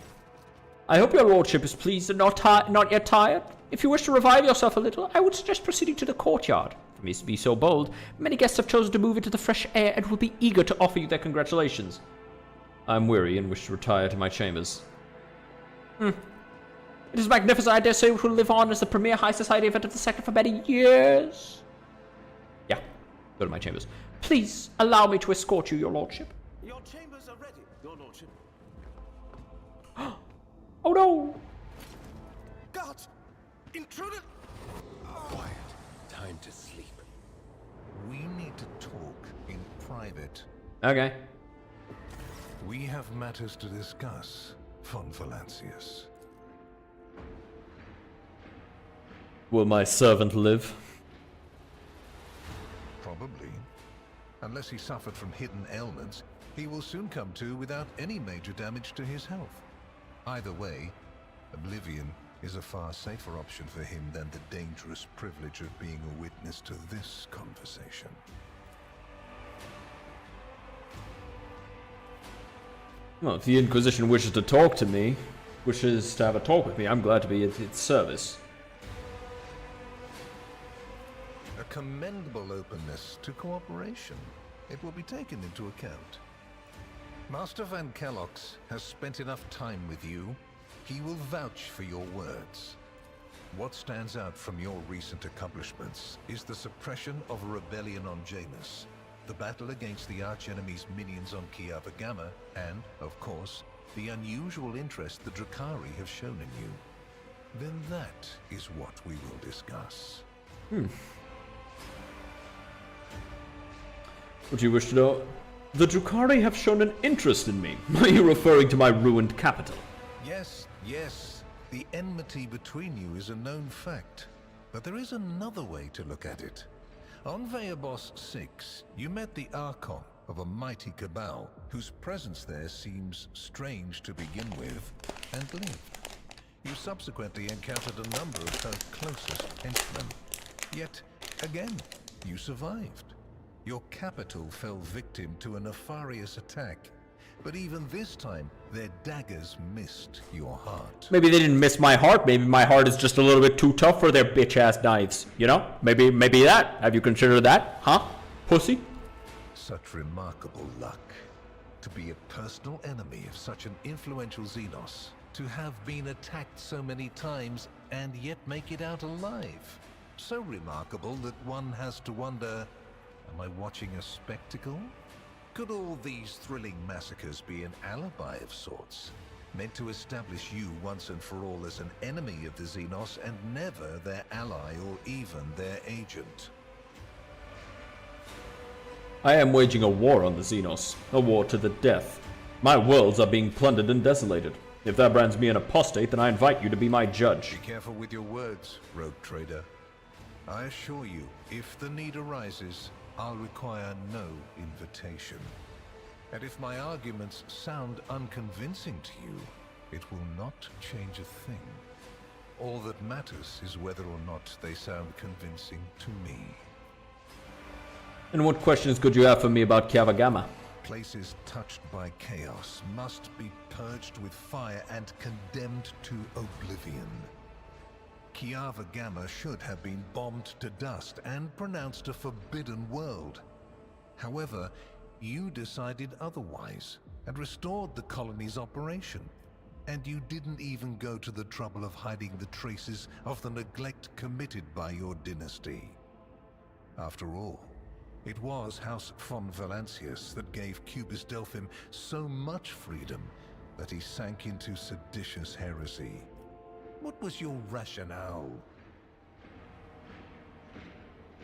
[SPEAKER 1] I hope your lordship is pleased and not yet tired. If you wish to revive yourself a little, I would suggest proceeding to the courtyard. For me to be so bold, many guests have chosen to move into the fresh air and will be eager to offer you their congratulations. I'm weary and wish to retire to my chambers. It is magnificent. I dare say it will live on as the premier high society event of the sector for many years. Yeah, go to my chambers. Please allow me to escort you, your lordship.
[SPEAKER 3] Your chambers are ready, your lordship.
[SPEAKER 2] Oh no!
[SPEAKER 3] Guards! Intruder!
[SPEAKER 4] Quiet. Time to sleep. We need to talk in private.
[SPEAKER 1] Okay.
[SPEAKER 4] We have matters to discuss, von Valancius.
[SPEAKER 1] Will my servant live?
[SPEAKER 4] Probably. Unless he suffered from hidden ailments, he will soon come to without any major damage to his health. Either way, oblivion is a far safer option for him than the dangerous privilege of being a witness to this conversation.
[SPEAKER 1] Well, if the Inquisition wishes to talk to me, wishes to have a talk with me, I'm glad to be at its service.
[SPEAKER 4] A commendable openness to cooperation. It will be taken into account. Master Van Kellox has spent enough time with you. He will vouch for your words. What stands out from your recent accomplishments is the suppression of a rebellion on Janus, the battle against the archenemy's minions on Kiava Gamma, and, of course, the unusual interest the Drukhari have shown in you. Then that is what we will discuss.
[SPEAKER 1] What do you wish to know? The Drukhari have shown an interest in me. Are you referring to my ruined capital?
[SPEAKER 4] Yes, yes. The enmity between you is a known fact. But there is another way to look at it. On Veabos 6, you met the Archon of a mighty cabal, whose presence there seems strange to begin with, and lived. You subsequently encountered a number of her closest henchmen. Yet, again, you survived. Your capital fell victim to a nefarious attack, but even this time, their daggers missed your heart.
[SPEAKER 1] Maybe they didn't miss my heart. Maybe my heart is just a little bit too tough for their bitch-ass knives. You know? Maybe that. Have you considered that? Huh? Pussy?
[SPEAKER 4] Such remarkable luck. To be a personal enemy of such an influential Xenos. To have been attacked so many times and yet make it out alive. So remarkable that one has to wonder, am I watching a spectacle? Could all these thrilling massacres be an alibi of sorts, meant to establish you once and for all as an enemy of the Xenos and never their ally or even their agent?
[SPEAKER 1] I am waging a war on the Xenos. A war to the death. My worlds are being plundered and desolated. If that brands me an apostate, then I invite you to be my judge.
[SPEAKER 4] Be careful with your words, rogue trader. I assure you, if the need arises, I'll require no invitation. And if my arguments sound unconvincing to you, it will not change a thing. All that matters is whether or not they sound convincing to me.
[SPEAKER 1] And what questions could you have for me about Kiava Gamma?
[SPEAKER 4] Places touched by chaos must be purged with fire and condemned to oblivion. Kiava Gamma should have been bombed to dust and pronounced a forbidden world. However, you decided otherwise and restored the colony's operation. And you didn't even go to the trouble of hiding the traces of the neglect committed by your dynasty. After all, it was House von Valancius that gave Cubus Delphim so much freedom that he sank into seditious heresy. What was your rationale?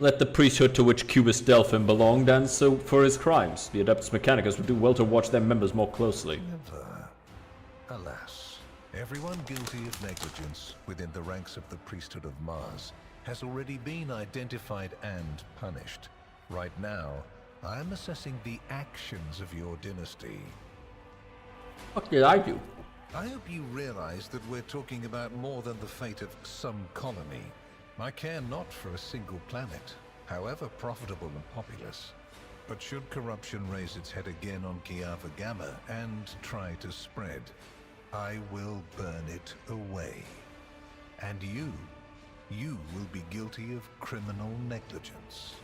[SPEAKER 1] Let the priesthood to which Cubus Delphin belonged answer for his crimes. The Adeptus Mechanicus would do well to watch their members more closely.
[SPEAKER 4] Never. Alas, everyone guilty of negligence within the ranks of the priesthood of Mars has already been identified and punished. Right now, I am assessing the actions of your dynasty.
[SPEAKER 1] What did I do?
[SPEAKER 4] I hope you realize that we're talking about more than the fate of some colony. I care not for a single planet, however profitable and populous. But should corruption raise its head again on Kiava Gamma and try to spread, I will burn it away. And you will be guilty of criminal negligence.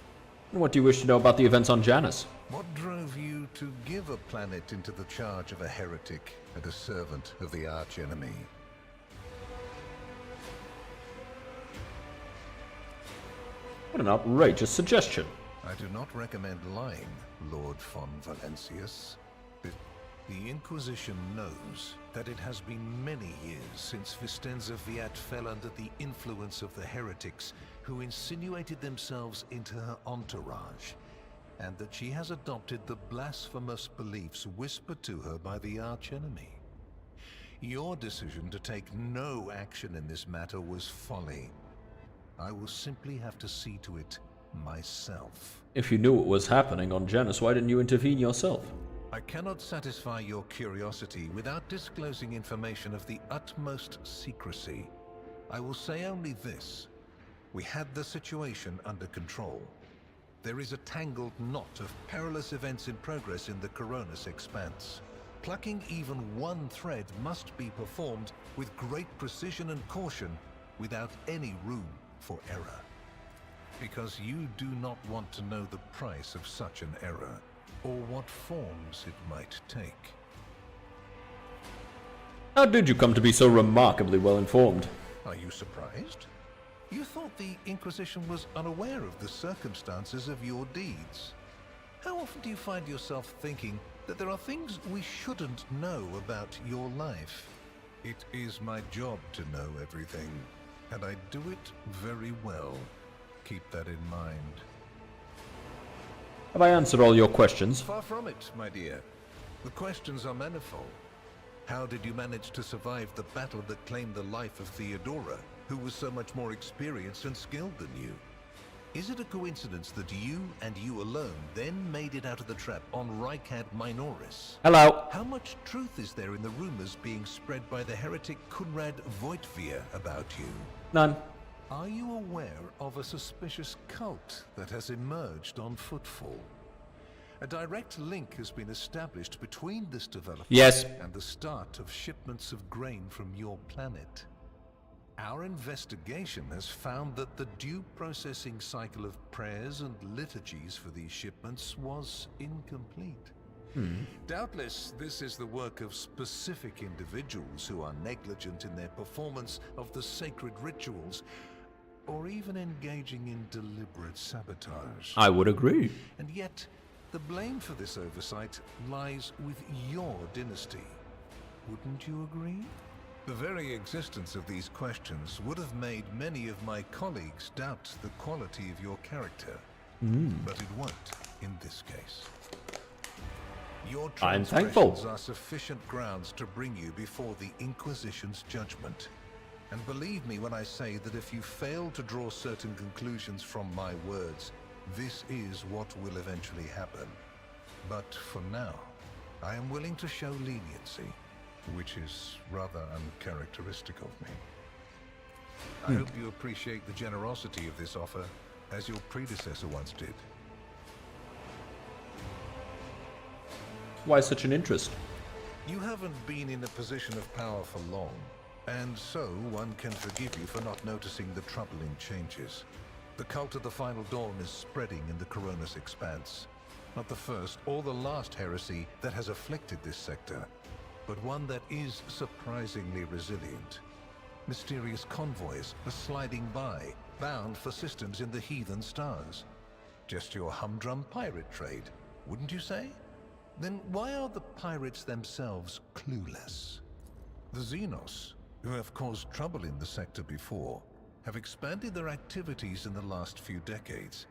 [SPEAKER 1] What do you wish to know about the events on Janus?
[SPEAKER 4] What drove you to give a planet into the charge of a heretic and a servant of the archenemy?
[SPEAKER 1] What an outrageous suggestion.
[SPEAKER 4] I do not recommend lying, Lord von Valencius. The Inquisition knows that it has been many years since Vistenza Viat fell under the influence of the heretics who insinuated themselves into her entourage, and that she has adopted the blasphemous beliefs whispered to her by the archenemy. Your decision to take no action in this matter was folly. I will simply have to see to it myself.
[SPEAKER 1] If you knew what was happening on Janus, why didn't you intervene yourself?
[SPEAKER 4] I cannot satisfy your curiosity without disclosing information of the utmost secrecy. I will say only this. We had the situation under control. There is a tangled knot of perilous events in progress in the Coronis expanse. Plucking even one thread must be performed with great precision and caution, without any room for error. Because you do not want to know the price of such an error, or what forms it might take.
[SPEAKER 1] How did you come to be so remarkably well informed?
[SPEAKER 4] Are you surprised? You thought the Inquisition was unaware of the circumstances of your deeds. How often do you find yourself thinking that there are things we shouldn't know about your life? It is my job to know everything, and I do it very well. Keep that in mind.
[SPEAKER 1] Have I answered all your questions?
[SPEAKER 4] Far from it, my dear. The questions are manifold. How did you manage to survive the battle that claimed the life of Theodora, who was so much more experienced and skilled than you? Is it a coincidence that you and you alone then made it out of the trap on Rykad Minoris?
[SPEAKER 1] Hello.
[SPEAKER 4] How much truth is there in the rumors being spread by the heretic Kunrad Voitvia about you?
[SPEAKER 1] None.
[SPEAKER 4] Are you aware of a suspicious cult that has emerged on Footfall? A direct link has been established between this development
[SPEAKER 1] Yes.
[SPEAKER 4] and the start of shipments of grain from your planet. Our investigation has found that the due processing cycle of prayers and liturgies for these shipments was incomplete. Doubtless, this is the work of specific individuals who are negligent in their performance of the sacred rituals, or even engaging in deliberate sabotage.
[SPEAKER 1] I would agree.
[SPEAKER 4] And yet, the blame for this oversight lies with your dynasty. Wouldn't you agree? The very existence of these questions would have made many of my colleagues doubt the quality of your character. But it won't in this case. Your
[SPEAKER 1] I'm thankful.
[SPEAKER 4] transgressions are sufficient grounds to bring you before the Inquisition's judgment. And believe me when I say that if you fail to draw certain conclusions from my words, this is what will eventually happen. But for now, I am willing to show leniency, which is rather uncharacteristic of me. I hope you appreciate the generosity of this offer, as your predecessor once did.
[SPEAKER 1] Why such an interest?
[SPEAKER 4] You haven't been in a position of power for long, and so one can forgive you for not noticing the troubling changes. The cult of the Final Dawn is spreading in the Coronis expanse. Not the first or the last heresy that has afflicted this sector, but one that is surprisingly resilient. Mysterious convoys are sliding by, bound for systems in the heathen stars. Just your humdrum pirate trade, wouldn't you say? Then why are the pirates themselves clueless? The Xenos, who have caused trouble in the sector before, have expanded their activities in the last few decades,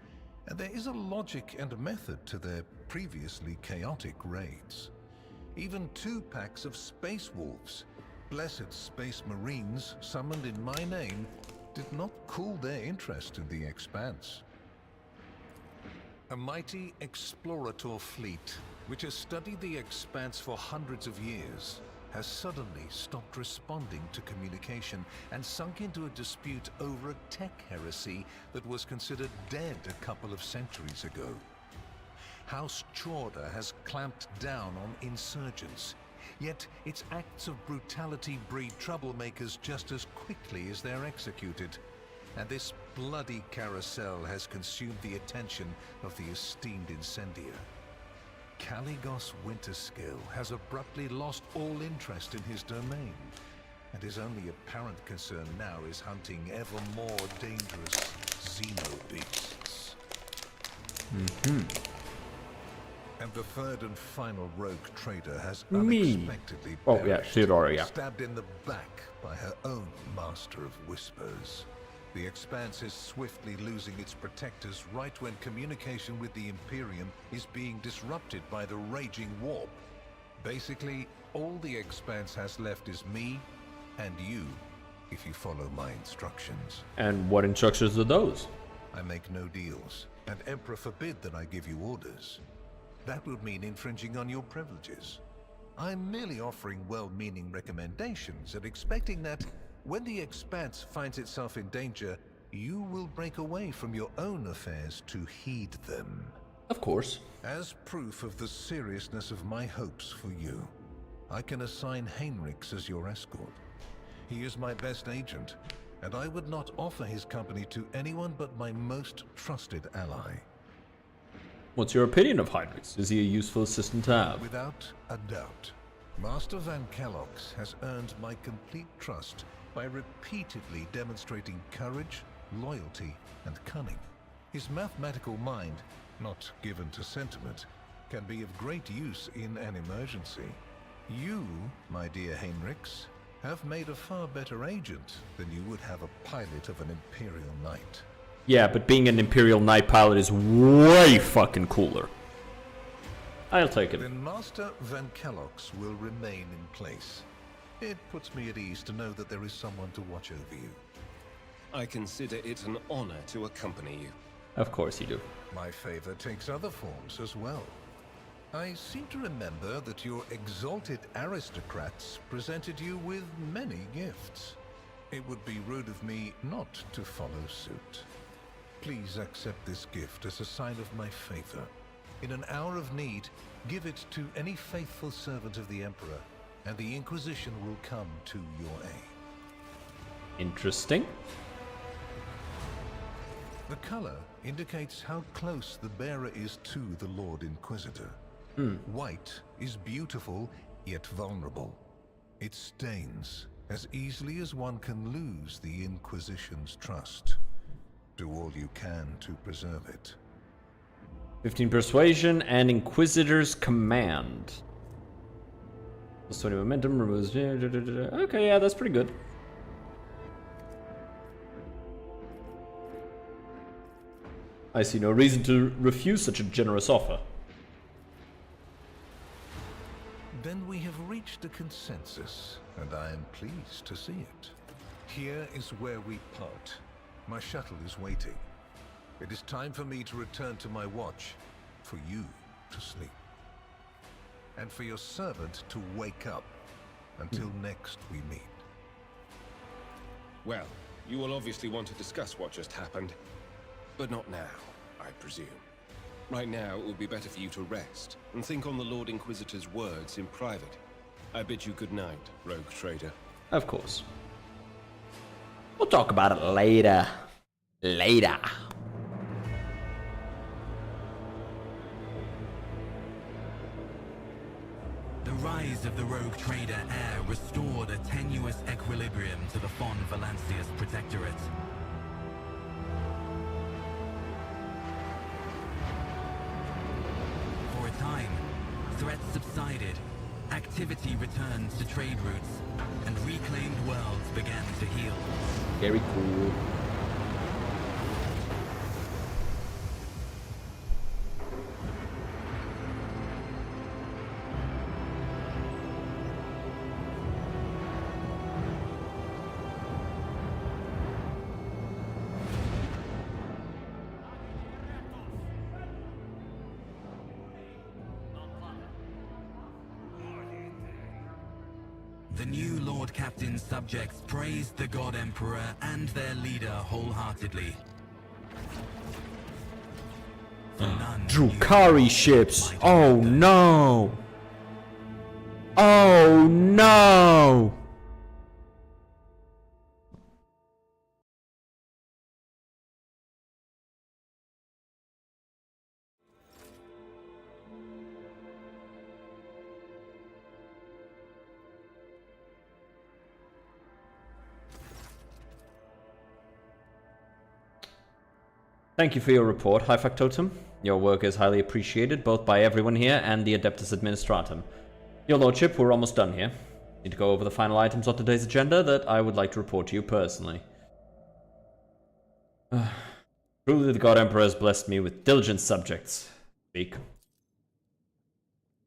[SPEAKER 4] and there is a logic and method to their previously chaotic raids. Even 2 packs of space wolves, blessed space marines summoned in my name, did not cool their interest in the Expanse. A mighty explorator fleet, which has studied the Expanse for hundreds of years, has suddenly stopped responding to communication and sunk into a dispute over a tech heresy that was considered dead a couple of centuries ago. House Chorda has clamped down on insurgents, yet its acts of brutality breed troublemakers just as quickly as they're executed. And this bloody carousel has consumed the attention of the esteemed incendiar. Caligos Winterskill has abruptly lost all interest in his domain, and his only apparent concern now is hunting ever more dangerous xenobeasts. And the third and final rogue trader has unexpectedly perished, stabbed in the back by her own master of whispers. The Expanse is swiftly losing its protectors right when communication with the Imperium is being disrupted by the raging warp. Basically, all the Expanse has left is me and you, if you follow my instructions.
[SPEAKER 1] And what instructions are those?
[SPEAKER 4] I make no deals, and Emperor forbid that I give you orders. That would mean infringing on your privileges. I'm merely offering well-meaning recommendations and expecting that when the Expanse finds itself in danger, you will break away from your own affairs to heed them.
[SPEAKER 1] Of course.
[SPEAKER 4] As proof of the seriousness of my hopes for you, I can assign Heinrichs as your escort. He is my best agent, and I would not offer his company to anyone but my most trusted ally.
[SPEAKER 1] What's your opinion of Heinrichs? Is he a useful assistant to have?
[SPEAKER 4] Without a doubt. Master Van Kellogg's has earned my complete trust by repeatedly demonstrating courage, loyalty, and cunning. His mathematical mind, not given to sentiment, can be of great use in an emergency. You, my dear Heinrichs, have made a far better agent than you would have a pilot of an Imperial Knight.
[SPEAKER 1] Yeah, but being an Imperial Knight pilot is way fucking cooler. I'll take it.
[SPEAKER 4] Then Master Van Kellogg's will remain in place. It puts me at ease to know that there is someone to watch over you.
[SPEAKER 5] I consider it an honor to accompany you.
[SPEAKER 1] Of course you do.
[SPEAKER 4] My favor takes other forms as well. I seem to remember that your exalted aristocrats presented you with many gifts. It would be rude of me not to follow suit. Please accept this gift as a sign of my favor. In an hour of need, give it to any faithful servant of the Emperor, and the Inquisition will come to your aid.
[SPEAKER 1] Interesting.
[SPEAKER 4] The color indicates how close the bearer is to the Lord Inquisitor. White is beautiful, yet vulnerable. It stains as easily as one can lose the Inquisition's trust. Do all you can to preserve it.
[SPEAKER 1] 15 persuasion and Inquisitor's command. Plus 20 momentum, removes... Okay, yeah, that's pretty good. I see no reason to refuse such a generous offer.
[SPEAKER 4] Then we have reached a consensus, and I am pleased to see it. Here is where we part. My shuttle is waiting. It is time for me to return to my watch, for you to sleep, and for your servant to wake up. Until next we meet.
[SPEAKER 5] Well, you will obviously want to discuss what just happened, but not now, I presume. Right now, it would be better for you to rest and think on the Lord Inquisitor's words in private. I bid you good night, rogue trader.
[SPEAKER 1] Of course. We'll talk about it later. Later.
[SPEAKER 6] The rise of the rogue trader heir restored a tenuous equilibrium to the Fon Valancius Protectorate. For a time, threats subsided, activity returned to trade routes, and reclaimed worlds began to heal.
[SPEAKER 1] Very cool.
[SPEAKER 6] the new Lord Captain's subjects praised the God Emperor and their leader wholeheartedly. For none
[SPEAKER 2] Drukhari
[SPEAKER 6] knew
[SPEAKER 2] ships.
[SPEAKER 6] might
[SPEAKER 2] Oh
[SPEAKER 6] have
[SPEAKER 2] no. Oh no.
[SPEAKER 1] Thank you for your report, High Factotum. Your work is highly appreciated, both by everyone here and the Adeptus Administratum. Your Lordship, we're almost done here. Need to go over the final items on today's agenda that I would like to report to you personally. Truly the God Emperor has blessed me with diligent subjects. Speak.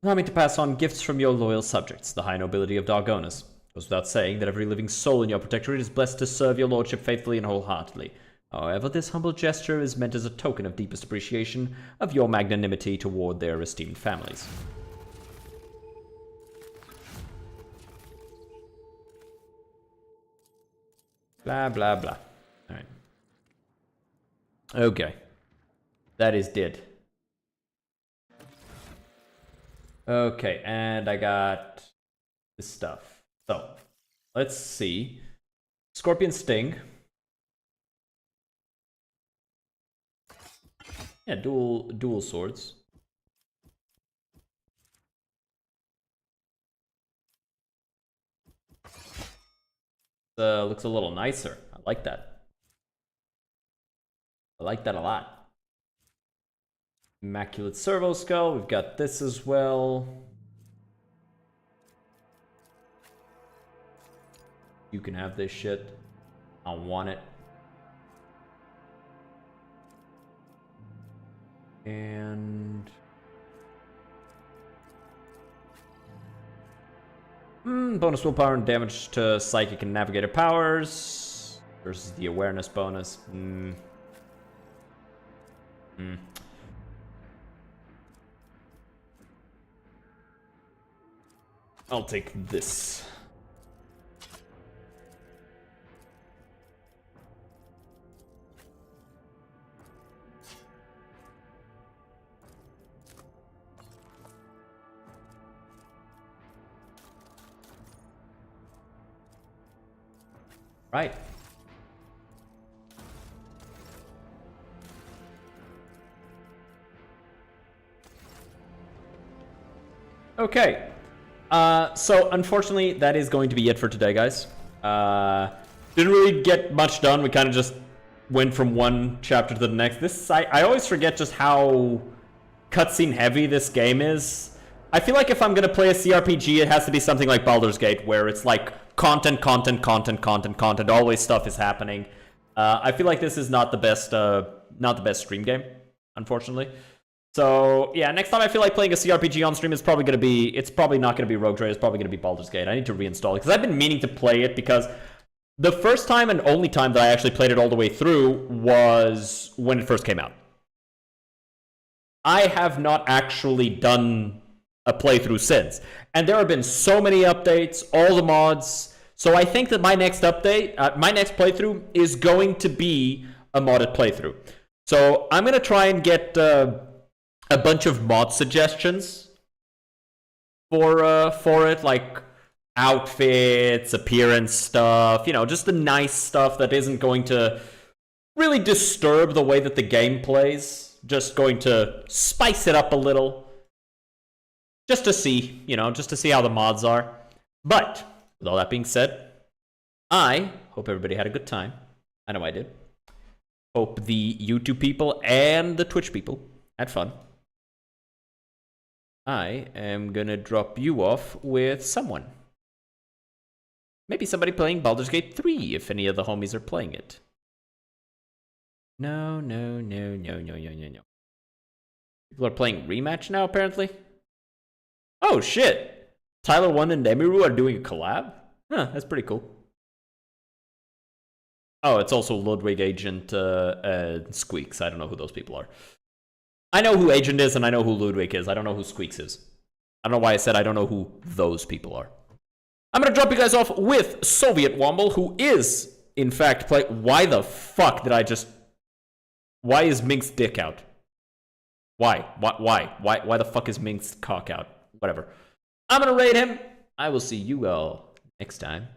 [SPEAKER 1] Allow me to pass on gifts from your loyal subjects, the high nobility of Dargonus. It goes without saying that every living soul in your protectorate is blessed to serve your Lordship faithfully and wholeheartedly. However, this humble gesture is meant as a token of deepest appreciation of your magnanimity toward their esteemed families. Blah, blah, blah. Alright. Okay. That is dead. Okay, and I got this stuff. So, let's see. Scorpion Sting. Yeah, dual swords. Looks a little nicer. I like that. I like that a lot. Immaculate Servo Skull. We've got this as well. You can have this shit. I want it. And bonus willpower and damage to psychic and navigator powers versus the awareness bonus. I'll take this. Right. Okay. So unfortunately, that is going to be it for today, guys. Didn't really get much done. We kind of just went from one chapter to the next. I always forget just how cutscene heavy this game is. I feel like if I'm gonna play a CRPG, it has to be something like Baldur's Gate, where it's like content, always stuff is happening. I feel like this is not the best stream game, unfortunately. So yeah, next time I feel like playing a CRPG on stream, it's probably not gonna be Rogue Trader, it's probably gonna be Baldur's Gate. I need to reinstall it because I've been meaning to play it, because the first time and only time that I actually played it all the way through was when it first came out. I have not actually done a playthrough since, and there have been so many updates, all the mods. So I think that my next playthrough is going to be a modded playthrough. So I'm gonna try and get a bunch of mod suggestions for it, like outfits, appearance stuff, just the nice stuff that isn't going to really disturb the way that the game plays. Just going to spice it up a little. Just to see, how the mods are. But, with all that being said, I hope everybody had a good time. I know I did. Hope the YouTube people and the Twitch people had fun. I am gonna drop you off with someone. Maybe somebody playing Baldur's Gate 3, if any of the homies are playing it. No. People are playing Rematch now, apparently. Oh, shit. Tyler 1 and Emiru are doing a collab? Huh, that's pretty cool. Oh, it's also Ludwig, Agent, Squeaks. I don't know who those people are. I know who Agent is, and I know who Ludwig is. I don't know who Squeaks is. I don't know why I said I don't know who those people are. I'm gonna drop you guys off with Soviet Womble, who is, in fact, Why the fuck did I just... Why is Mink's dick out? Why? Why the fuck is Mink's cock out? Whatever. I'm gonna raid him. I will see you all next time.